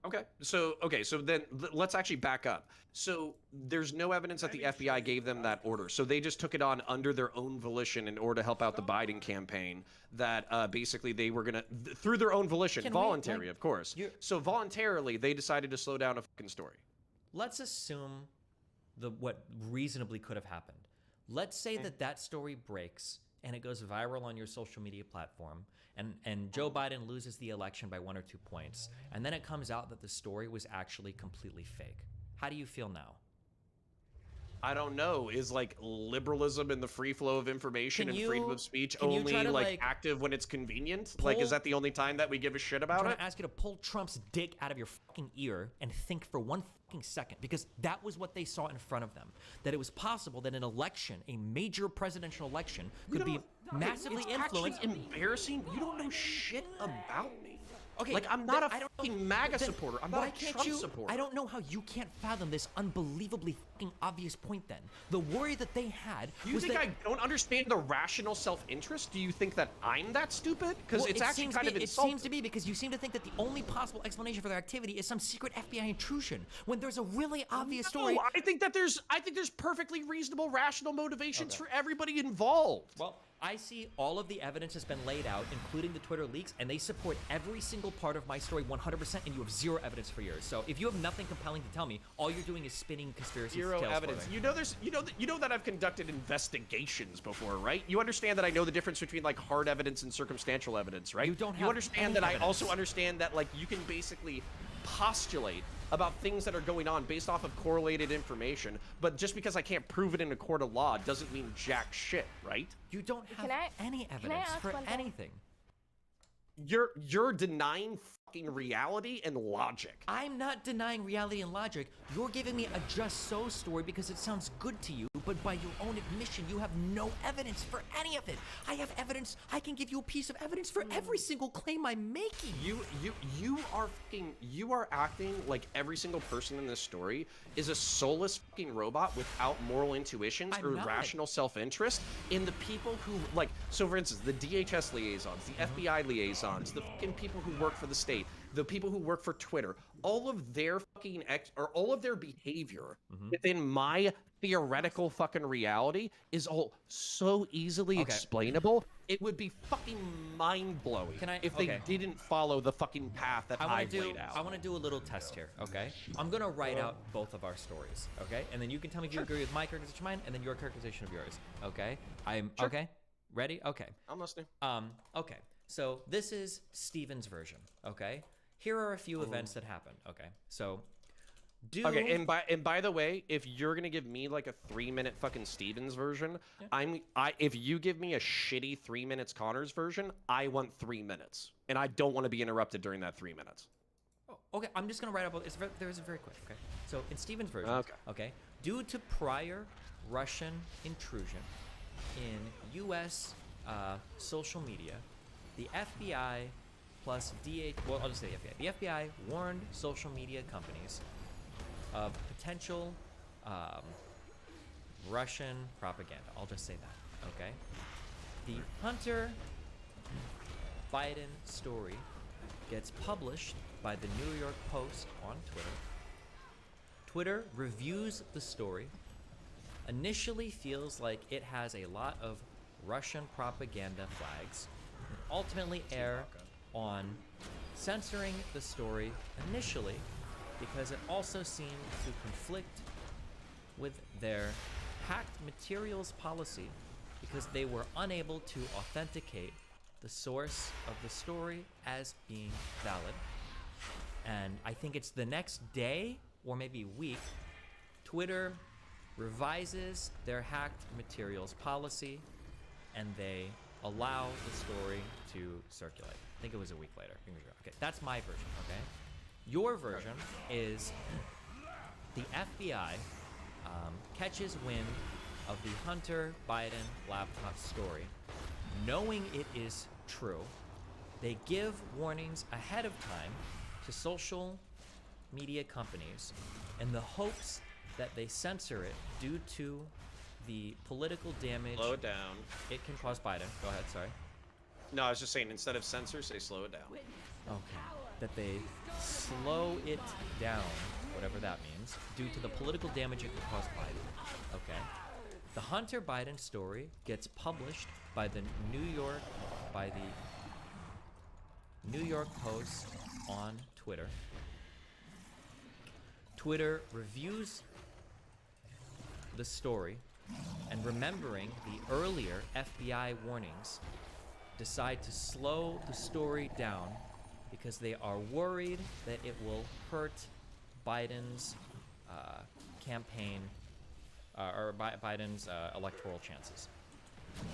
Okay, so then let's actually back up. So there's no evidence that the FBI gave them that order. So they just took it on under their own volition in order to help out the Biden campaign. That basically they were gonna through their own volition, voluntary, of course. So voluntarily, they decided to slow down a fucking story. Let's assume what reasonably could have happened. Let's say that story breaks and it goes viral on your social media platform and Joe Biden loses the election by 1 or 2 points, and then it comes out that the story was actually completely fake. How do you feel now? I don't know. Is like liberalism and the free flow of information and freedom of speech only like active when it's convenient? Like, is that the only time that we give a shit about it? I'm trying to ask you to pull Trump's dick out of your fucking ear and think for 1 fucking second, because that was what they saw in front of them. That it was possible that an election, a major presidential election, could be massively influenced. It's embarrassing. You don't know shit about me. Okay, like I'm not a fucking MAGA supporter. I'm not a Trump supporter. I don't know how you can't fathom this unbelievably fucking obvious point then. The worry that they had was was that... that... I don't understand the rational self-interest? Do you think that I'm that stupid? Because it's actually kind of insulting. It seems to be because you seem to think that the only possible explanation for their activity is some secret FBI intrusion, when there's a really obvious story... No, I think there's perfectly reasonable, rational motivations for everybody involved. Well, I see all of the evidence has been laid out, including the Twitter leaks, and they support every single part of my story 100%, and you have zero evidence for yours. So if you have nothing compelling to tell me, all you're doing is spinning conspiracy Zero tales evidence. You know that I've conducted investigations before, right? You understand that I know the difference between like hard evidence and circumstantial evidence, right? You understand that I also understand that like you can basically postulate about things that are going on based off of correlated information, but just because I can't prove it in a court of law doesn't mean jack shit, right? You don't have any evidence for anything. You're denying fucking reality and logic. I'm not denying reality and logic. You're giving me a just so story because it sounds good to you, but by your own admission, you have no evidence for any of it. I have evidence. I can give you a piece of evidence for every single claim I'm making. You are acting like every single person in this story is a soulless fucking robot without moral intuitions or rational self-interest. In the people who so for instance, the DHS liaisons, the FBI liaisons, the fucking people who work for the state, State, the people who work for Twitter, all of their fucking all of their behavior within my theoretical fucking reality is all so easily explainable. It would be fucking mind-blowing if they didn't follow the fucking path that I've laid out. I want to do a little test here, okay? I'm going to write out both of our stories, okay? And then you can tell me if you agree with my characterization of mine and then your characterization of yours, okay? Okay? Ready? Okay. I'm listening. Okay. So this is Steven's version, okay? Here are a few events that happened, okay? So Okay, and by the way, if you're gonna give me like a 3-minute fucking Stevens version, if you give me a shitty 3 minutes Connor's version, I want 3 minutes, and I don't want to be interrupted during that 3 minutes. Oh, okay, I'm just gonna write up. There's a very quick. Okay, so in Steven's version, okay, due to prior Russian intrusion in U.S. Social media, the FBI plus I'll just say the FBI. The FBI warned social media companies of potential Russian propaganda. I'll just say that, okay? The Hunter Biden story gets published by the New York Post on Twitter. Twitter reviews the story, initially feels like it has a lot of Russian propaganda flags, and ultimately err on censoring the story initially because it also seemed to conflict with their hacked materials policy because they were unable to authenticate the source of the story as being valid. And I think it's the next day or maybe week, Twitter revises their hacked materials policy and they allow the story to circulate. I think it was a week later. Okay, that's my version, okay? Your version is the FBI catches wind of the Hunter Biden laptop story. Knowing it is true, they give warnings ahead of time to social media companies in the hopes that they censor it due to the political damage. Slow it down. It can cause Biden. Go ahead, sorry. No, I was just saying, instead of censor, say slow it down. Okay. That they slow it down, whatever that means, due to the political damage it could cause Biden. Okay. The Hunter Biden story gets published by the New York Post on Twitter. Twitter reviews the story and, remembering the earlier FBI warnings, decide to slow the story down because they are worried that it will hurt Biden's campaign or Biden's electoral chances.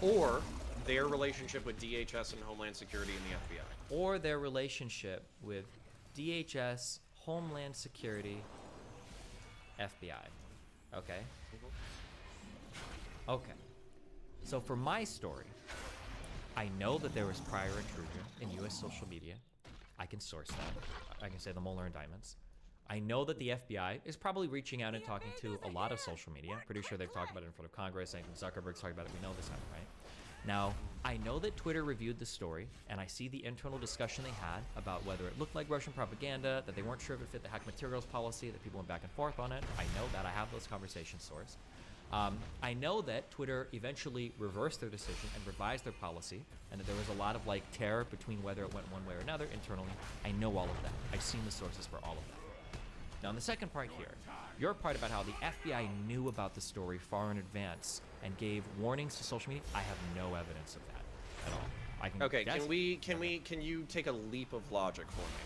Or their relationship with DHS and Homeland Security and the FBI. Or their relationship with DHS, Homeland Security, FBI. Okay? Okay. So for my story, I know that there was prior intrusion in U.S. social media. I can source that. I can say the Mueller indictments. I know that the FBI is probably reaching out and talking to a lot of social media. Pretty sure they've talked about it in front of Congress. I think Zuckerberg's talking about it. We know this happened, right? Now, I know that Twitter reviewed the story, and I see the internal discussion they had about whether it looked like Russian propaganda, that they weren't sure if it fit the hack materials policy, that people went back and forth on it. I know that. I have those conversations sourced. I know that Twitter eventually reversed their decision and revised their policy, and that there was a lot of terror between whether it went one way or another internally. I know all of that. I've seen the sources for all of that. Now, in the second part here, your part about how the FBI knew about the story far in advance and gave warnings to social media, I have no evidence of that at all. I can Okay, can you take a leap of logic for me?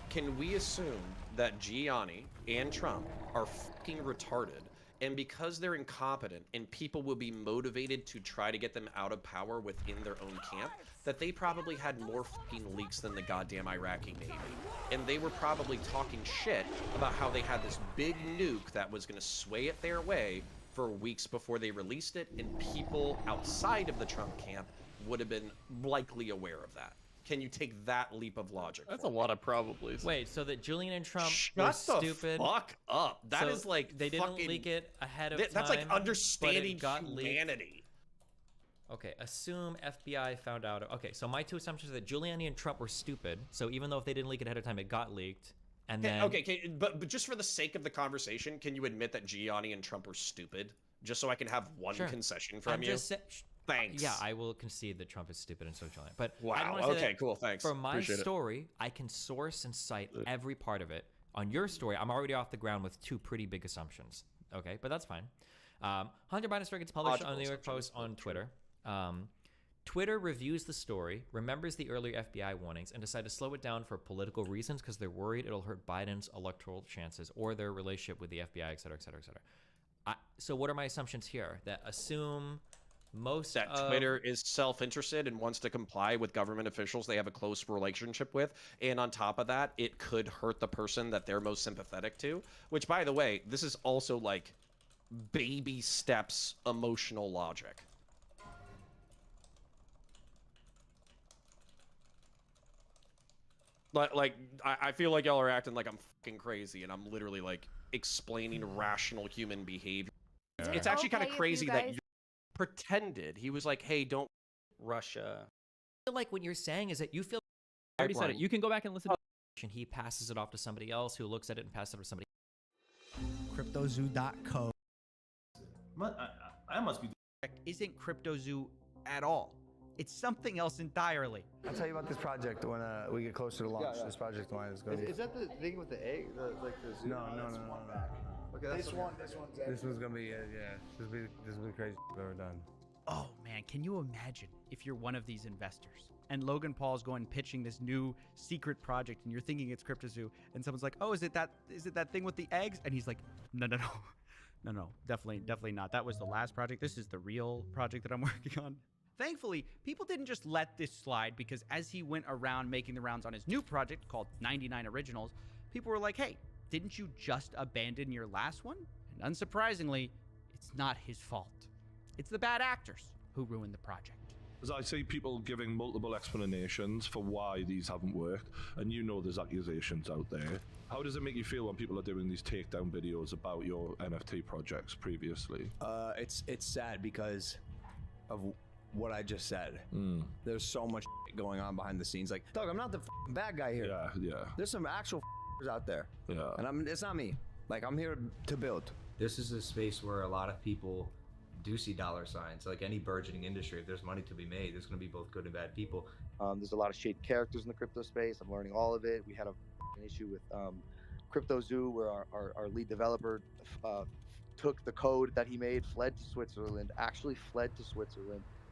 Can we assume that Gianni and Trump are fucking retarded, and because they're incompetent and people will be motivated to try to get them out of power within their own camp, that they probably had more fucking leaks than the goddamn Iraqi Navy? And they were probably talking shit about how they had this big nuke that was going to sway it their way for weeks before they released it, and people outside of the Trump camp would have been likely aware of that. Can you take that leap of logic? That's a lot of probablys. Wait, so that Julian and Trump Shut were stupid? the fuck up. That is like they didn't fucking, leak it ahead of time. That's like understanding but it got humanity. Okay, assume FBI found out. Okay, so my two assumptions are that Giuliani and Trump were stupid. So even though if they didn't leak it ahead of time, it got leaked. And then okay, but just for the sake of the conversation, can you admit that Giuliani and Trump were stupid? Just so I can have one concession from you. Thanks. Yeah, I will concede that Trump is stupid and so Giuliani. But wow. I don't wanna say Okay, that cool. Thanks. For my Appreciate story, I can source and cite every part of it. On your story, I'm already off the ground with two pretty big assumptions. Okay, but that's fine. Hunter Biden story gets published on the New York Post on Twitter. Twitter reviews the story, remembers the earlier FBI warnings, and decided to slow it down for political reasons because they're worried it'll hurt Biden's electoral chances or their relationship with the FBI, et cetera, et cetera, et cetera. So what are my assumptions here? That assume most that Twitter is self-interested and wants to comply with government officials they have a close relationship with, and on top of that, it could hurt the person that they're most sympathetic to, which, by the way, this is also like baby steps emotional logic. Like I feel like y'all are acting like I'm fucking crazy, and I'm literally like explaining rational human behavior. It's actually kind of crazy that you pretended. He was like, hey, don't Russia. I feel like what you're saying is that you feel I already said it. You can go back and listen to and he passes it off to somebody else who looks at it and passes it to somebody. CryptoZoo.co. I must be. Isn't CryptoZoo at all. It's something else entirely. I'll tell you about this project when we get closer to launch. This project of mine is going to be. Is that the thing with the egg? Like the zoo? No. Okay, This one's gonna be This will be crazy I've ever done. Oh man, can you imagine if you're one of these investors and Logan Paul's going pitching this new secret project and you're thinking it's CryptoZoo and someone's like, oh, is it that thing with the eggs? And he's like, no, definitely not. That was the last project. This is the real project that I'm working on. Thankfully, people didn't just let this slide because as he went around making the rounds on his new project called 99 Originals, people were like, hey, didn't you just abandon your last one? And unsurprisingly, it's not his fault. It's the bad actors who ruined the project. As I see people giving multiple explanations for why these haven't worked, and you know there's accusations out there. How does it make you feel when people are doing these takedown videos about your NFT projects previously? It's sad because of what I just said. There's so much going on behind the scenes. Like, Doug, I'm not the bad guy here. Yeah. There's some actual out there. Yeah. And it's not me. Like, I'm here to build. This is a space where a lot of people do see dollar signs. Like any burgeoning industry, if there's money to be made, there's going to be both good and bad people. There's a lot of shady characters in the crypto space. I'm learning all of it. We had an issue with CryptoZoo where our lead developer took the code that he made, fled to Switzerland,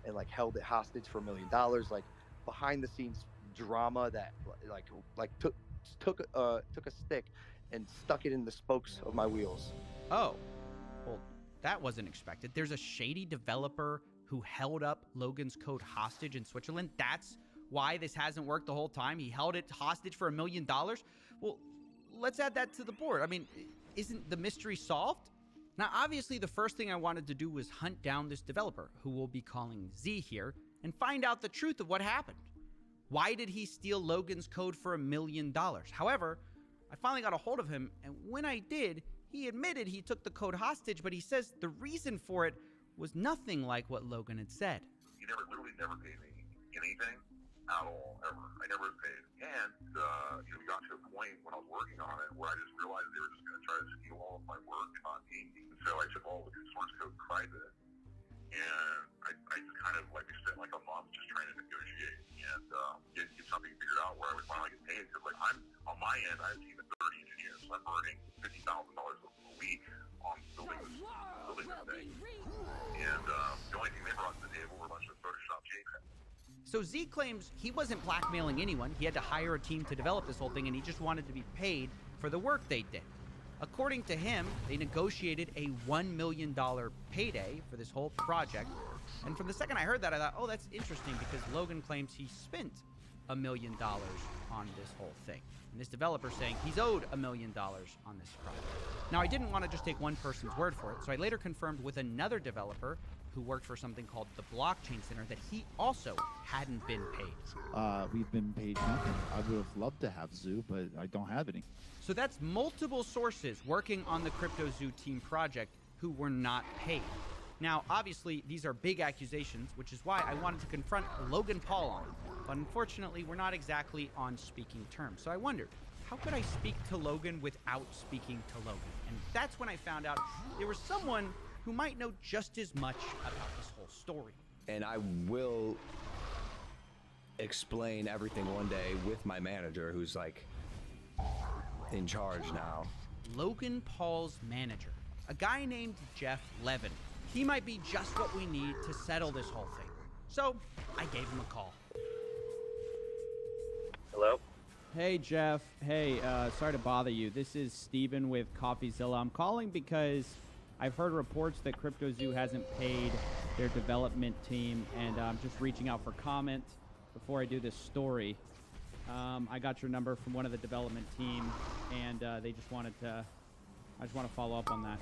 and like held it hostage for $1 million. Like behind the scenes drama that like took a stick and stuck it in the spokes of my wheels. Oh, well, that wasn't expected. There's a shady developer who held up Logan's code hostage in Switzerland. That's why this hasn't worked the whole time. He held it hostage for $1 million. Well, let's add that to the board. I mean, isn't the mystery solved? Now, obviously, the first thing I wanted to do was hunt down this developer, who we'll be calling Z here, and find out the truth of what happened. Why did he steal Logan's code for $1 million? However, I finally got a hold of him, and when I did, he admitted he took the code hostage, but he says the reason for it was nothing like what Logan had said. He literally never paid me anything at all, ever. I never paid. And, we got to a point when I was working on it where I just realized they were just going to try to steal all of my work and not pay me. And so I took all of the source code private, and I just kind of, like, spent like a month just trying to negotiate and get something figured out where I would finally get paid. Because, like, I'm, on my end, I have a team of 30 engineers, so I'm earning $50,000 a week on building this thing. And the only thing they brought to the table were a bunch of Photoshop JPEGs. So Z claims he wasn't blackmailing anyone. He had to hire a team to develop this whole thing, and he just wanted to be paid for the work they did. According to him, they negotiated a $1 million payday for this whole project. And from the second I heard that, I thought, oh, that's interesting, because Logan claims he spent $1 million on this whole thing. And this developer saying he's owed $1 million on this project. Now, I didn't want to just take one person's word for it, so I later confirmed with another developer who worked for something called the Blockchain Center that he also hadn't been paid. We've been paid nothing. I would have loved to have Zoo, but I don't have any. So that's multiple sources working on the CryptoZoo team project who were not paid. Now, obviously, these are big accusations, which is why I wanted to confront Logan Paul on them. But unfortunately, we're not exactly on speaking terms. So I wondered, how could I speak to Logan without speaking to Logan? And that's when I found out there was someone who might know just as much about this whole story. And I will explain everything one day with my manager, who's like in charge now. Logan Paul's manager, a guy named Jeff Levin. He might be just what we need to settle this whole thing. So I gave him a call. Hello? Hey, Jeff. Hey, sorry to bother you. This is Steven with CoffeeZilla. I'm calling because I've heard reports that CryptoZoo hasn't paid their development team, and I'm just reaching out for comment before I do this story. I got your number from one of the development team, and they just wanted to... I just want to follow up on that.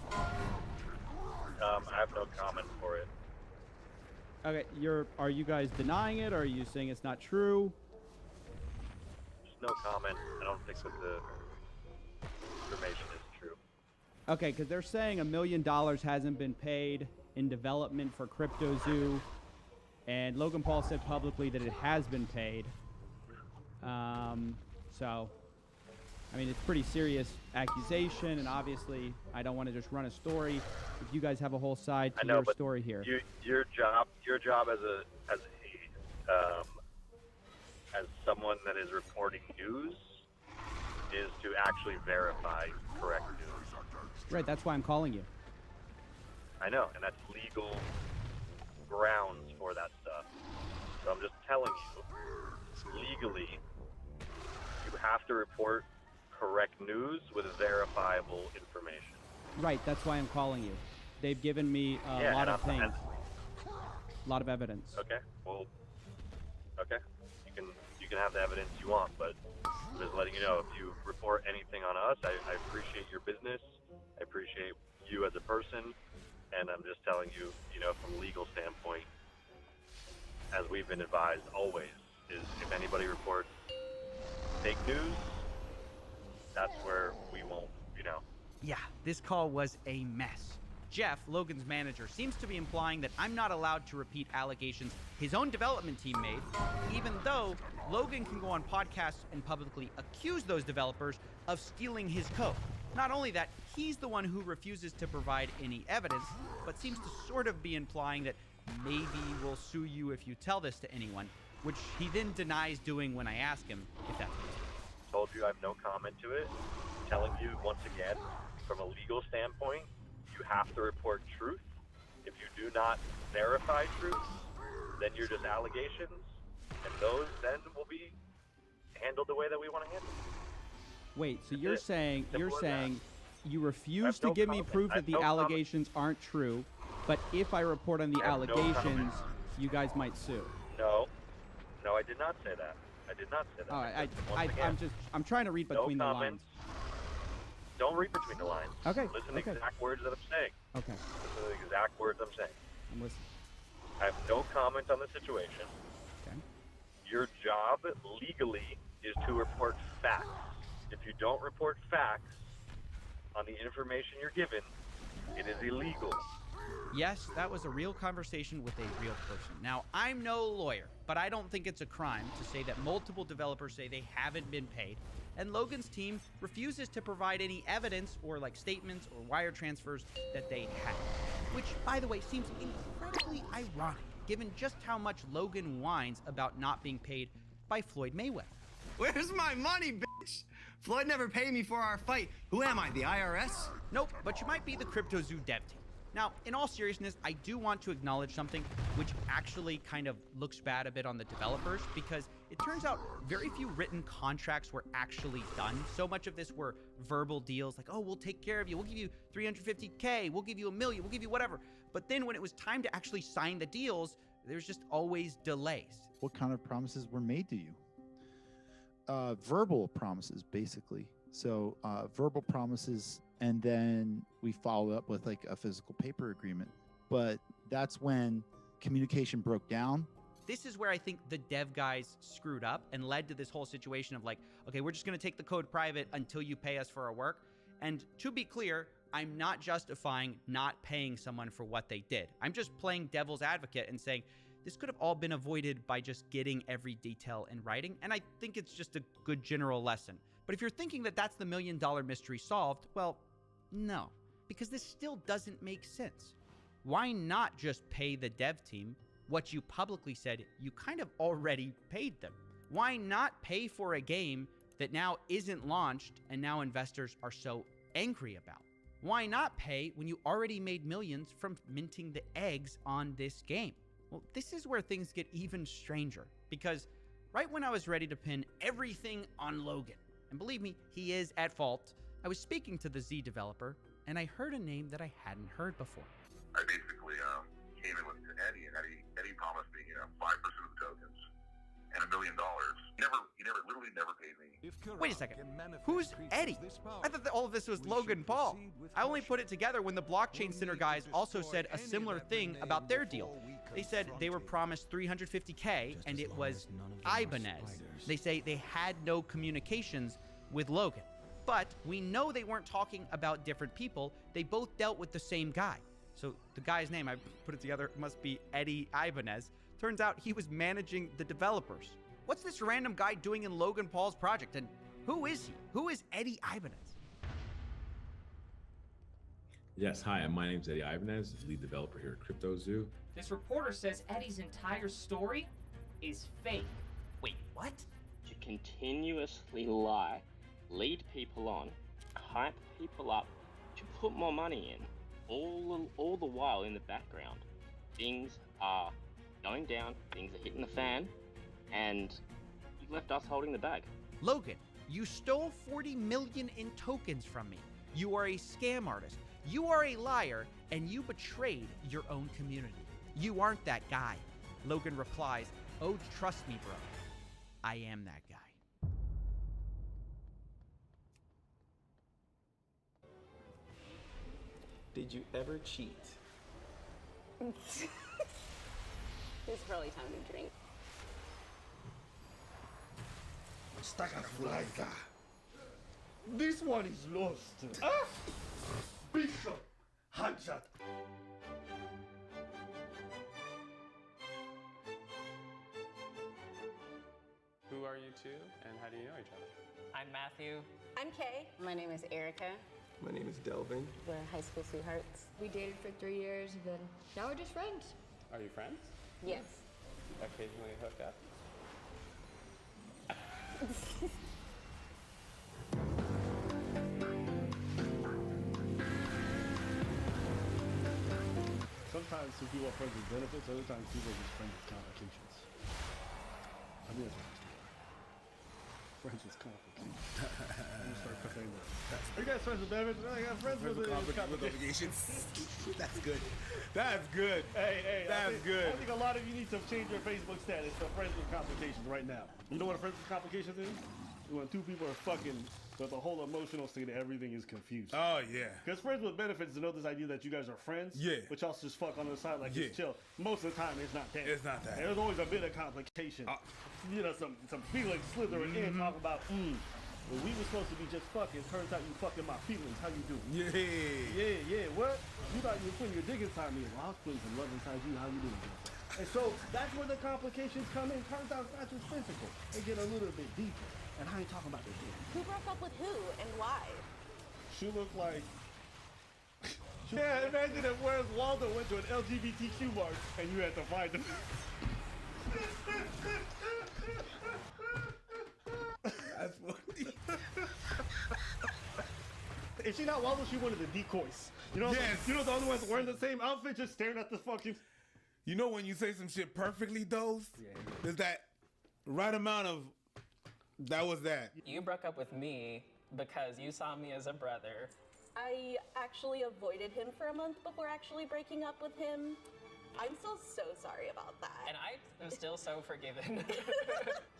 I have no comment for it. Okay, are you guys denying it, or are you saying it's not true? Just no comment. I don't think that the information is true. Okay, because they're saying $1 million hasn't been paid in development for CryptoZoo, and Logan Paul said publicly that it has been paid. So, I mean, it's a pretty serious accusation, and obviously, I don't want to just run a story. If you guys have a whole side to your story here. Your job as someone that is reporting news is to actually verify correct news. Right, that's why I'm calling you. I know, and that's legal grounds for that stuff. So I'm just telling you, legally, you have to report correct news with verifiable information. Right, that's why I'm calling you. They've given me a lot of things. A lot of evidence. Okay, well, okay. You can have the evidence you want, but I'm just letting you know, if you report anything on us, I appreciate your business. I appreciate you as a person, and I'm just telling you, from a legal standpoint, as we've been advised always, is if anybody reports fake news, that's where we won't, Yeah, this call was a mess. Jeff, Logan's manager, seems to be implying that I'm not allowed to repeat allegations his own development team made, even though Logan can go on podcasts and publicly accuse those developers of stealing his code. Not only that, he's the one who refuses to provide any evidence, but seems to sort of be implying that maybe we'll sue you if you tell this to anyone, which he then denies doing when I ask him if that's the case. Told you I have no comment to it. Telling you once again, from a legal standpoint, you have to report truth. If you do not verify truth, then you're just allegations, and those then will be handled the way that we want to handle them. Wait, so you're saying you refuse to give me proof that the allegations aren't true, but if I report on the allegations, you guys might sue. No, I did not say that. I did not say that. All right, I'm trying to read between the lines. Don't read between the lines. Okay. Listen to the exact words that I'm saying. Okay. Listen to the exact words I'm saying. I'm listening. I have no comment on the situation. Okay. Your job legally is to report facts. If you don't report facts on the information you're given, it is illegal. Yes, that was a real conversation with a real person. Now, I'm no lawyer, but I don't think it's a crime to say that multiple developers say they haven't been paid, and Logan's team refuses to provide any evidence or statements or wire transfers that they had. Which, by the way, seems incredibly ironic, given just how much Logan whines about not being paid by Floyd Mayweather. Where's my money, bitch? Floyd never paid me for our fight. Who am I, the IRS? Nope, but you might be the CryptoZoo dev team. Now, in all seriousness, I do want to acknowledge something which actually kind of looks bad a bit on the developers, because it turns out very few written contracts were actually done. So much of this were verbal deals like, oh, we'll take care of you. We'll give you $350K. We'll give you $1 million. We'll give you whatever. But then when it was time to actually sign the deals, there's just always delays. What kind of promises were made to you? Verbal promises, basically. So verbal promises, and then we follow up with a physical paper agreement. But that's when communication broke down. This is where I think the dev guys screwed up and led to this whole situation of okay, we're just going to take the code private until you pay us for our work. And to be clear, I'm not justifying not paying someone for what they did. I'm just playing devil's advocate and saying this could have all been avoided by just getting every detail in writing, and I think it's just a good general lesson. But if you're thinking that that's the $1 million mystery solved, well, no, because this still doesn't make sense. Why not just pay the dev team what you publicly said you kind of already paid them? Why not pay for a game that now isn't launched and now investors are so angry about? Why not pay when you already made millions from minting the eggs on this game? Well, this is where things get even stranger, because right when I was ready to pin everything on Logan, and believe me, he is at fault, I was speaking to the Z developer, and I heard a name that I hadn't heard before. I basically came in with Eddie, and Eddie promised me 5% of the tokens and $1 million. He literally never paid me. Wait a second. Who's Eddie? I thought that all of this was Logan Paul. I only put it together when the Blockchain Center guys also said a similar thing about their deal. They said they were promised $350K, and it was Ibanez. They say they had no communications with Logan. But we know they weren't talking about different people. They both dealt with the same guy. So the guy's name, I put it together, must be Eddie Ibanez. Turns out he was managing the developers. What's this random guy doing in Logan Paul's project, and who is he? Who is Eddie Ibanez? Yes, hi, my name's Eddie Ibanez, lead developer here at CryptoZoo. This reporter says Eddie's entire story is fake. Wait, what? To continuously lie, lead people on, hype people up, to put more money in, all the while in the background, things are going down, things are hitting the fan, and you've left us holding the bag. Logan, you stole 40 million in tokens from me. You are a scam artist. You are a liar, and you betrayed your own community. You aren't that guy. Logan replies, "Oh, trust me, bro. I am that guy." Did you ever cheat? It's probably time to drink. Dragonflight. This one is lost. Bishop Hajat. Who are you two, and how do you know each other? I'm Matthew. I'm Kay. My name is Erica. My name is Delvin. We're high school sweethearts. We dated for 3 years, and then now we're just friends. Are you friends? Yes. Occasionally hook up? Sometimes some people are friends with benefits, other times people are just friends with complications. I mean, that's what friends with complications. I'm gonna start saying that. Are you guys friends with benefits? I got friends with complications. That's good. That's good. Hey, That's good. I think a lot of you need to change your Facebook status to friends with complications right now. You know what a friends with complications is? When two people are fucking, but the whole emotional state of everything is confused. Oh, yeah. Because friends with benefits is this idea that you guys are friends. Yeah. But y'all just fuck on the side like it's chill. Most of the time, it's not that. It's not that. There's always a bit of complication. Some feelings slithering in, talking about, well, we were supposed to be just fucking. Turns out you fucking my feelings. How you doing? Yeah. What? You thought you were putting your dick inside me. Well, I was putting some love inside you. How you doing? And so that's where the complications come in. Turns out it's not just physical. They get a little bit deeper. And I ain't talking about the dick. Who broke up with who and why? She looked like... Yeah, imagine if whereas Waldo went to an LGBTQ march and you had to find him. That's funny. If she not Waldo, she one of the decoys. You know, you know the other ones wearing the same outfit, just staring at the fucking... You know when you say some shit perfectly, Dose? There's that right amount of... That was that. You broke up with me because you saw me as a brother. I actually avoided him for a month before actually breaking up with him. I'm still so sorry about that. And I am still so forgiven.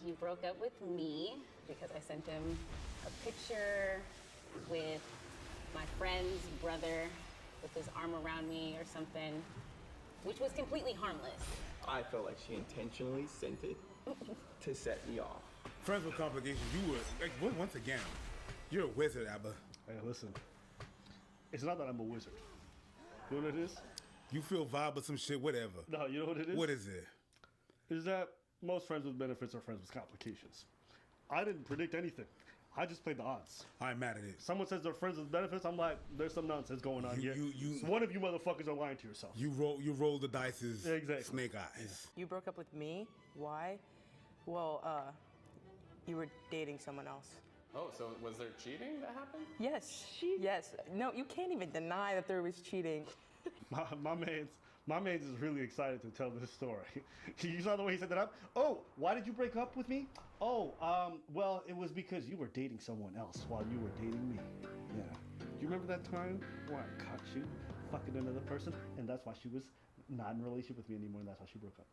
You broke up with me because I sent him a picture with my friend's brother with his arm around me or something, which was completely harmless. I felt like she intentionally sent it to set me off. Friends with complications, you would. Like, once again, you're a wizard, Abba. Hey, listen. It's not that I'm a wizard. You know what it is? You feel vibe with some shit, whatever. No, you know what it is? What is it? Is that most friends with benefits are friends with complications. I didn't predict anything. I just played the odds. I'm mad at it. Someone says they're friends with benefits. I'm like, there's some nonsense going on here. So one of you motherfuckers are lying to yourself. You roll the dice's snake eyes. You broke up with me? Why? Well, you were dating someone else. Oh, so was there cheating that happened? Yes. Yes. No, you can't even deny that there was cheating. My man's is really excited to tell this story. You saw the way he set that up? Oh, why did you break up with me? Oh, well, it was because you were dating someone else while you were dating me. Yeah. Do you remember that time where I caught you fucking another person? And that's why she was not in a relationship with me anymore, and that's why she broke up.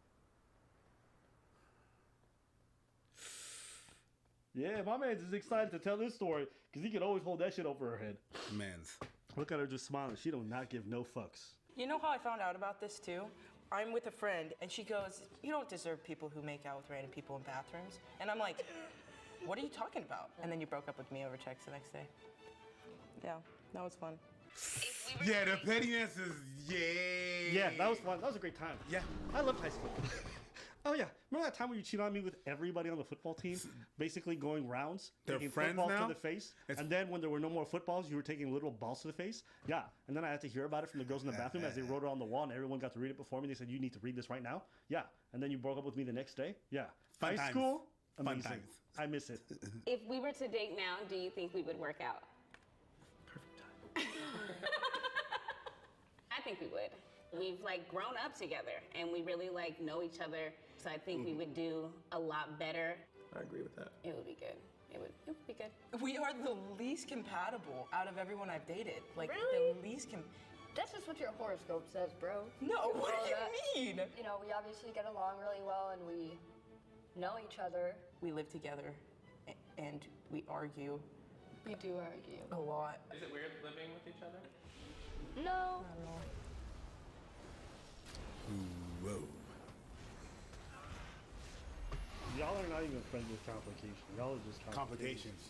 Yeah, my man's is excited to tell this story because he can always hold that shit over her head. Man's. Look at her just smiling. She do not give no fucks. You know how I found out about this too? I'm with a friend and she goes, "You don't deserve people who make out with random people in bathrooms." And I'm like, "What are you talking about?" And then you broke up with me over text the next day. Yeah, that was fun. Yeah, the pettiness is, Yeah, that was fun. That was a great time. Yeah, I loved high school. Oh yeah, remember that time when you cheated on me with everybody on the football team, basically going rounds, They're taking friends footballs now? to the face, and then when there were no more footballs, you were taking little balls to the face. Yeah, and then I had to hear about it from the girls in the bathroom as they wrote it on the wall, and everyone got to read it before me. They said, "You need to read this right now." Yeah, and then you broke up with me the next day. Yeah, Fun high times. school, Fun amazing. times. I miss it. If we were to date now, do you think we would work out? I think we would. We've like grown up together and we really like know each other. So I think we would do a lot better. I agree with that. It would be good. It would be good. We are the least compatible out of everyone I've dated. Like Really? the least That's just what your horoscope says, bro. No, what Well, do you mean? You know, we obviously get along really well and we know each other. We live together and we argue. We do argue. A lot. Is it weird living with each other? No. I don't know. Whoa. Y'all are not even friends with complications. Y'all are just Complications.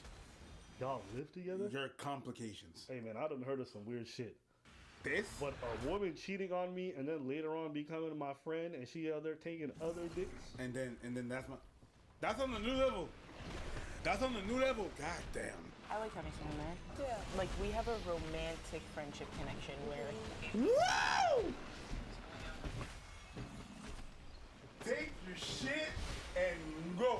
Y'all live together? Your complications. Hey man, I done heard of some weird shit. This? But a woman cheating on me and then later on becoming my friend and she out there taking other dicks. And then that's on the new level. That's on the new level. God damn. I like having someone there. Yeah. Like we have a romantic friendship connection where Woo! Take your shit and go.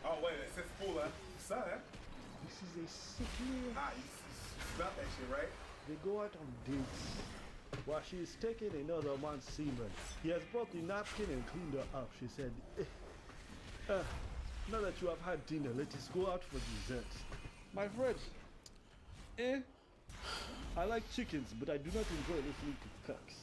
Oh wait, it says pool, huh? Son, huh? This is a sick man. You smell that shit, right? They go out on dates while she is taking another man's semen. He has brought the napkin and cleaned her up. She said, now that you have had dinner, let us go out for dessert. My friend, I like chickens, but I do not enjoy listening to cocks.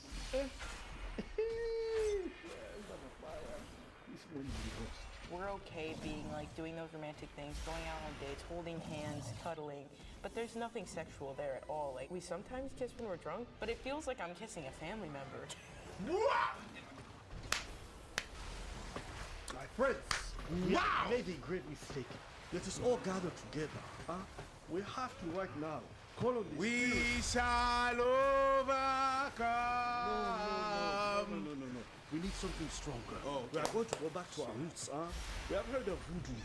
we're okay being like doing those romantic things, going out on dates, holding hands, cuddling, but there's nothing sexual there at all. Like we sometimes kiss when we're drunk, but it feels like I'm kissing a family member. My friends, we have made a great mistake. Let us all gather together. Huh? We have to right now call on the We spirits. shall overcome. No. We need something stronger. Oh, We are going to go back to our roots, huh? We have heard of voodoo.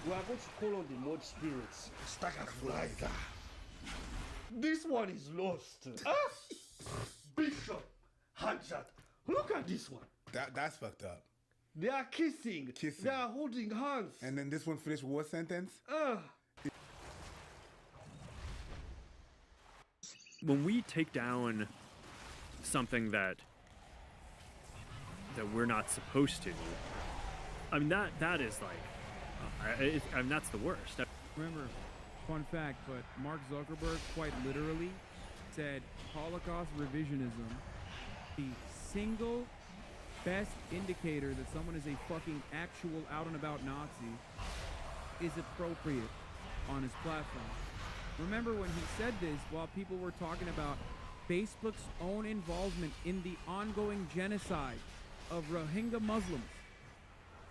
We are going to call on the mud spirits. Dragonflight. This one is lost. Bishop, Hajat. Look at this one. That's fucked up. They are kissing. They are holding hands. And then this one finished with what sentence? When we take down something that we're not supposed to, I mean that is like, I mean that's the worst. Remember, fun fact, but Mark Zuckerberg quite literally said Holocaust revisionism, the single best indicator that someone is a fucking actual out and about Nazi, is appropriate on his platform. Remember when he said this while people were talking about Facebook's own involvement in the ongoing genocide of Rohingya Muslims,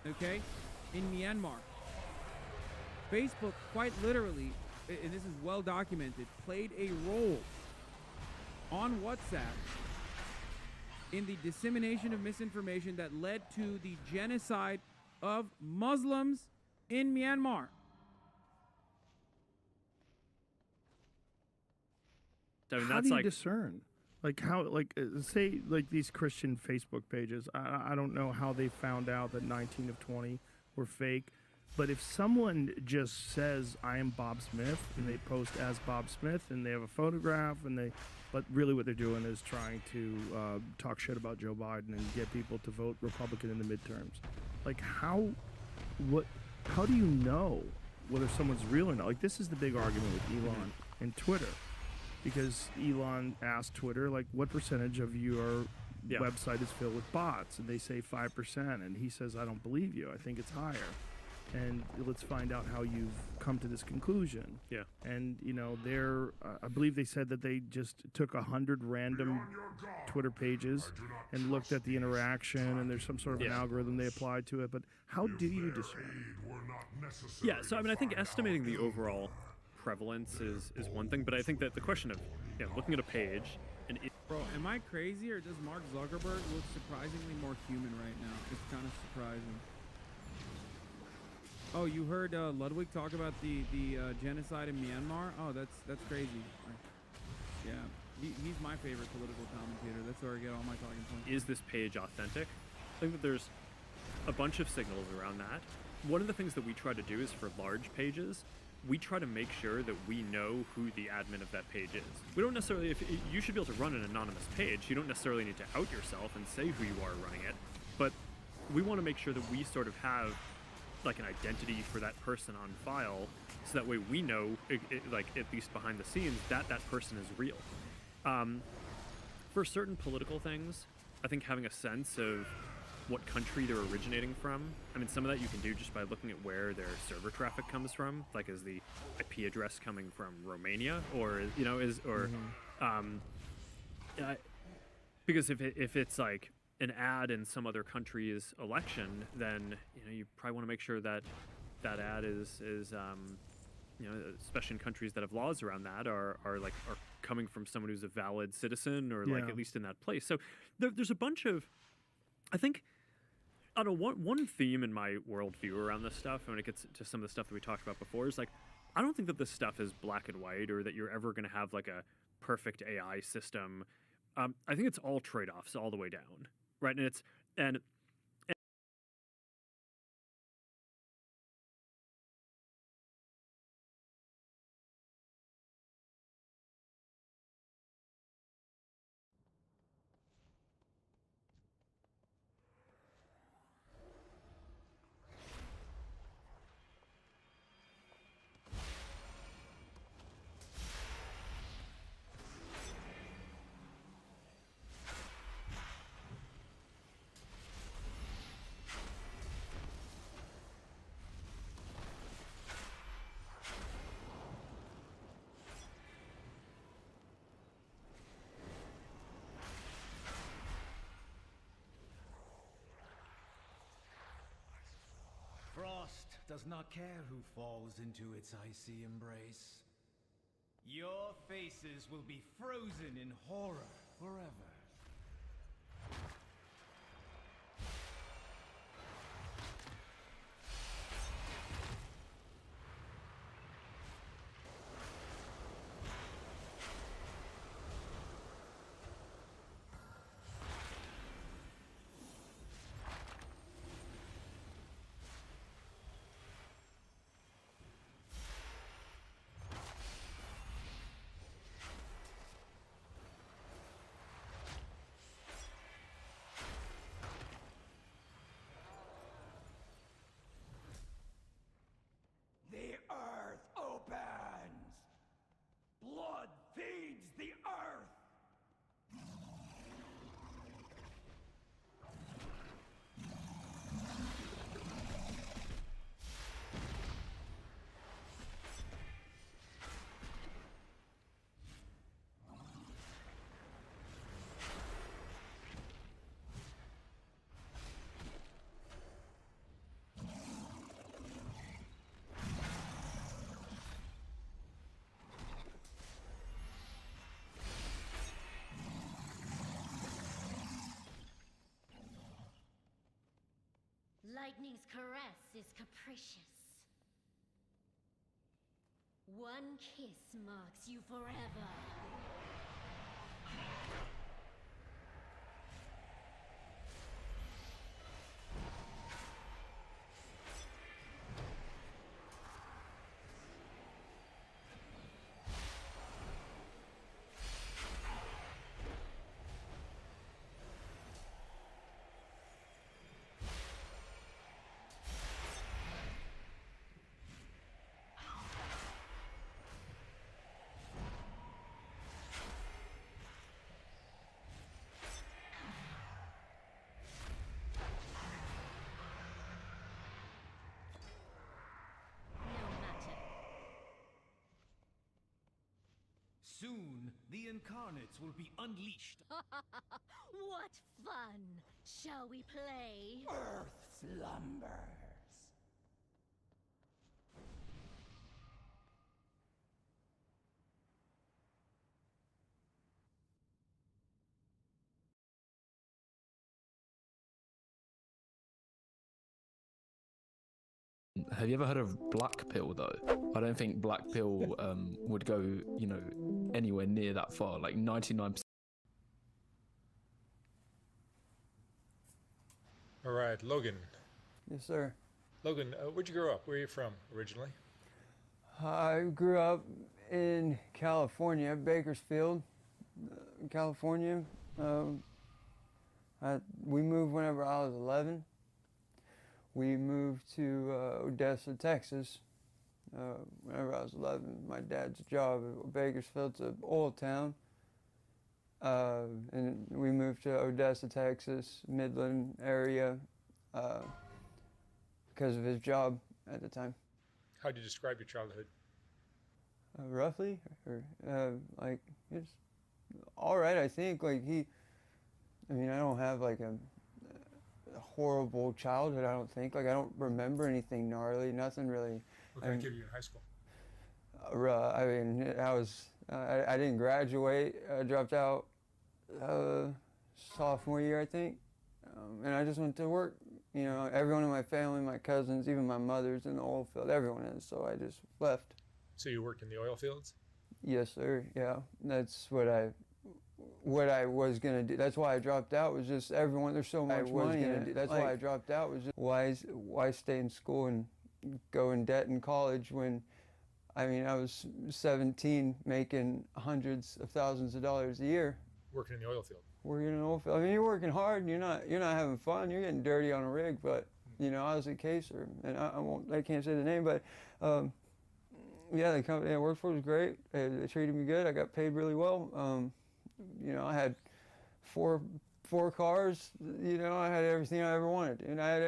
okay, in Myanmar. Facebook quite literally and this is well documented, played a role on WhatsApp in the dissemination of misinformation that led to the genocide of Muslims in Myanmar. I mean, How that's do you like discern? Like how, like say, like these Christian Facebook pages. I don't know how they found out that 19 of 20 were fake, but if someone just says I am Bob Smith and they post as Bob Smith and they have a photograph but really what they're doing is trying to talk shit about Joe Biden and get people to vote Republican in the midterms. Like how do you know whether someone's real or not? Like this is the big argument with Elon and Twitter. Because Elon asked Twitter, like, what percentage of your website is filled with bots? And they say 5%. And he says, I don't believe you. I think it's higher. And let's find out how you've come to this conclusion. Yeah. And, you know, I believe they said that they just took 100 random Twitter pages and looked at the interaction. And there's some sort of an algorithm they applied to it. But how do you discern? Yeah, so I mean, I think estimating the overall prevalence is one thing, but I think that the question of looking at a page and Bro, am I crazy or does Mark Zuckerberg look surprisingly more human right now? It's kind of surprising. Oh, you heard Ludwig talk about the genocide in Myanmar? Oh, that's crazy. Yeah, he's my favorite political commentator. That's where I get all my talking points. is this page authentic? I think that there's a bunch of signals around that. One of the things that we try to do is for large pages, we try to make sure that we know who the admin of that page is. We don't necessarily, you should be able to run an anonymous page. You don't necessarily need to out yourself and say who you are running it, but we want to make sure that we sort of have like an identity for that person on file, so that way we know, like at least behind the scenes, that that person is real. For certain political things, I think having a sense of what country they're originating from. I mean, some of that you can do just by looking at where their server traffic comes from. Like, is the IP address coming from Romania, or because if it's like an ad in some other country's election, then you probably want to make sure that that ad is especially in countries that have laws around that, are coming from someone who's a valid citizen, or like at least in that place. So there's a bunch of, I think, I don't know, one theme in my worldview around this stuff, when it gets to some of the stuff that we talked about before, is like, I don't think that this stuff is black and white, or that you're ever going to have like a perfect AI system. I think it's all trade-offs all the way down, right? And Frost does not care who falls into its icy embrace. Your faces will be frozen in horror forever. Daddy's caress is capricious. One kiss marks you forever. Soon, the incarnates will be unleashed. What fun! Shall we play? Earth slumbers. Have you ever heard of black pill though? I don't think black pill would go, you know, anywhere near that far. Like 99%. All right, Logan. Yes, sir. Logan, where'd you grow up? Where are you from originally? I grew up in California, Bakersfield, California. We moved whenever I was 11. We moved to Odessa, Texas, whenever I was 11. My dad's job at Bakersfield's an oil town. And we moved to Odessa, Texas, Midland area, because of his job at the time. How do you describe your childhood? Roughly, or like, it's all right, I think. Like I don't have like a horrible childhood, I don't think. Like, I don't remember anything gnarly, nothing really. What kind of kid were you in high school? I didn't graduate. I dropped out sophomore year, I think. And I just went to work. You know, everyone in my family, my cousins, even my mother's in the oil field. Everyone is, so I just left. So you worked in the oil fields? Yes, sir, yeah. That's what I was gonna do. That's why I dropped out, was just everyone, there's so much money in it. That's why I dropped out, was just why stay in school and go in debt in college when, I mean, I was 17 making hundreds of thousands of dollars a year. Working in the oil field? Working in the oil field. I mean, you're working hard and you're not having fun, you're getting dirty on a rig, but, you know, I was a caser, and I can't say the name, but, yeah, the company I worked for was great. They treated me good. I got paid really well. You know, I had four cars. You know, I had everything I ever wanted, and I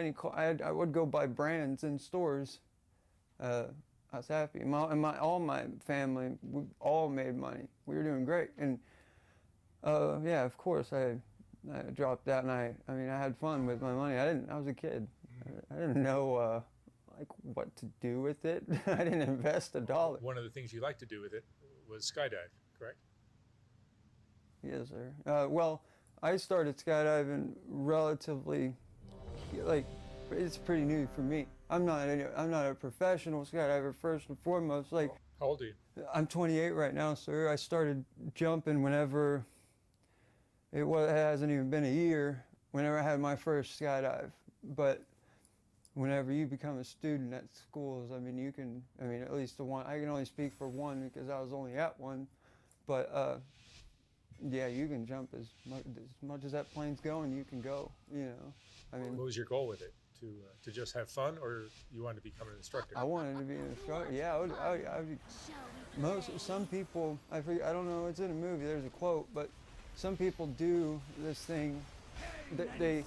would go buy brands in stores. I was happy. All my family, we all made money. We were doing great, and yeah, of course, I dropped out, and I mean, I had fun with my money. I was a kid. I didn't know like what to do with it. I didn't invest a dollar. One of the things you liked to do with it was skydive, correct? Yes, sir. Well, I started skydiving relatively, like, it's pretty new for me. I'm not a professional skydiver, first and foremost. Like, how old are you? I'm 28 right now, sir. I started jumping whenever it hasn't even been a year. Whenever I had my first skydive, but whenever you become a student at schools, I mean, at least the one, I can only speak for one because I was only at one, but yeah, you can jump as much as that plane's going, you can go, you know. I mean, what was your goal with it? To just have fun, or you wanted to become an instructor? I wanted to be an instructor, yeah. Some people, I don't know, it's in a movie, there's a quote, but some people do this thing, they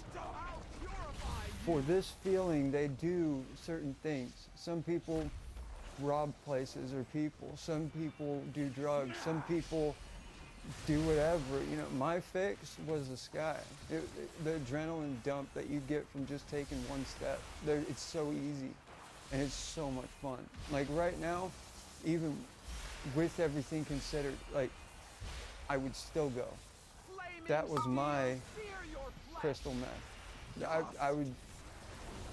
for this feeling, they do certain things. Some people rob places or people. Some people do drugs. Some people do whatever. You know, my fix was the sky. The adrenaline dump that you get from just taking one step. It's so easy, and it's so much fun. Like right now, even with everything considered, like, I would still go. That was my crystal meth.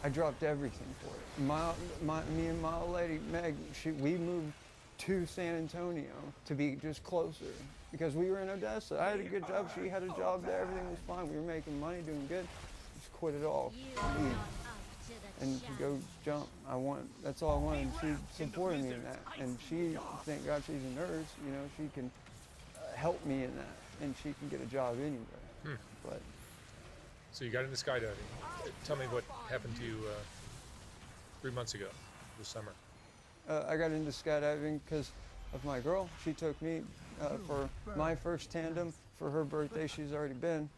I dropped everything for it. Me and my old lady, Meg, we moved to San Antonio to be just closer because we were in Odessa. I had a good job. She had a job there. Everything was fine. We were making money, doing good. Just quit it all and go jump. That's all I wanted. And she supported me in that. And she, thank God she's a nurse, you know, she can help me in that. And she can get a job anywhere. But So you got into skydiving. Tell me what happened to you 3 months ago, this summer. I got into skydiving because of my girl. She took me for my first tandem. For her birthday, she's already been.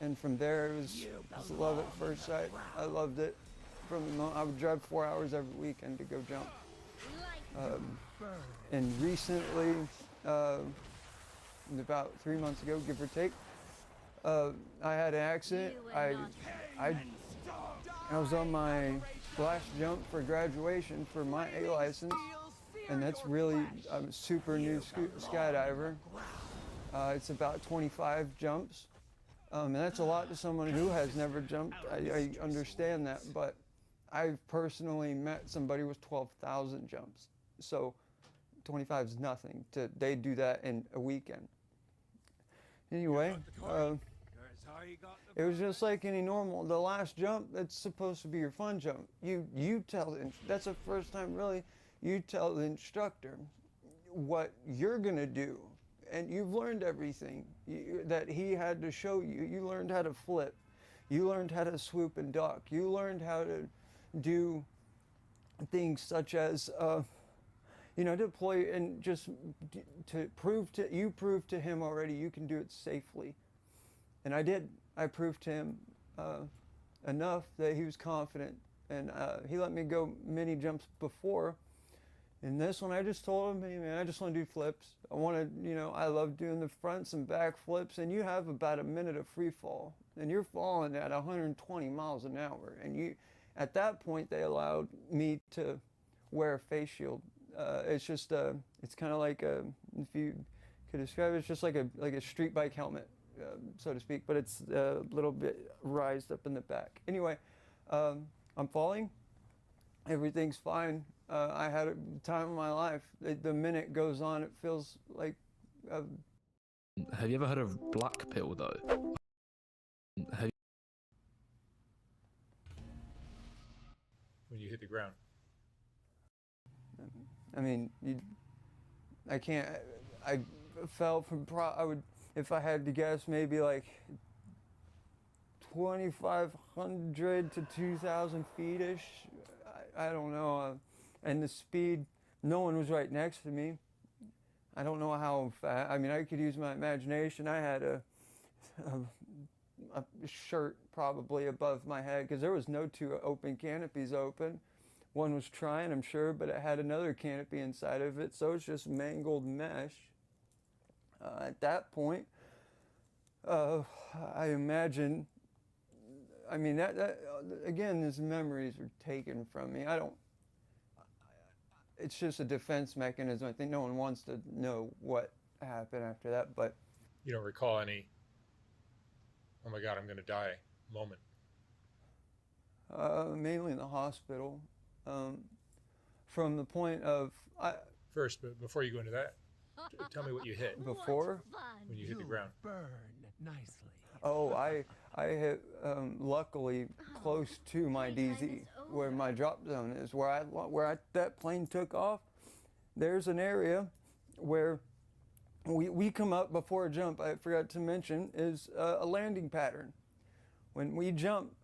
And from there, it was love at first sight. I loved it. From the moment, I would drive 4 hours every weekend to go jump. And recently, about 3 months ago, give or take, I had an accident. I was on my last jump for graduation for my A license, and that's really, I'm a super new skydiver. It's about 25 jumps, and that's a lot to someone who has never jumped. I understand that, but I've personally met somebody with 12,000 jumps, so 25 is nothing. They do that in a weekend. Anyway, it was just like any normal. The last jump, that's supposed to be your fun jump. You tell that's the first time really you tell the instructor what you're gonna do, and you've learned everything that he had to show you. You learned how to flip, you learned how to swoop and duck, you learned how to do things such as you know, deploy and just to prove to him already you can do it safely. And I did. I proved to him enough that he was confident, and he let me go many jumps before. And this one, I just told him, hey man, I just want to do flips. I want to, you know, I love doing the fronts and back flips, and you have about a minute of free fall, and you're falling at 120 miles an hour. And at that point, they allowed me to wear a face shield. It's just, it's kind of like if you could describe it, it's just like a street bike helmet. So to speak, but it's a little bit rised up in the back. Anyway, I'm falling. Everything's fine. I had a time of my life. The minute goes on, it feels like. Have you ever heard of black pill though? When you hit the ground. I mean, I can't. I fell from. I would. If I had to guess, maybe like 2,500 to 2,000 feet-ish. I don't know. And the speed, no one was right next to me. I don't know how fast. I mean, I could use my imagination. I had a shirt probably above my head because there was no two open canopies open. One was trying, I'm sure, but it had another canopy inside of it, so it's just mangled mesh. At that point, I imagine, I mean, that again, these memories are taken from me. It's just a defense mechanism. I think no one wants to know what happened after that, but. You don't recall any, oh my God, I'm going to die moment? Mainly in the hospital. From the point of. First, but before you go into that, tell me what you hit. Before? When you hit the ground. Burn nicely. Oh, I hit luckily close to my DZ, where my drop zone is, that plane took off. There's an area where we come up before a jump. I forgot to mention is a landing pattern. When we jump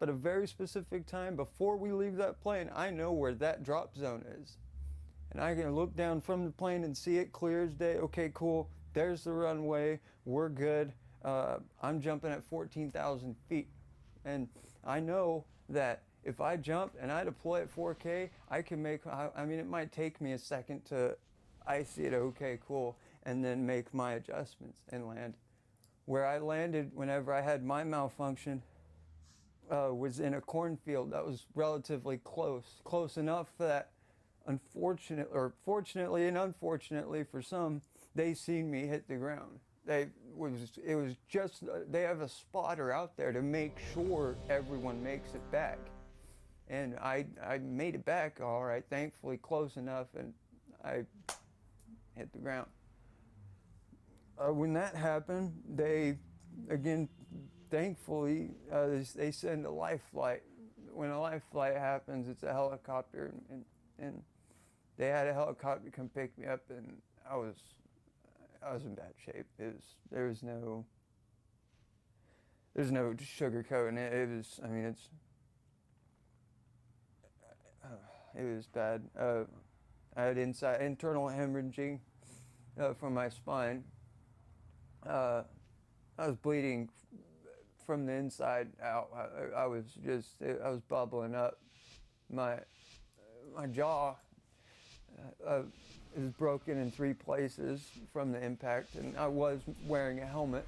at a very specific time before we leave that plane. I know where that drop zone is. And I can look down from the plane and see it clear as day. Okay, cool. There's the runway. We're good. I'm jumping at 14,000 feet. And I know that if I jump and I deploy at 4K, I can make, I mean, it might take me a second to, I see it, okay, cool, and then make my adjustments and land. Where I landed whenever I had my malfunction was in a cornfield that was relatively close enough that fortunately and unfortunately for some, they seen me hit the ground. It was just, they have a spotter out there to make sure everyone makes it back. And I made it back all right, thankfully close enough, and I hit the ground. When that happened, they, again, thankfully, they send a life flight. When a life flight happens, it's a helicopter, and they had a helicopter come pick me up, and I was in bad shape. There's no sugarcoating it. It was, I mean, it was bad. I had internal hemorrhaging from my spine. I was bleeding from the inside out. I was bubbling up. My jaw is broken in 3 places from the impact, and I was wearing a helmet.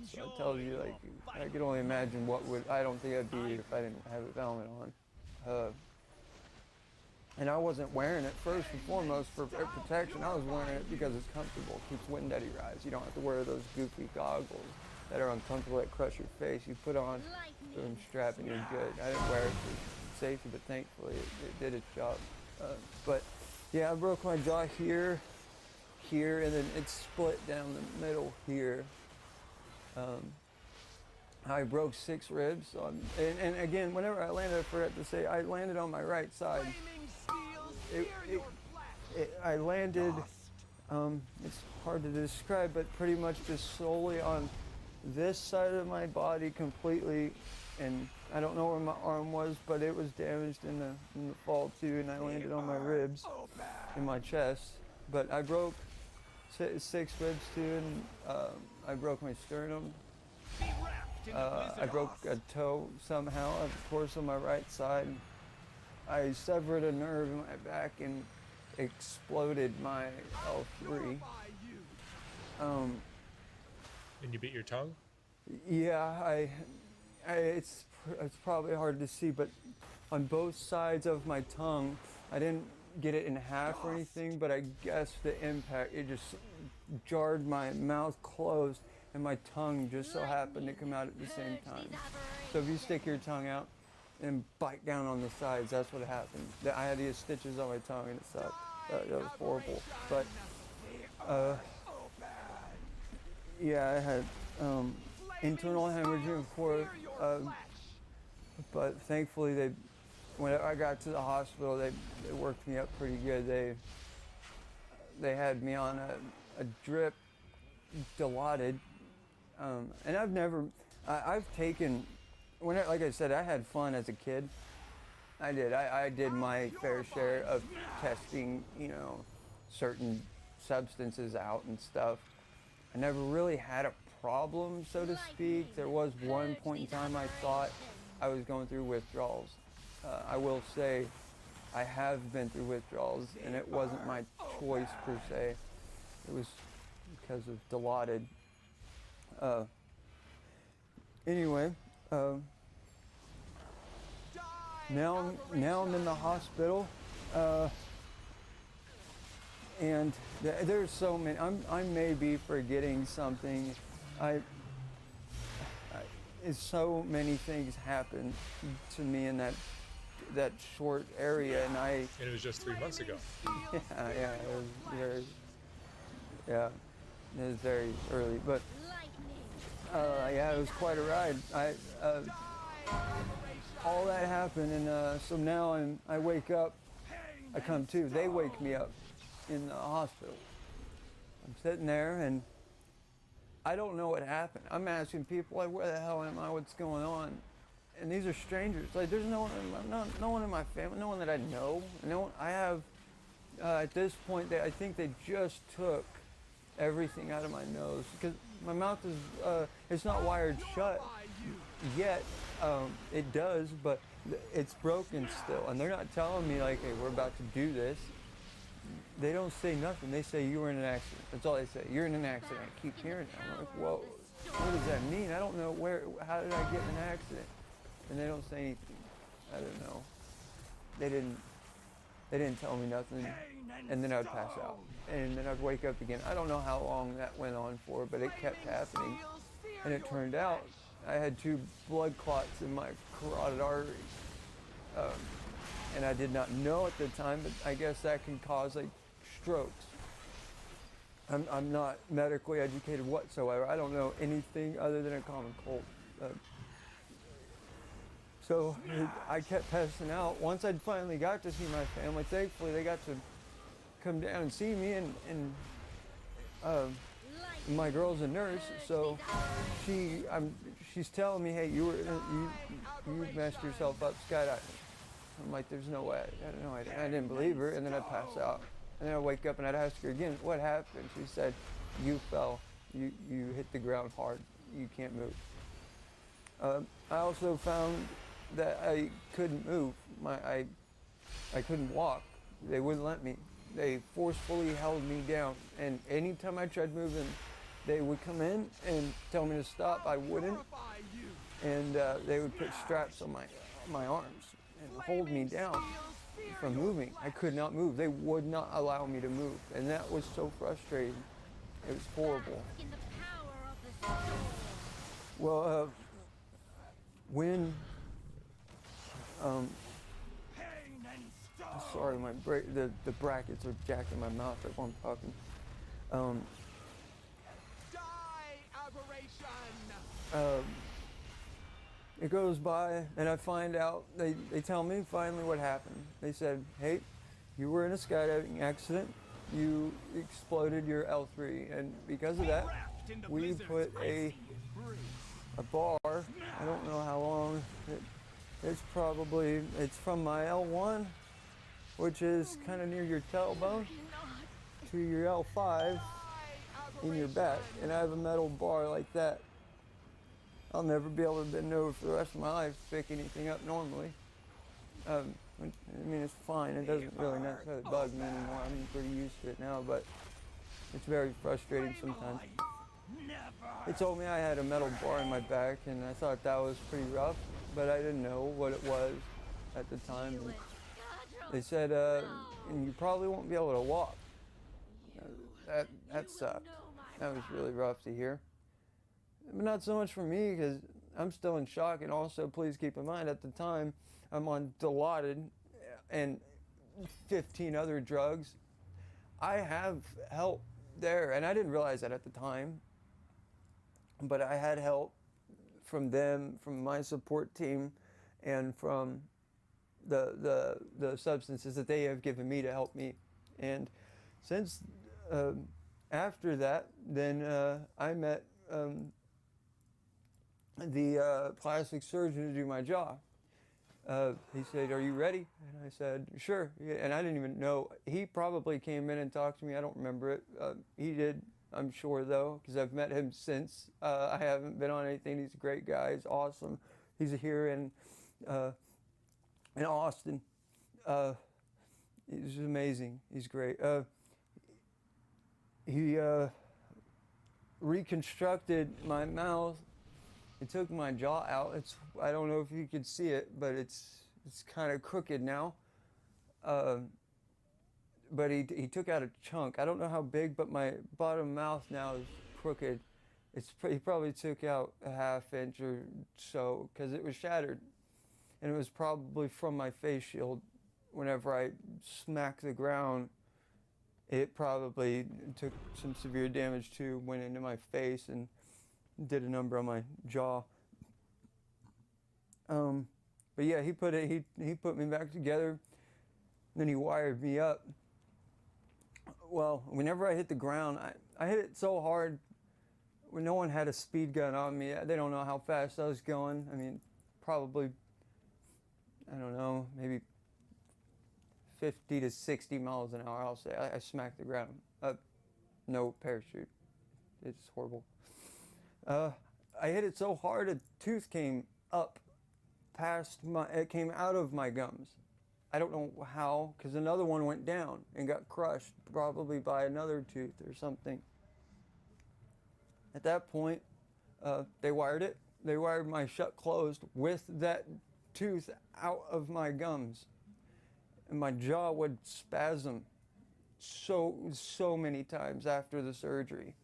So it tells you, like, I could only imagine I don't think I'd be if I didn't have a helmet on. And I wasn't wearing it first and foremost for protection. I was wearing it because it's comfortable. It keeps wind at your eyes. You don't have to wear those goofy goggles that are uncomfortable, that crush your face. You put on a strap and you're good. I didn't wear it for safety, but thankfully it did its job. But yeah, I broke my jaw here, and then it split down the middle here. I broke 6 ribs. And again, whenever I landed, I forgot to say, I landed on my right side. I landed, it's hard to describe, but pretty much just solely on this side of my body completely, and I don't know where my arm was, but it was damaged in the fall too, and I landed on my ribs in my chest. But I broke 6 ribs too, and I broke my sternum. I broke a toe somehow, of course, on my right side. I severed a nerve in my back and exploded my L3. And you bit your tongue? Yeah, it's probably hard to see, but on both sides of my tongue, I didn't get it in half or anything, but I guess the impact, it just jarred my mouth closed, and my tongue just so happened to come out at the same time. So if you stick your tongue out and bite down on the sides, that's what happened. I had these stitches on my tongue and it sucked. That was horrible. But yeah, I had internal hemorrhaging, of course. But thankfully, when I got to the hospital, they worked me up pretty good. They had me on a drip, Dilaudid, and I've taken. Like I said, I had fun as a kid. I did. I did my fair share of testing, certain substances out and stuff. I never really had a problem, so to speak. There was one point in time I thought I was going through withdrawals. I will say I have been through withdrawals, and it wasn't my choice per se. It was because of Dilaudid. Anyway. Now I'm in the hospital, and there's so many. I may be forgetting something. So many things happened to me in that short area, and it was just 3 months ago. Yeah, it was very early, but yeah, it was quite a ride. All that happened, and so now I wake up, I come to. They wake me up in the hospital. I'm sitting there, and I don't know what happened. I'm asking people, like, where the hell am I? What's going on? And these are strangers. Like, there's no one in my family, no one that I know. No one, I have, at this point, I think they just took everything out of my nose, because my mouth is, it's not wired shut yet. It does, but it's broken still, and they're not telling me, like, hey, we're about to do this. They don't say nothing. They say you were in an accident. That's all they say. You're in an accident. I keep hearing it. I'm like, whoa, what does that mean? I don't know how did I get in an accident? And they don't say anything. I don't know. They didn't tell me nothing, and then I'd pass out, and then I'd wake up again. I don't know how long that went on for, but it kept happening, and it turned out I had 2 blood clots in my carotid artery. And I did not know at the time, but I guess that can cause like strokes. I'm not medically educated whatsoever. I don't know anything other than a common cold. So I kept passing out. Once I finally got to see my family, thankfully they got to come down and see me, and my girl's a nurse, so she's telling me, hey, you messed yourself up skydiving. I'm like, there's no way. I didn't believe her, and then I pass out. And then I wake up and I'd ask her again, what happened? She said, you fell. You hit the ground hard. You can't move. I also found that I couldn't move. I couldn't walk. They wouldn't let me. They forcefully held me down. And anytime I tried moving, they would come in and tell me to stop. I wouldn't. And they would put straps on my arms and hold me down from moving. I could not move. They would not allow me to move. And that was so frustrating. It was horrible. Well, when sorry, the brackets are jacked in my mouth while I'm talking. It goes by, and I find out, they tell me finally what happened. They said, hey, you were in a skydiving accident. You exploded your L3, and because of that, we put a bar, I don't know how long, it's from my L1, which is kind of near your tailbone, to your L5 in your back, and I have a metal bar like that. I'll never be able to bend over for the rest of my life to pick anything up normally. I mean, it's fine. It doesn't really necessarily bug me anymore. I'm pretty used to it now, but it's very frustrating sometimes. They told me I had a metal bar in my back, and I thought that was pretty rough, but I didn't know what it was at the time. And they said, and you probably won't be able to walk. That sucked. That was really rough to hear. But not so much for me, because I'm still in shock, and also please keep in mind at the time I'm on Dilaudid and 15 other drugs. I have help there, and I didn't realize that at the time, but I had help from them, from my support team, and from the substances that they have given me to help me. And since after that, then I met the plastic surgeon to do my jaw. He said, are you ready? And I said, sure. And I didn't even know. He probably came in and talked to me. I don't remember it. He did, I'm sure, though, because I've met him since. I haven't been on anything. He's a great guy. He's awesome. He's here in Austin. He's amazing. He's great. He reconstructed my mouth. He took my jaw out. I don't know if you could see it, but it's kind of crooked now. But he took out a chunk. I don't know how big, but my bottom mouth now is crooked. He probably took out a ½ inch or so because it was shattered. And it was probably from my face shield. Whenever I smacked the ground, it probably took some severe damage too, went into my face and did a number on my jaw. But yeah, he put me back together. Then he wired me up. Well, whenever I hit the ground, I hit it so hard. When no one had a speed gun on me, they don't know how fast I was going. I mean, probably, I don't know, maybe 50 to 60 miles an hour, I'll say. I smacked the ground. No parachute. It's horrible. I hit it so hard a tooth came up it came out of my gums. I don't know how, because another one went down and got crushed, probably by another tooth or something. At that point, they wired it. They wired my shut closed with that tooth out of my gums. And my jaw would spasm so many times after the surgery,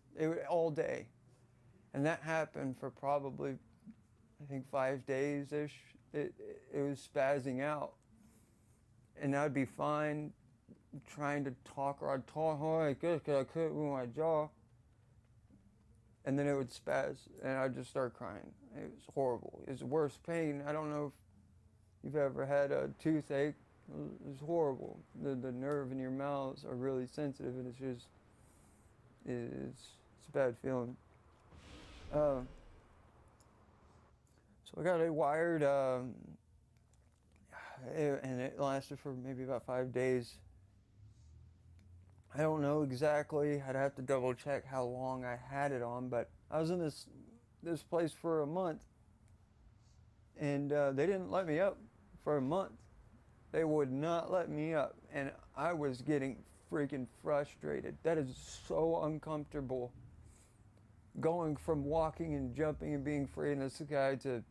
all day. And that happened for probably, I think, 5 days-ish. it was spazzing out. And I'd be fine trying to talk, or I'd talk hard like this because I couldn't move my jaw. And then it would spaz, and I'd just start crying. It was horrible. It was the worst pain. I don't know if you've ever had a toothache. It was horrible. The nerve in your mouths are really sensitive, and it's just, it's a bad feeling. So I got it wired, and it lasted for maybe about 5 days. I don't know exactly. I'd have to double check how long I had it on, but I was in this place for a month, and they didn't let me up for a month. They would not let me up, and I was getting freaking frustrated. That is so uncomfortable. Going from walking and jumping and being free in the sky to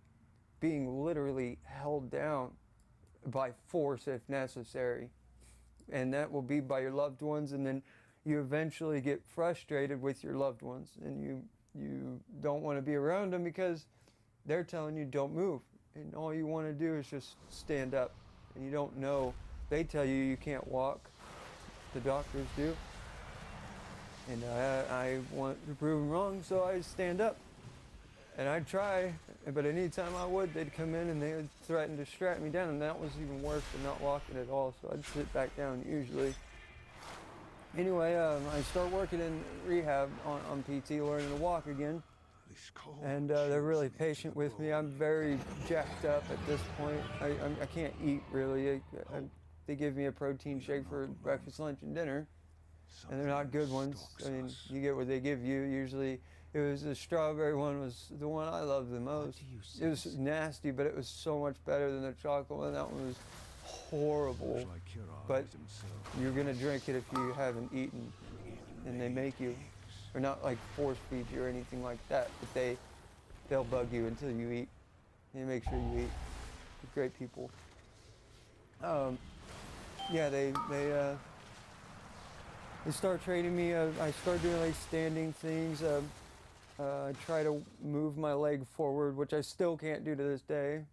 being literally held down by force if necessary. And that will be by your loved ones, and then you eventually get frustrated with your loved ones, and you don't want to be around them because they're telling you don't move, and all you want to do is just stand up, and you don't know. They tell you you can't walk. The doctors do. And I want to prove them wrong, so I stand up. And I'd try, but anytime I would, they'd come in and they would threaten to strap me down, and that was even worse than not walking at all, so I'd sit back down usually. Anyway, I start working in rehab on PT, learning to walk again, and they're really patient with me. I'm very jacked up at this point. I can't eat, really. They give me a protein shake for breakfast, lunch, and dinner, and they're not good ones. I mean, you get what they give you. Usually, it was the strawberry one was the one I loved the most. It was nasty, but it was so much better than the chocolate one. That one was horrible. But you're gonna drink it if you haven't eaten, and they make you, or not like force feed you or anything like that. But they'll bug you until you eat. They make sure you eat. They're great people. Yeah, they start training me. I start doing like standing things. I try to move my leg forward, which I still can't do to this day.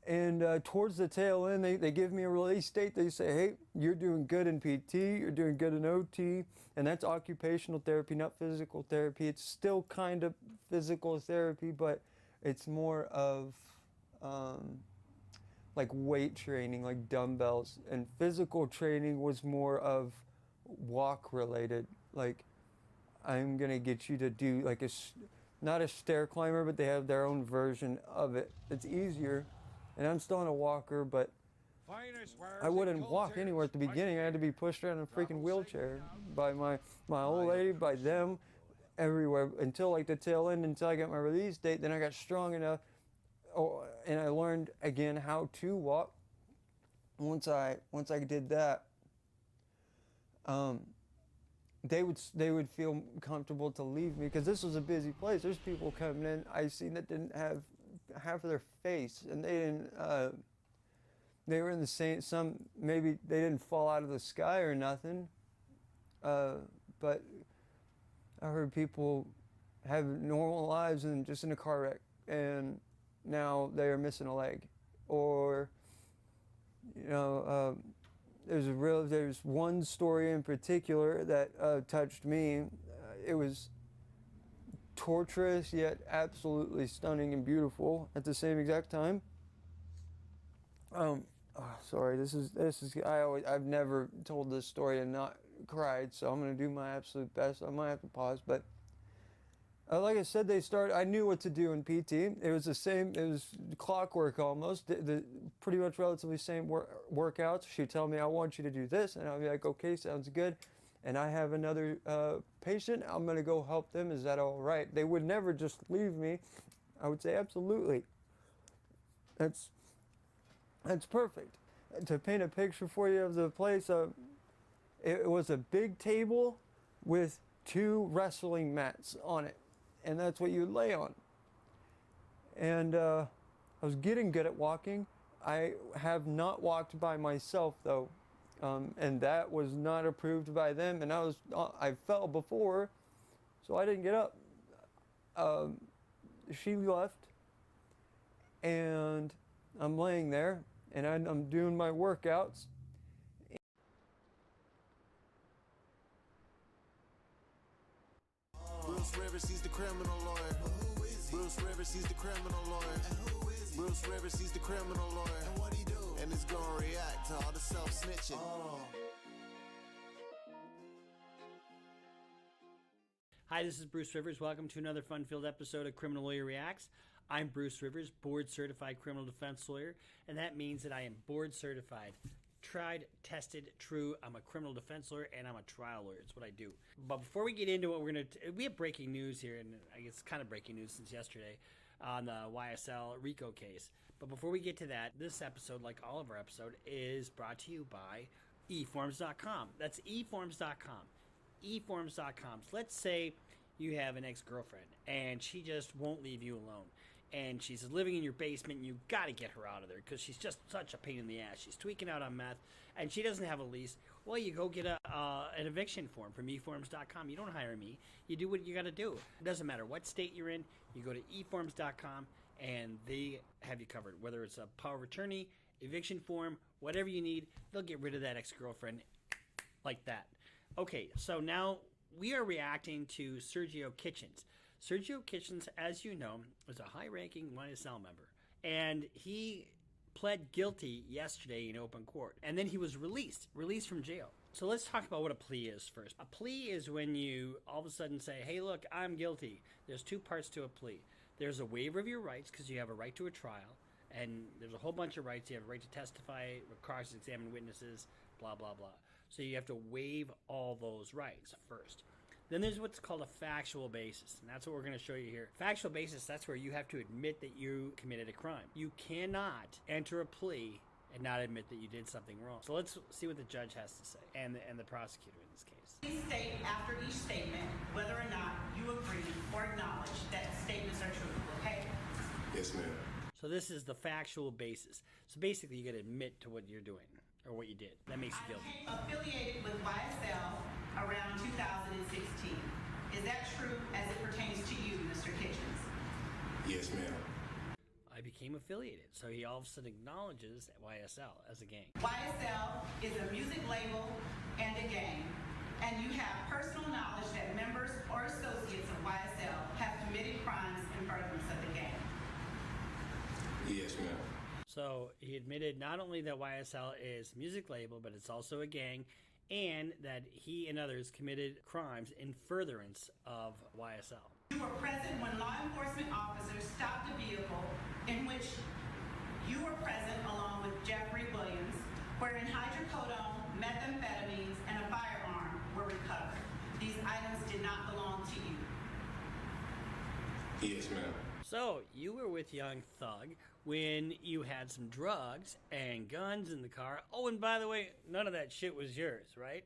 And towards the tail end, they give me a release date. They say, hey, you're doing good in PT, you're doing good in OT, and that's occupational therapy, not physical therapy. It's still kind of physical therapy, but it's more of like weight training, like dumbbells. And physical training was more of walk related. Like, I'm gonna get you to do like not a stair climber, but they have their own version of it. It's easier, and I'm still on a walker, but I wouldn't walk anywhere at the beginning. I had to be pushed around in a freaking wheelchair by my old lady, by them, everywhere, until like the tail end, until I got my release date. Then I got strong enough, and I learned again how to walk. Once I did that, they would feel comfortable to leave me, because this was a busy place. There's people coming in I seen that didn't have half of their face, and they didn't. They were in the same. Some maybe they didn't fall out of the sky or nothing. But I heard people have normal lives and just in a car wreck, and now they are missing a leg, or there's one story in particular that touched me. It was torturous yet absolutely stunning and beautiful at the same exact time. Sorry, this is I've never told this story and not cried, so I'm gonna do my absolute best. I might have to pause, but like I said, I knew what to do in PT. It was the same, it was clockwork almost, the pretty much relatively same workouts. She'd tell me, I want you to do this, and I'd be like, okay, sounds good. And I have another patient, I'm gonna go help them, is that all right? They would never just leave me. I would say, absolutely. That's perfect. To paint a picture for you of the place, it was a big table with 2 wrestling mats on it, and that's what you lay on. And I was getting good at walking. I have not walked by myself though, and that was not approved by them. And I fell before, so I didn't get up. She left, and I'm laying there, and I'm doing my workouts. Bruce Rivers, he's the criminal lawyer. Bruce Rivers, he's the criminal lawyer. Bruce Rivers, he's the criminal lawyer. And what he do? And it's gonna react to all the self-snitching. Hi, this is Bruce Rivers. Welcome to another fun-filled episode of Criminal Lawyer Reacts. I'm Bruce Rivers, board-certified criminal defense lawyer, and that means that I am board-certified. Tried, tested, true. I'm a criminal defense lawyer and I'm a trial lawyer. It's what I do. But before we get into what we're going to... We have breaking news here, and I guess it's kind of breaking news since yesterday on the YSL RICO case. But before we get to that, this episode, like all of our episodes, is brought to you by eForms.com. That's eForms.com. eForms.com. So let's say you have an ex-girlfriend and she just won't leave you alone. And she's living in your basement, and you got to get her out of there because she's just such a pain in the ass. She's tweaking out on meth, and she doesn't have a lease. Well, you go get an eviction form from eForms.com. You don't hire me. You do what you got to do. It doesn't matter what state you're in. You go to eForms.com, and they have you covered. Whether it's a power of attorney, eviction form, whatever you need, they'll get rid of that ex-girlfriend like that. Okay, so now we are reacting to Sergio Kitchens. Sergio Kitchens, as you know, is a high-ranking YSL member, and he pled guilty yesterday in open court, and then he was released from jail. So let's talk about what a plea is first. A plea is when you all of a sudden say, hey, look, I'm guilty. There's two parts to a plea. There's a waiver of your rights because you have a right to a trial, and there's a whole bunch of rights. You have a right to testify, cross-examine witnesses, blah, blah, blah. So you have to waive all those rights first. Then there's what's called a factual basis, and that's what we're going to show you here. Factual basis, that's where you have to admit that you committed a crime. You cannot enter a plea and not admit that you did something wrong. So let's see what the judge has to say, and the prosecutor in this case. Please state after each statement whether or not you agree or acknowledge that statements are true, okay? Yes, ma'am. So this is the factual basis. So basically, you got to admit to what you're doing, or what you did. That makes you guilty. I became affiliated with YSL around 2016. Is that true as it pertains to you, Mr. Kitchens? Yes, ma'am. I became affiliated. So he all of a sudden acknowledges YSL as a gang. YSL is a music label and a gang, and you have personal knowledge that members or associates of YSL have committed crimes in furtherance of the gang. Yes, ma'am. So he admitted not only that YSL is a music label, but it's also a gang, and that he and others committed crimes in furtherance of YSL. You were present when law enforcement officers stopped a vehicle in which you were present along with Jeffrey Williams, wherein hydrocodone, methamphetamines, and a firearm were recovered. These items did not belong to you. Yes, ma'am. So you were with Young Thug when you had some drugs and guns in the car. Oh, and by the way, none of that shit was yours, right?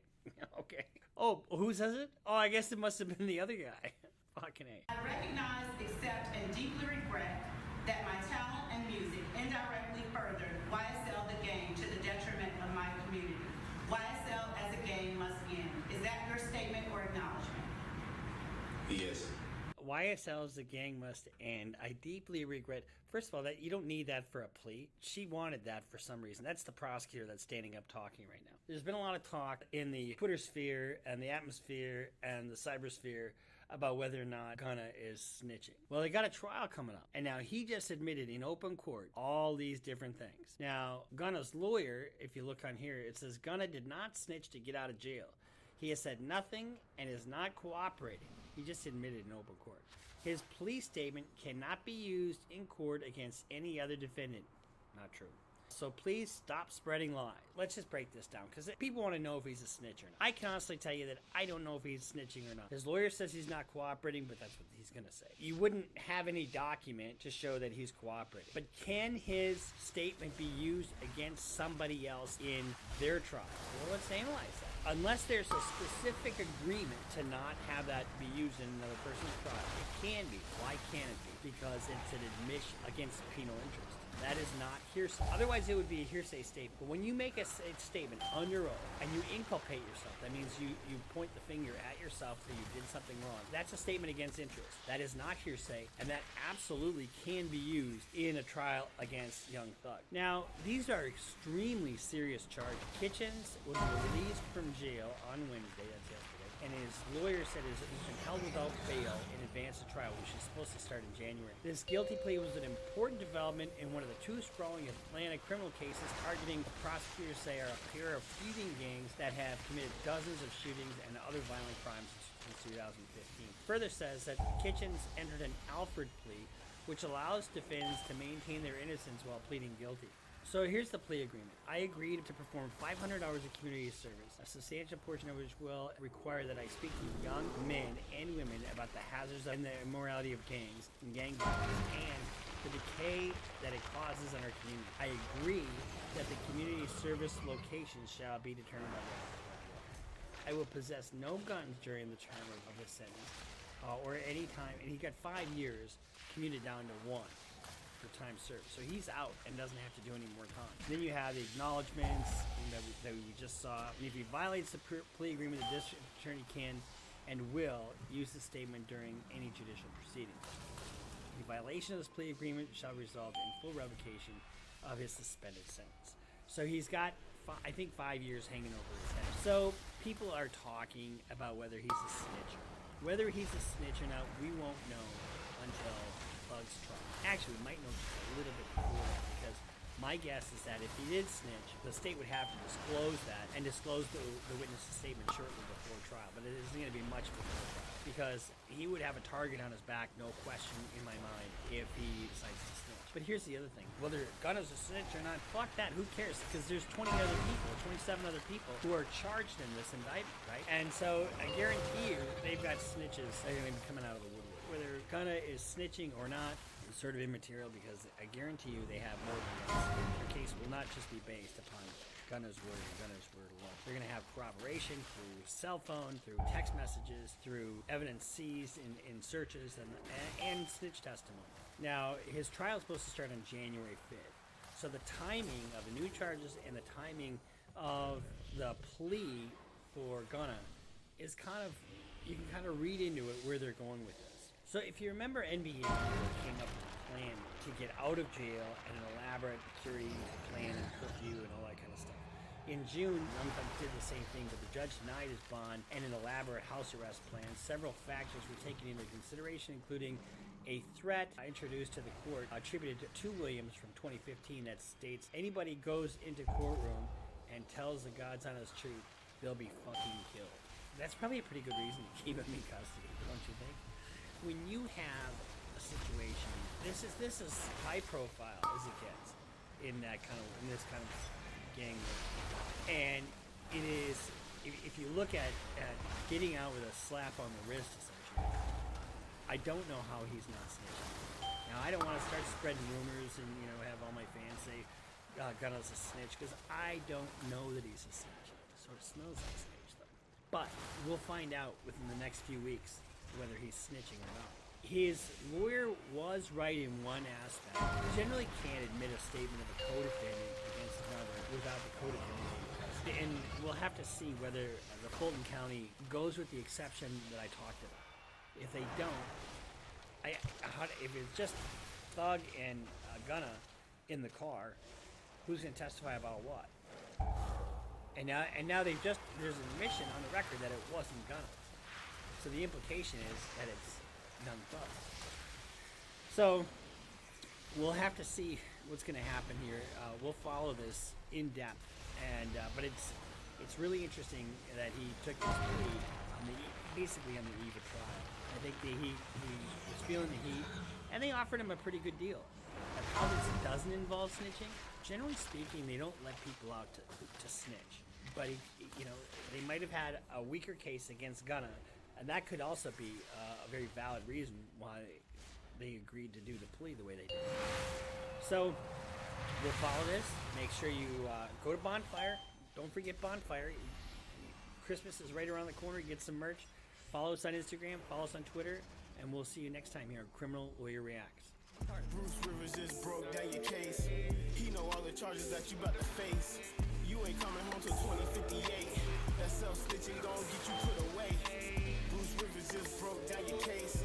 Okay. Oh, who says it? Oh, I guess it must have been the other guy. Fucking A. I recognize, accept, and deeply regret that my talent and music indirectly furthered YSL the gang to the detriment of my community. YSL as a gang must end. Is that your statement or acknowledgement? Yes. YSL as the gang must end. I deeply regret. First of all, that you don't need that for a plea. She wanted that for some reason. That's the prosecutor that's standing up talking right now. There's been a lot of talk in the Twitter sphere and the atmosphere and the cybersphere about whether or not Gunna is snitching. Well, they got a trial coming up, and now he just admitted in open court all these different things. Now, Gunna's lawyer, if you look on here, it says Gunna did not snitch to get out of jail. He has said nothing and is not cooperating. He just admitted in open court. His plea statement cannot be used in court against any other defendant. Not true. So please stop spreading lies. Let's just break this down, because people want to know if he's a snitch or not. I can honestly tell you that I don't know if he's snitching or not. His lawyer says he's not cooperating, but that's what he's going to say. You wouldn't have any document to show that he's cooperating. But can his statement be used against somebody else in their trial? Well, let's analyze that. Unless there's a specific agreement to not have that be used in another person's trial, it can be. Why can't it be? Because it's an admission against penal interest. That is not hearsay. Otherwise, it would be a hearsay statement. But when you make a statement under oath and you inculpate yourself, that means you point the finger at yourself that you did something wrong. That's a statement against interest. That is not hearsay, and that absolutely can be used in a trial against Young Thug. Now, these are extremely serious charges. Kitchens was released from jail on Wednesday, that's yesterday, and his lawyer said he's been held without bail in advance of trial, which is supposed to start in January. This guilty plea was an important development in one of the two sprawling Atlanta criminal cases targeting what prosecutors say are a pair of feuding gangs that have committed dozens of shootings and other violent crimes since 2015. Further says that Kitchens entered an Alfred plea, which allows defendants to maintain their innocence while pleading guilty. So here's the plea agreement. I agreed to perform 500 hours of community service, a substantial portion of which will require that I speak to young men and women about the hazards and the immorality of gangs and gang violence and the decay that it causes in our community. I agree that the community service locations shall be determined by law. I will possess no guns during the term of the sentence or any time, and he got 5 years commuted down to 1. For time served. So he's out and doesn't have to do any more time. Then you have the acknowledgments that we just saw. And if he violates the plea agreement, the district attorney can and will use the statement during any judicial proceedings. The violation of this plea agreement shall result in full revocation of his suspended sentence. So he's got, I think, 5 years hanging over his head. So people are talking about whether he's a snitch. Whether he's a snitch or not, we won't know until Thug's trial. Actually, we might know just a little bit before that, because my guess is that if he did snitch, the state would have to disclose that and disclose the witness's statement shortly before trial. But it isn't going to be much before trial, because he would have a target on his back, no question in my mind, if he decides to snitch. But here's the other thing. Whether Gunna's a snitch or not, fuck that, who cares? Because there's 27 other people who are charged in this indictment, right? And so I guarantee you they've got snitches that are going to be coming out of the woodwork. Whether Gunna is snitching or not is sort of immaterial, because I guarantee you they have more than this. Their case will not just be based upon Gunna's word and Gunna's word alone. They're going to have corroboration through cell phone, through text messages, through evidence seized in searches, and snitch testimony. Now, his trial is supposed to start on January 5th. So the timing of the new charges and the timing of the plea for Gunna is kind of, you can kind of read into it where they're going with this. So if you remember, NBA came up with a plan to get out of jail and an elaborate security plan and curfew and all that kind of stuff. In June, Young Thug did the same thing, but the judge denied his bond and an elaborate house arrest plan. Several factors were taken into consideration, including a threat introduced to the court attributed to Williams from 2015 that states, anybody goes into courtroom and tells the God's honest truth, they'll be fucking killed. That's probably a pretty good reason to keep him in custody, don't you think? When you have a situation, this is high profile as it gets in this kind of gang work. And it is, if you look at getting out with a slap on the wrist, essentially, I don't know how he's not snitching. Now, I don't want to start spreading rumors and have all my fans say Gunna's a snitch, because I don't know that he's a snitch. It sort of smells like snitch, though. But we'll find out within the next few weeks whether he's snitching or not. His lawyer was right in one aspect. You generally can't admit a statement of a co-defendant against another without the co-defendant being present. And we'll have to see whether the Fulton County goes with the exception that I talked about. If they don't, if it's just Thug and Gunna in the car, who's going to testify about what? And now there's an admission on the record that it wasn't Gunna. So the implication is that it's Young Thug. So we'll have to see what's going to happen here. We'll follow this in depth, but it's really interesting that he took this plea basically on the eve of trial. I think he was feeling the heat, and they offered him a pretty good deal. How this doesn't involve snitching? Generally speaking, they don't let people out to snitch. But they might have had a weaker case against Gunna. And that could also be a very valid reason why they agreed to do the plea the way they did. So we'll follow this. Make sure you go to Bonfire. Don't forget Bonfire. Christmas is right around the corner. Get some merch. Follow us on Instagram. Follow us on Twitter. And we'll see you next time here on Criminal Lawyer Reacts. Bruce Rivers just broke down your case. He know all the charges that you about to face. You ain't coming home till 2058. That self-snitching gon' get you put away. Bruce Rivers just broke down your case.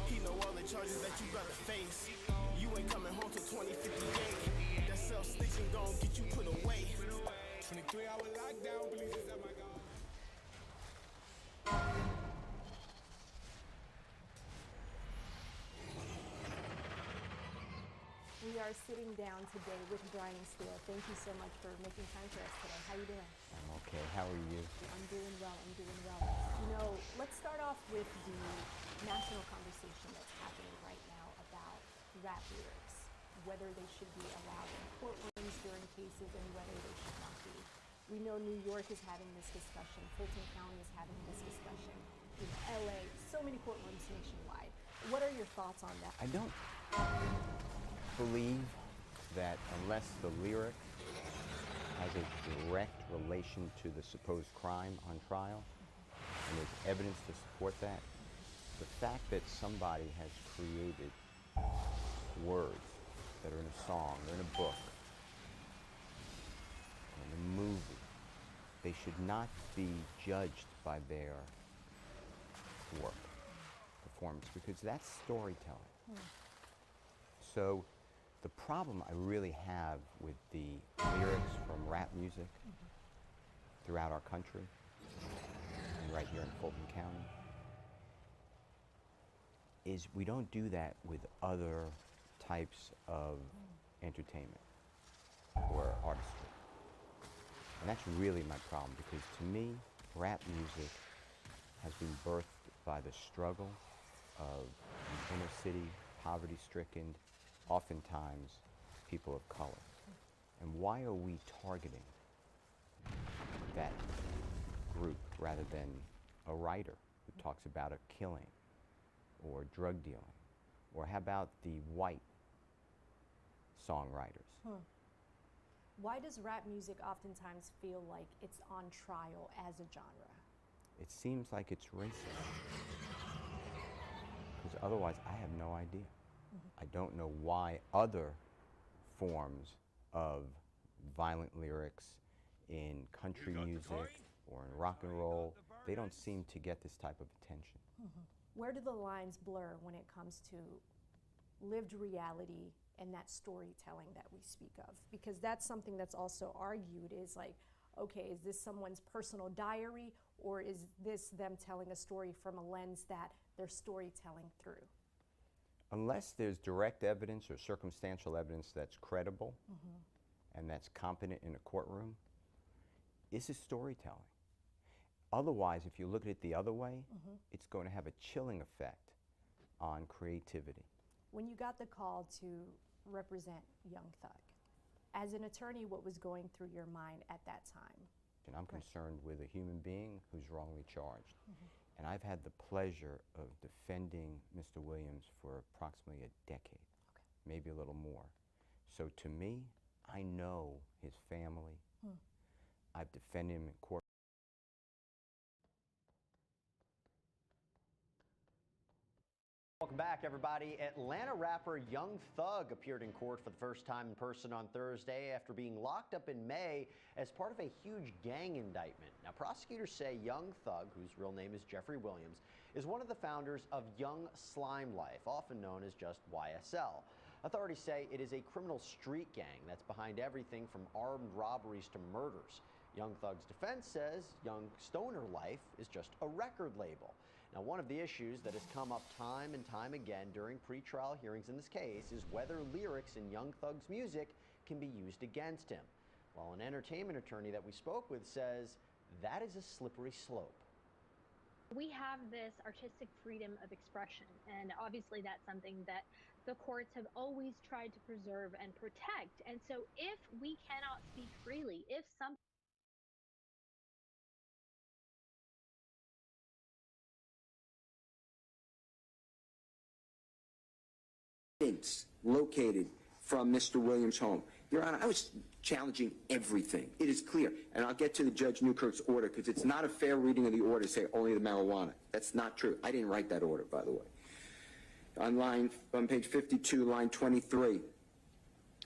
He know all the charges that you about to face. You ain't coming home till 2058. That self-snitching gon' get you put away. 23-hour lockdown, please just my God. We are sitting down today with Brian Steele. Thank you so much for making time for us today. How are you doing? I'm okay. How are you? I'm doing well. I'm doing well. You know, let's start off with the national conversation that's happening right now about rap lyrics, whether they should be allowed in courtrooms during cases and whether they should not be. We know New York is having this discussion. Fulton County is having this discussion. In LA, so many courtrooms nationwide. What are your thoughts on that? I don't believe that unless the lyric has a direct relation to the supposed crime on trial, and there's evidence to support that, the fact that somebody has created words that are in a song, they're in a book, in a movie, they should not be judged by their work, performance, because that's storytelling. So the problem I really have with the lyrics from rap music throughout our country, and right here in Fulton County, is we don't do that with other types of entertainment or artistry. And that's really my problem, because to me, rap music has been birthed by the struggle of inner city, poverty-stricken, oftentimes people of color. And why are we targeting that group rather than a writer who talks about a killing or drug dealing? Or how about the white songwriters? Why does rap music oftentimes feel like it's on trial as a genre? It seems like it's racist. Because otherwise, I have no idea. I don't know why other forms of violent lyrics in country music or in rock and roll, they don't seem to get this type of attention. Where do the lines blur when it comes to lived reality and that storytelling that we speak of? Because that's something that's also argued is like, okay, is this someone's personal diary, or is this them telling a story from a lens that they're storytelling through? Unless there's direct evidence or circumstantial evidence that's credible and that's competent in a courtroom, this is storytelling. Otherwise, if you look at it the other way, it's going to have a chilling effect on creativity. When you got the call to represent Young Thug, as an attorney, what was going through your mind at that time? And I'm concerned with a human being who's wrongly charged. And I've had the pleasure of defending Mr. Williams for approximately a decade, maybe a little more. So to me, I know his family. I've defended him in court. Welcome back, everybody. Atlanta rapper Young Thug appeared in court for the first time in person on Thursday after being locked up in May as part of a huge gang indictment. Now, prosecutors say Young Thug, whose real name is Jeffrey Williams, is one of the founders of Young Slime Life, often known as just YSL. Authorities say it is a criminal street gang that's behind everything from armed robberies to murders. Young Thug's defense says Young Stoner Life is just a record label. Now, one of the issues that has come up time and time again during pretrial hearings in this case is whether lyrics in Young Thug's music can be used against him. While an entertainment attorney that we spoke with says that is a slippery slope. We have this artistic freedom of expression, and obviously that's something that the courts have always tried to preserve and protect. And so if we cannot speak freely, if some located from Mr. Williams' home. Your Honor, I was challenging everything. It is clear, and I'll get to the Judge Newkirk's order because it's not a fair reading of the order to say only the marijuana. That's not true. I didn't write that order, by the way. on page 52, line 23.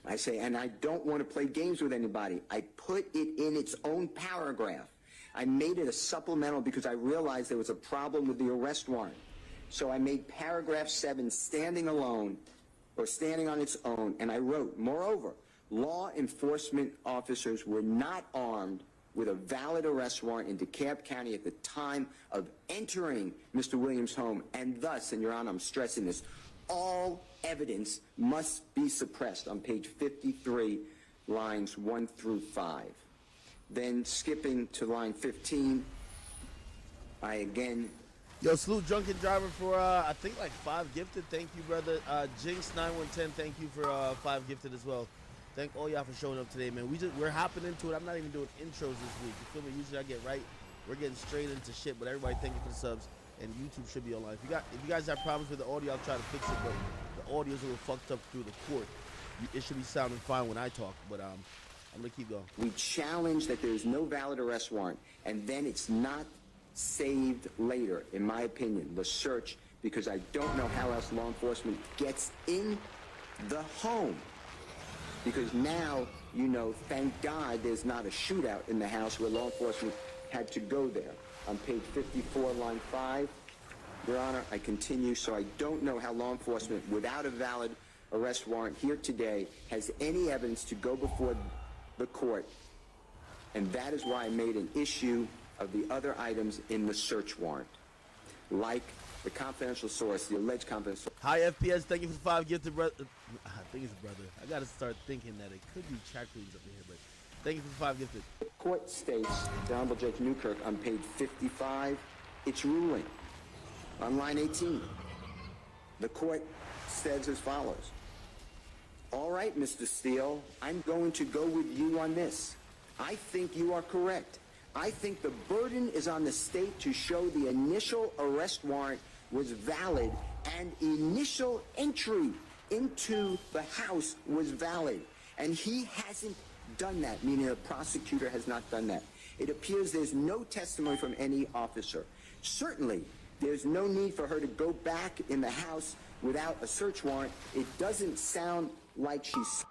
I say, and I don't want to play games with anybody. I put it in its own paragraph. I made it a supplemental because I realized there was a problem with the arrest warrant. So I made paragraph 7 standing alone, or standing on its own, and I wrote, moreover, law enforcement officers were not armed with a valid arrest warrant in DeKalb County at the time of entering Mr. Williams' home, and thus, and Your Honor, I'm stressing this, all evidence must be suppressed on page 53, lines 1 through 5. Then skipping to line 15, I again... Yo, salute Drunken Driver for, I think like 5 gifted. Thank you, brother. Jinx9110, thank you for 5 gifted as well. Thank all y'all for showing up today, man. We're hopping into it. I'm not even doing intros this week. You feel me? Usually I get right. We're getting straight into shit, but everybody thank you for the subs. And YouTube should be online. If you guys have problems with the audio, I'll try to fix it, but the audio's a little fucked up through the court. It should be sounding fine when I talk, but I'm gonna keep going. We challenge that there is no valid arrest warrant, and then it's not saved later, in my opinion, the search, because I don't know how else law enforcement gets in the home. Because now, you know, thank God there's not a shootout in the house where law enforcement had to go there. On page 54, line 5, Your Honor, I continue, so I don't know how law enforcement, without a valid arrest warrant here today, has any evidence to go before the court, and that is why I made an issue of the other items in the search warrant, like the confidential source, the alleged confidential source. Hi, FPS. Thank you for 5 gifted, brother. I think it's brother. I gotta start thinking that it could be track queens up in here, but thank you for 5 gifted. The court states, the Honorable Judge Newkirk, on page 55, its ruling. On line 18, the court says as follows. All right, Mr. Steele, I'm going to go with you on this. I think you are correct. I think the burden is on the state to show the initial arrest warrant was valid and initial entry into the house was valid. And he hasn't done that, meaning the prosecutor has not done that. It appears there's no testimony from any officer. Certainly, there's no need for her to go back in the house without a search warrant. It doesn't sound like she's...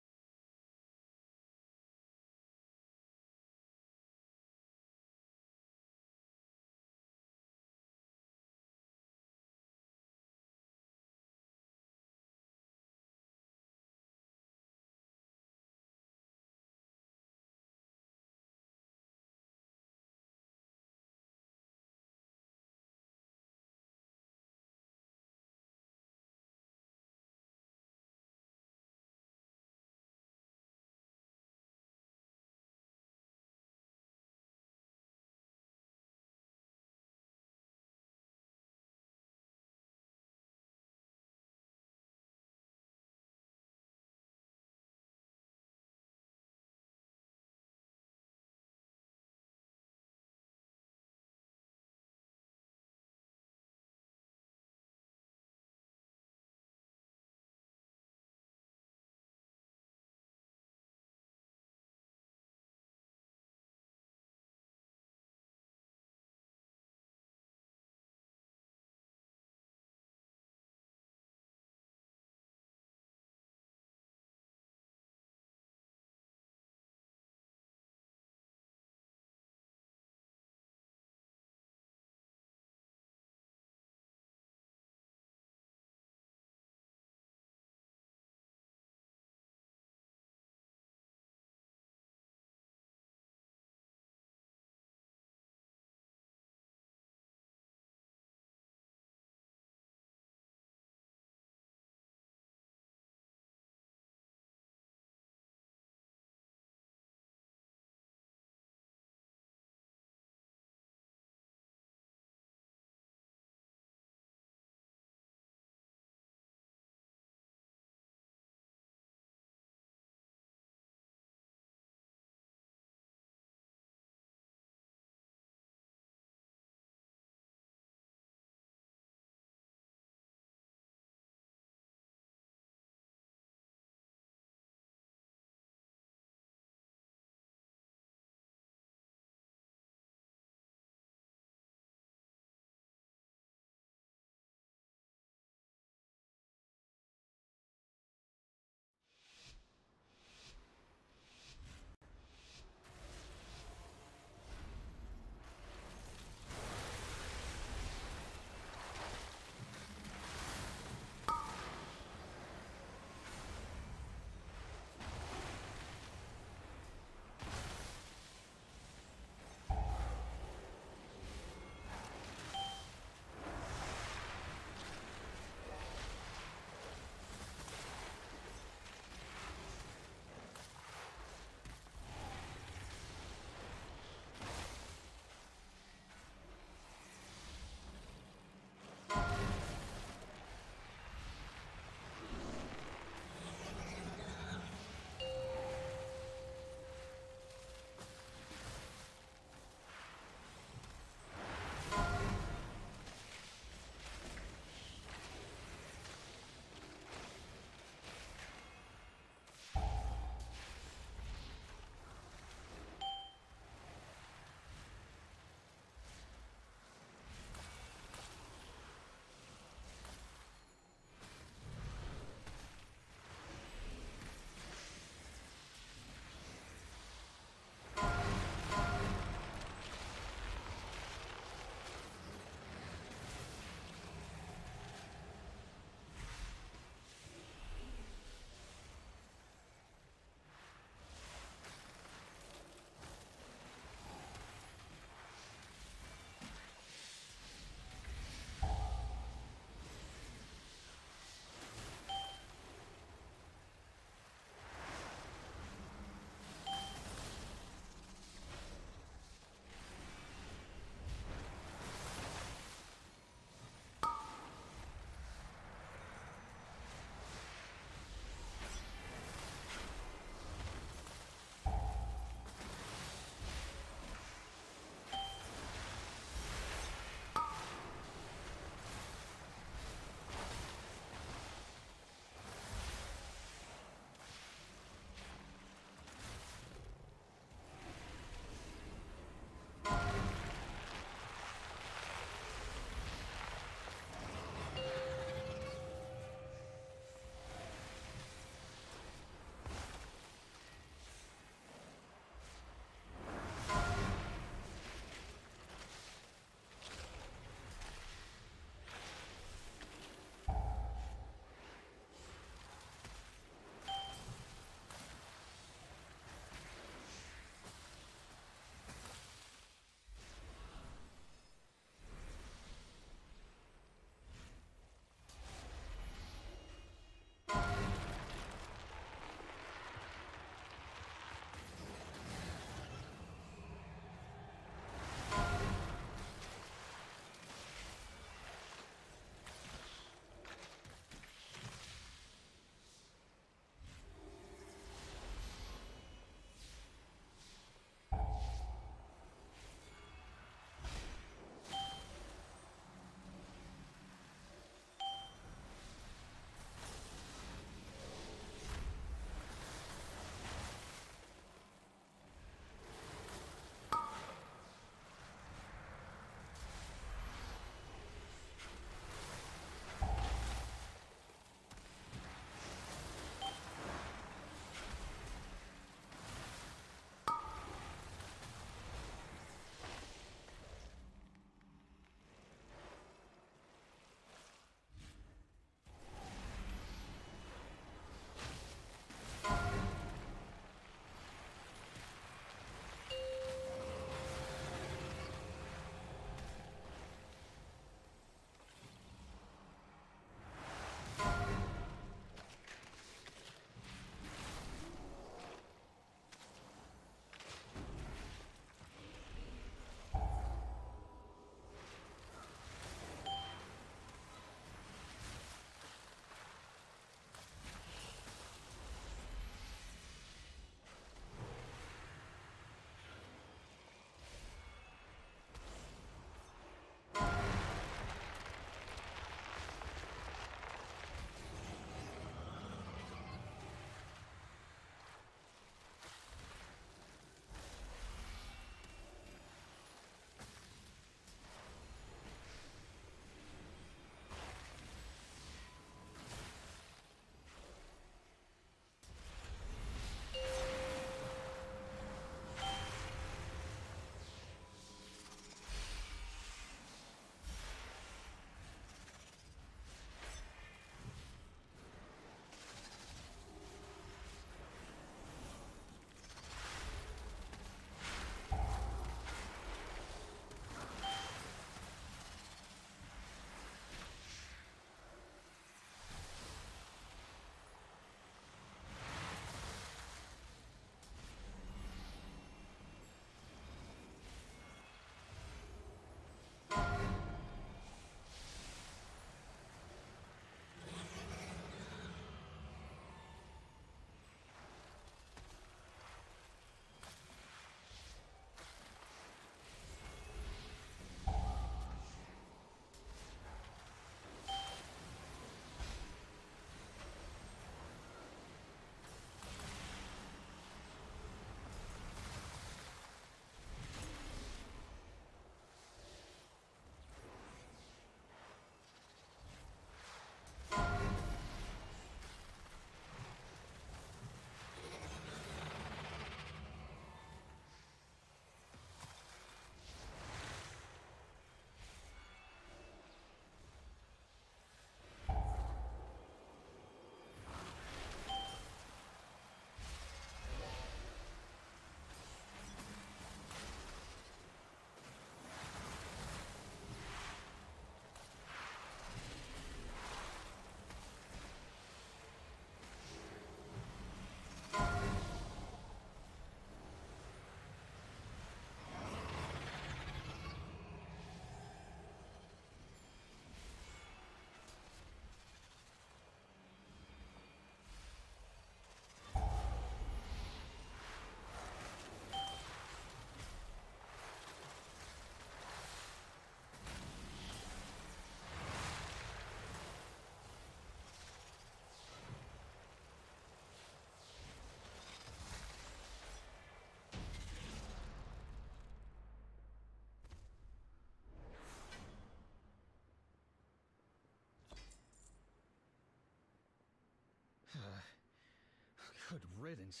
Good riddance.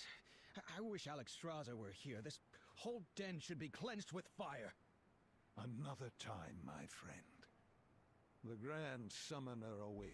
I wish Alexstrasza were here. This whole den should be cleansed with fire. Another time, my friend. The Grand Summoner awaits.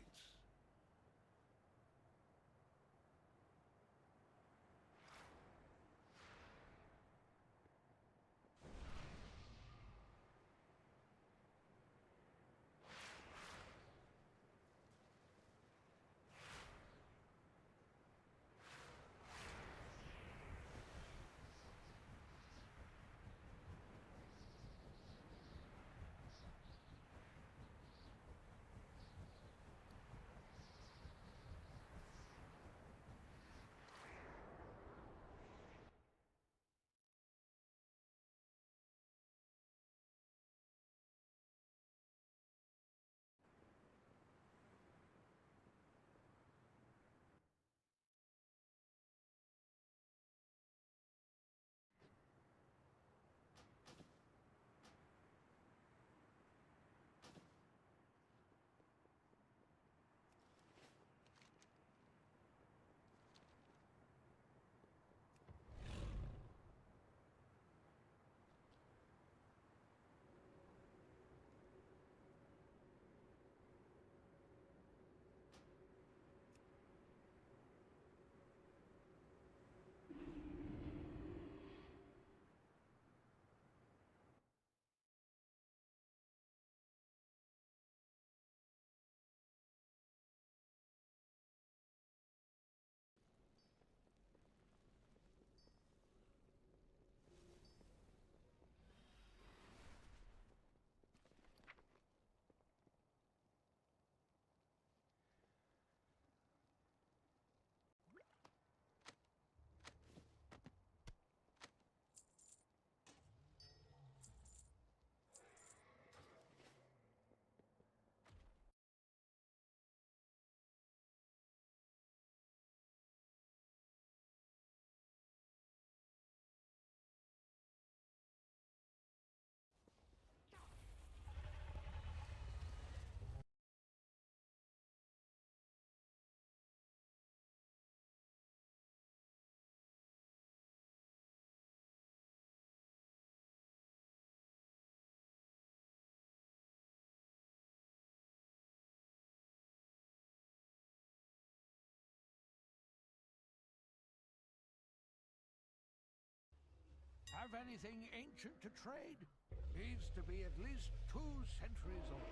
Have anything ancient to trade? Needs to be at least 2 centuries old.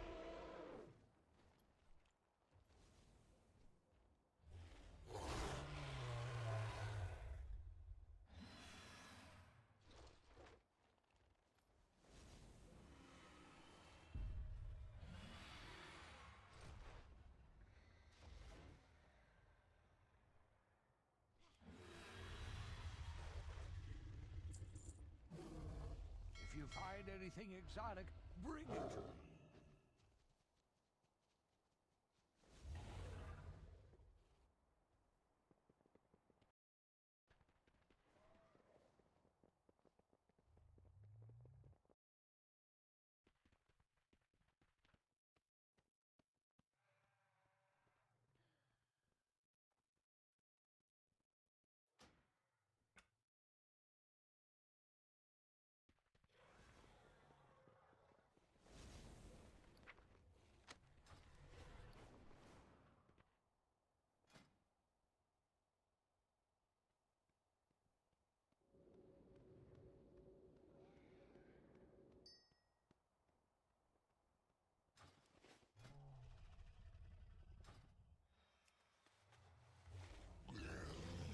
If you find anything exotic, bring it to me.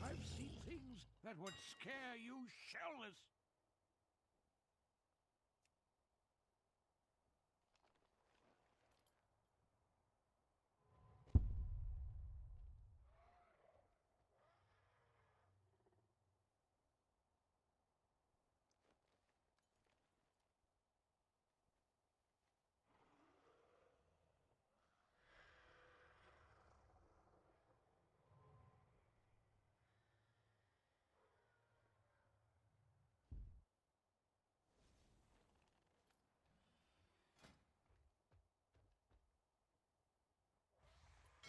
I've seen things that would scare you shellless.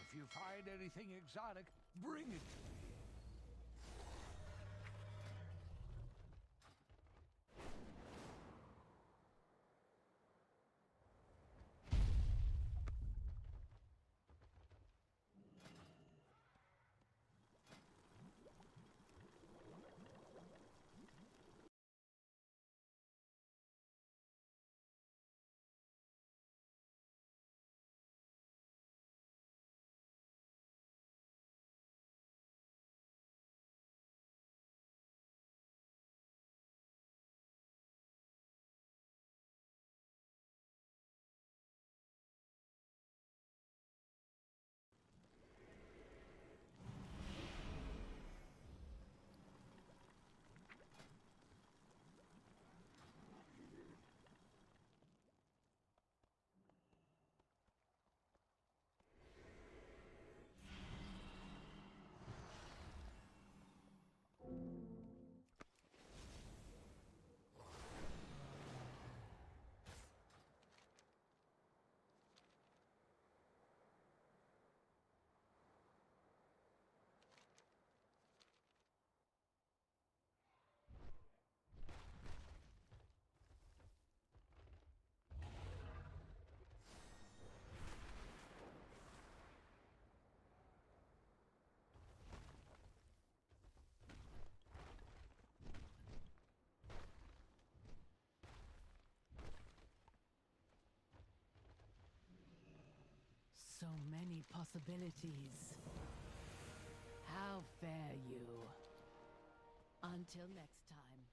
If you find anything exotic, bring it to me. possibilities. How fare you? Until next time.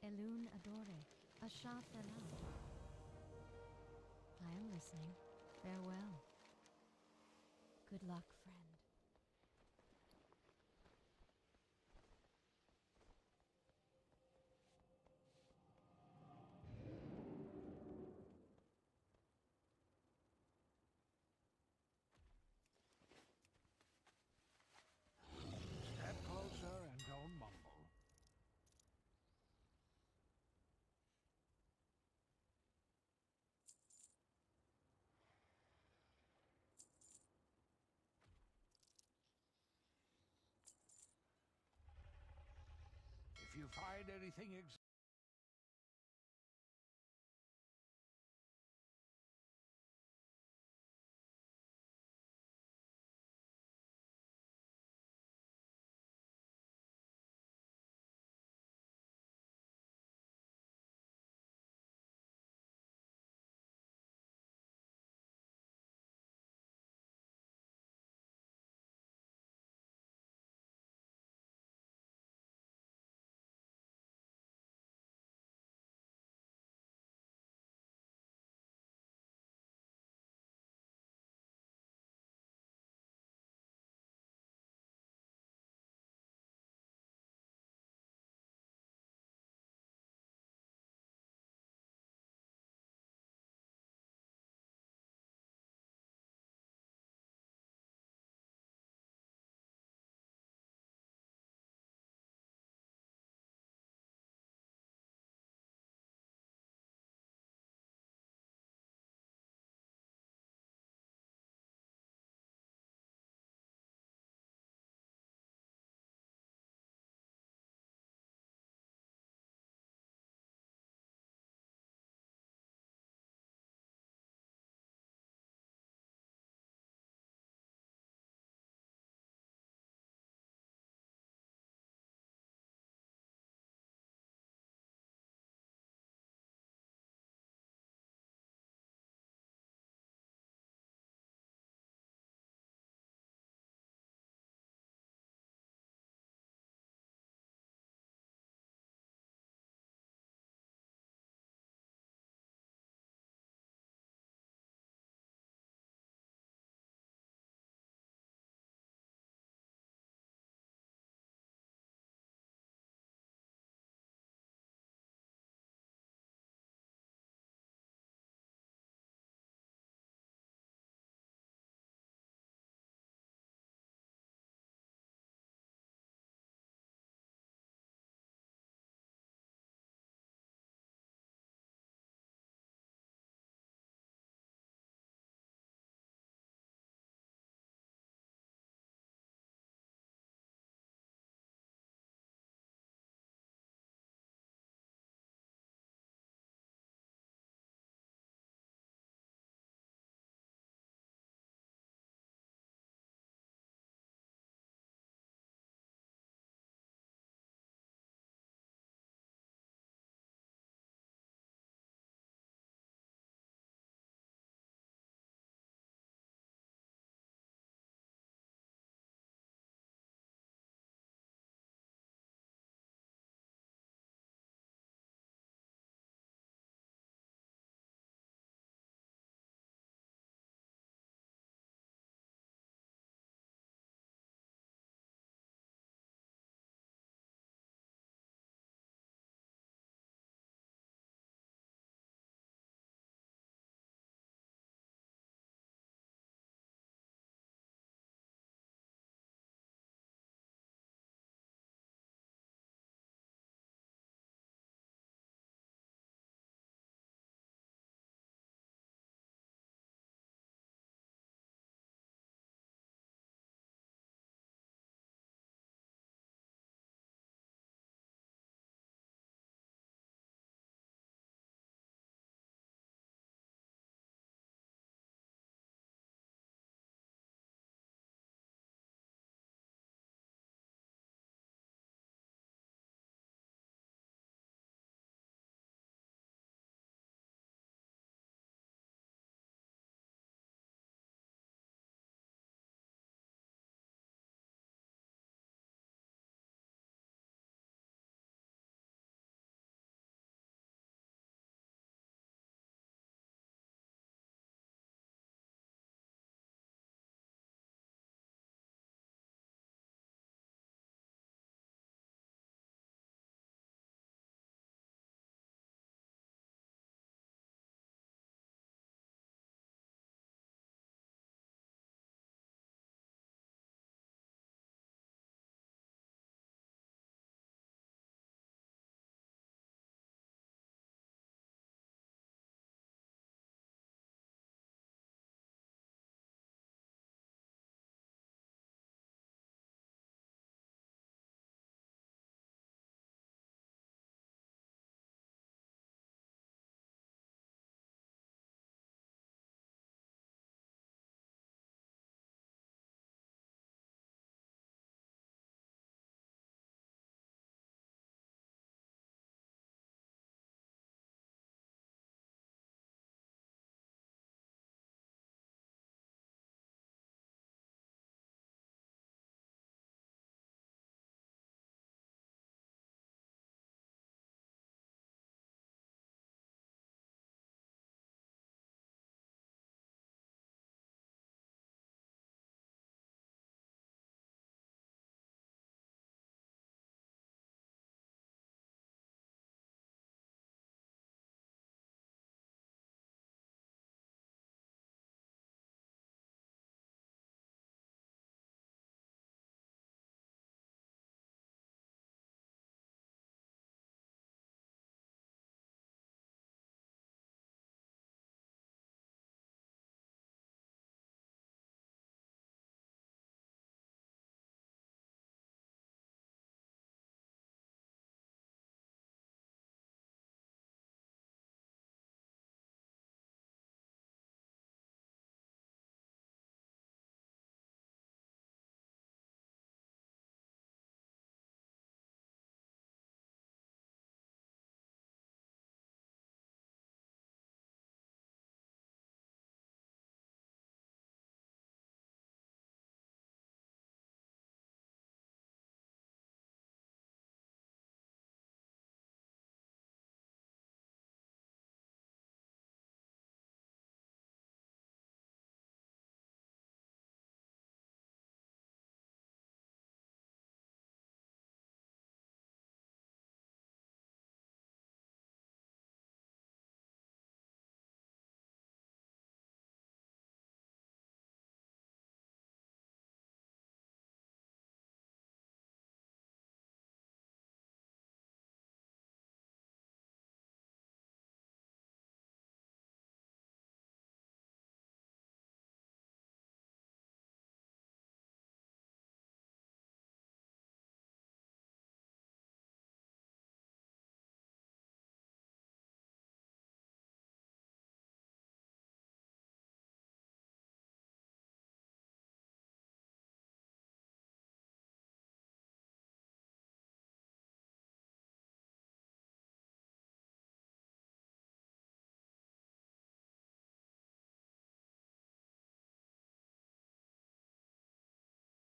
Elun Adore, Asha Felam. I am listening. Farewell. Good luck, friend. Step closer and don't mumble. If you find anything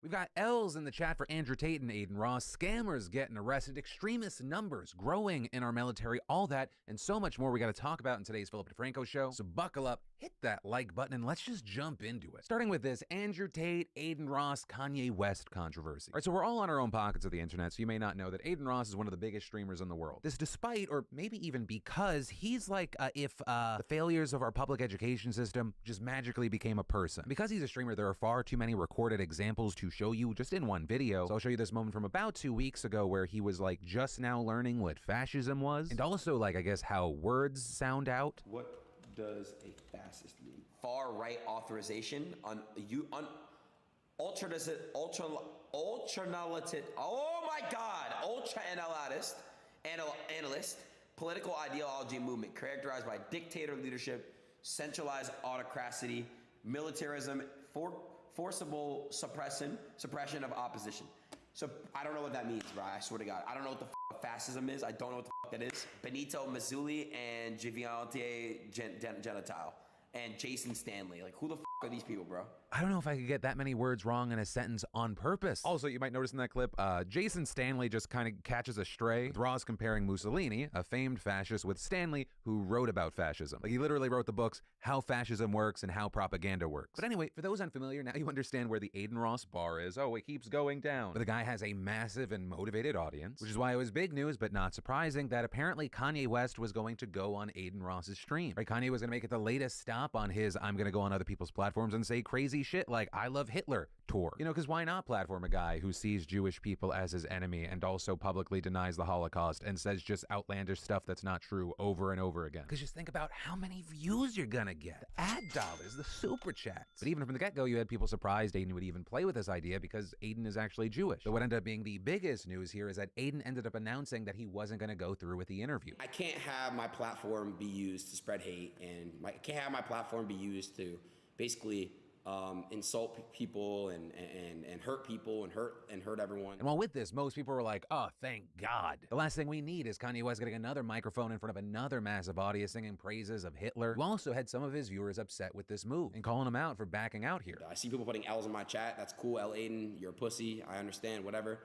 We've got L's in the chat for Andrew Tate and Aiden Ross, scammers getting arrested, extremist numbers growing in our military, all that and so much more we got to talk about in today's Philip DeFranco show. So buckle up, hit that like button, and let's just jump into it. Starting with this Andrew Tate, Aiden Ross, Kanye West controversy. All right, so we're all on our own pockets of the internet, so you may not know that Aiden Ross is one of the biggest streamers in the world. This despite, or maybe even because, he's like if the failures of our public education system just magically became a person. Because he's a streamer, there are far too many recorded examples to show you just in one video. So I'll show you this moment from about 2 weeks ago where he was like just now learning what fascism was, and also like I guess how words sound out. What does a fascist mean? Far right authorization on ultra-analytic, oh my God, ultra-analyst, political ideology movement characterized by dictator leadership, centralized autocracy, militarism, forcible suppression of opposition. So I don't know what that means, bro. I swear to God. I don't know what the fascism is. I don't know what the that is. Benito Mussolini and Giviante Gentile and Jason Stanley. Like, who the are these people, bro? I don't know if I could get that many words wrong in a sentence on purpose. Also, you might notice in that clip, Jason Stanley just kind of catches a stray, with Ross comparing Mussolini, a famed fascist, with Stanley, who wrote about fascism. Like, he literally wrote the books, How Fascism Works and How Propaganda Works. But anyway, for those unfamiliar, now you understand where the Aiden Ross bar is. Oh, it keeps going down. But the guy has a massive and motivated audience, which is why it was big news, but not surprising, that apparently Kanye West was going to go on Aiden Ross's stream. Right, Kanye was going to make it the latest stop on his I'm going to go on other people's platforms and say crazy shit like I love Hitler tour. You know, because why not platform a guy who sees Jewish people as his enemy and also publicly denies the Holocaust and says just outlandish stuff that's not true over and over again? Because just think about how many views you're gonna get. The ad dollars, the super chats. But even from the get-go, you had people surprised Aiden would even play with this idea because Aiden is actually Jewish. But what ended up being the biggest news here is that Aiden ended up announcing that he wasn't gonna go through with the interview. I can't have my platform be used to spread hate, and I can't have my platform be used to basically insult people and hurt people and hurt everyone. And while with this, most people were like, oh, thank God. The last thing we need is Kanye West getting another microphone in front of another massive audience singing praises of Hitler, who also had some of his viewers upset with this move and calling him out for backing out here. I see people putting L's in my chat. That's cool, L. Aiden, you're a pussy. I understand, whatever.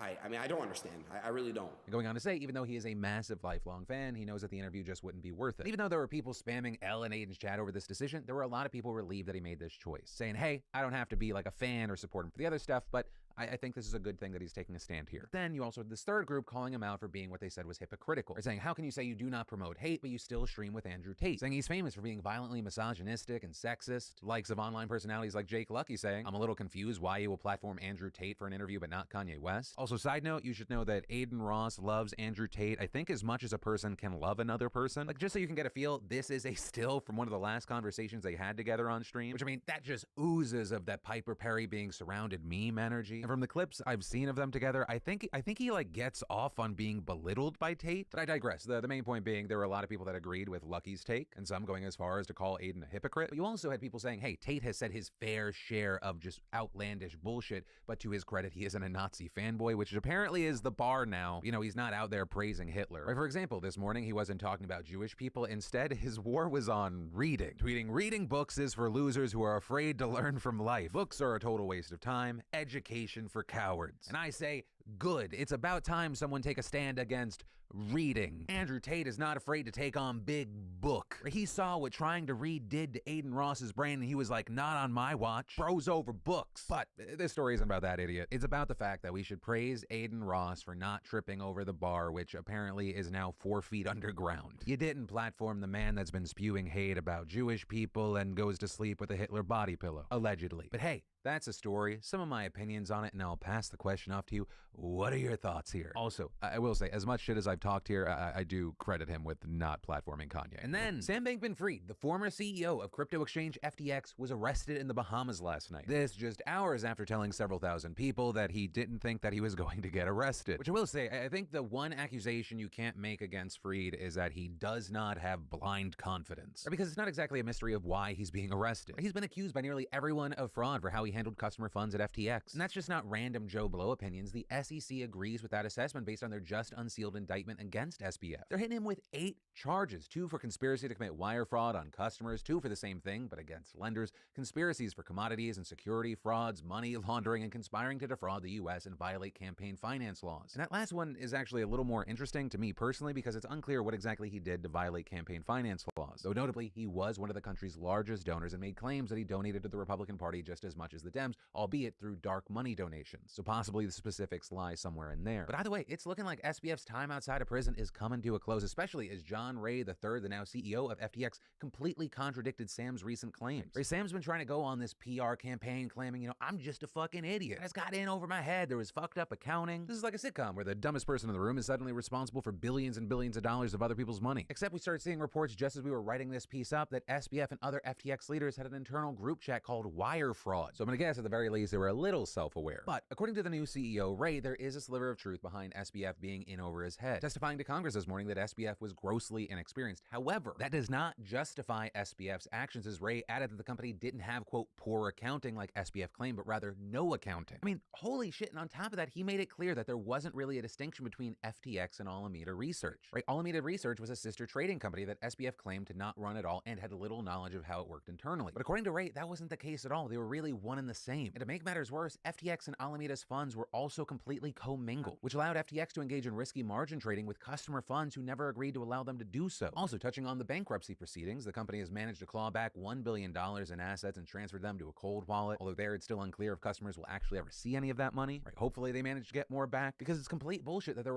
I mean, I don't understand. I really don't. And going on to say, even though he is a massive lifelong fan, he knows that the interview just wouldn't be worth it. Even though there were people spamming L and Aiden's chat over this decision, there were a lot of people relieved that he made this choice, saying, hey, I don't have to be like a fan or support him for the other stuff, but I think this is a good thing that he's taking a stand here. Then you also had this third group calling him out for being what they said was hypocritical. They're saying, how can you say you do not promote hate, but you still stream with Andrew Tate? Saying he's famous for being violently misogynistic and sexist. Likes of online personalities like Jake Lucky saying, I'm a little confused why you will platform Andrew Tate for an interview but not Kanye West. Also, side note, you should know that Aiden Ross loves Andrew Tate, I think as much as a person can love another person. Like, just so you can get a feel, this is a still from one of the last conversations they had together on stream, which I mean, that just oozes of that Piper Perry being surrounded meme energy. And from the clips I've seen of them together, I think he like gets off on being belittled by Tate. But I digress. The main point being there were a lot of people that agreed with Lucky's take, and some going as far as to call Aiden a hypocrite. But you also had people saying, hey, Tate has said his fair share of just outlandish bullshit, but to his credit, he isn't a Nazi fanboy, which apparently is the bar now. You know, he's not out there praising Hitler. Right, for example, this morning he wasn't talking about Jewish people. Instead, his war was on reading. Tweeting, reading books is for losers who are afraid to learn from life. Books are a total waste of time. Education for cowards. And I say, good. It's about time someone take a stand against reading. Andrew Tate is not afraid to take on big book. He saw what trying to read did to Aiden Ross's brain, and he was like, not on my watch. Bros over books. But this story isn't about that idiot. It's about the fact that we should praise Aiden Ross for not tripping over the bar, which apparently is now 4 feet underground. You didn't platform the man that's been spewing hate about Jewish people and goes to sleep with a Hitler body pillow, allegedly. But hey, that's a story, some of my opinions on it, and I'll pass the question off to you. What are your thoughts here? Also, I will say, as much shit as I've talked here, I do credit him with not platforming Kanye. And then, Sam Bankman-Fried, the former CEO of crypto exchange FTX, was arrested in the Bahamas last night. This just hours after telling several thousand people that he didn't think that he was going to get arrested. Which I will say, I think the one accusation you can't make against Fried is that he does not have blind confidence. Because it's not exactly a mystery of why he's being arrested. He's been accused by nearly everyone of fraud for how he handled customer funds at FTX. And that's just not random Joe Blow opinions. The SEC agrees with that assessment based on their just unsealed indictment against SBF. They're hitting him with 8 charges, 2 for conspiracy to commit wire fraud on customers, 2 for the same thing but against lenders, conspiracies for commodities and security frauds, money laundering, and conspiring to defraud the U.S. and violate campaign finance laws. And that last one is actually a little more interesting to me personally because it's unclear what exactly he did to violate campaign finance laws. Though notably, he was one of the country's largest donors and made claims that he donated to the Republican Party just as much as the Dems, albeit through dark money donations. So possibly the specifics lie somewhere in there. But either way, it's looking like SBF's time outside of prison is coming to a close, especially as John Ray III, the now CEO of FTX, completely contradicted Sam's recent claims. Ray, Sam's been trying to go on this PR campaign claiming, I'm just a fucking idiot. I just got in over my head. There was fucked up accounting. This is like a sitcom where the dumbest person in the room is suddenly responsible for billions and billions of dollars of other people's money. Except we started seeing reports just as we were writing this piece up that SBF and other FTX leaders had an internal group chat called Wire Fraud. So I'm gonna guess at the very least they were a little self-aware. But according to the new CEO, Ray, there is a sliver of truth behind SBF being in over his head, testifying to Congress this morning that SBF was grossly inexperienced. However, that does not justify SBF's actions, as Ray added that the company didn't have, quote, poor accounting like SBF claimed, but rather no accounting. I mean, holy shit, and on top of that, he made it clear that there wasn't really a distinction between FTX and Alameda Research. Right? Alameda Research was a sister trading company that SBF claimed to not run at all and had little knowledge of how it worked internally. But according to Ray, that wasn't the case at all. They were really one and the same. And to make matters worse, FTX and Alameda's funds were also completely commingled, which allowed FTX to engage in risky margin trading with customer funds who never agreed to allow them to do so. Also, touching on the bankruptcy proceedings, the company has managed to claw back $1 billion in assets and transferred them to a cold wallet, although there it's still unclear if customers will actually ever see any of that money. Right? Hopefully they manage to get more back, because it's complete bullshit that there were a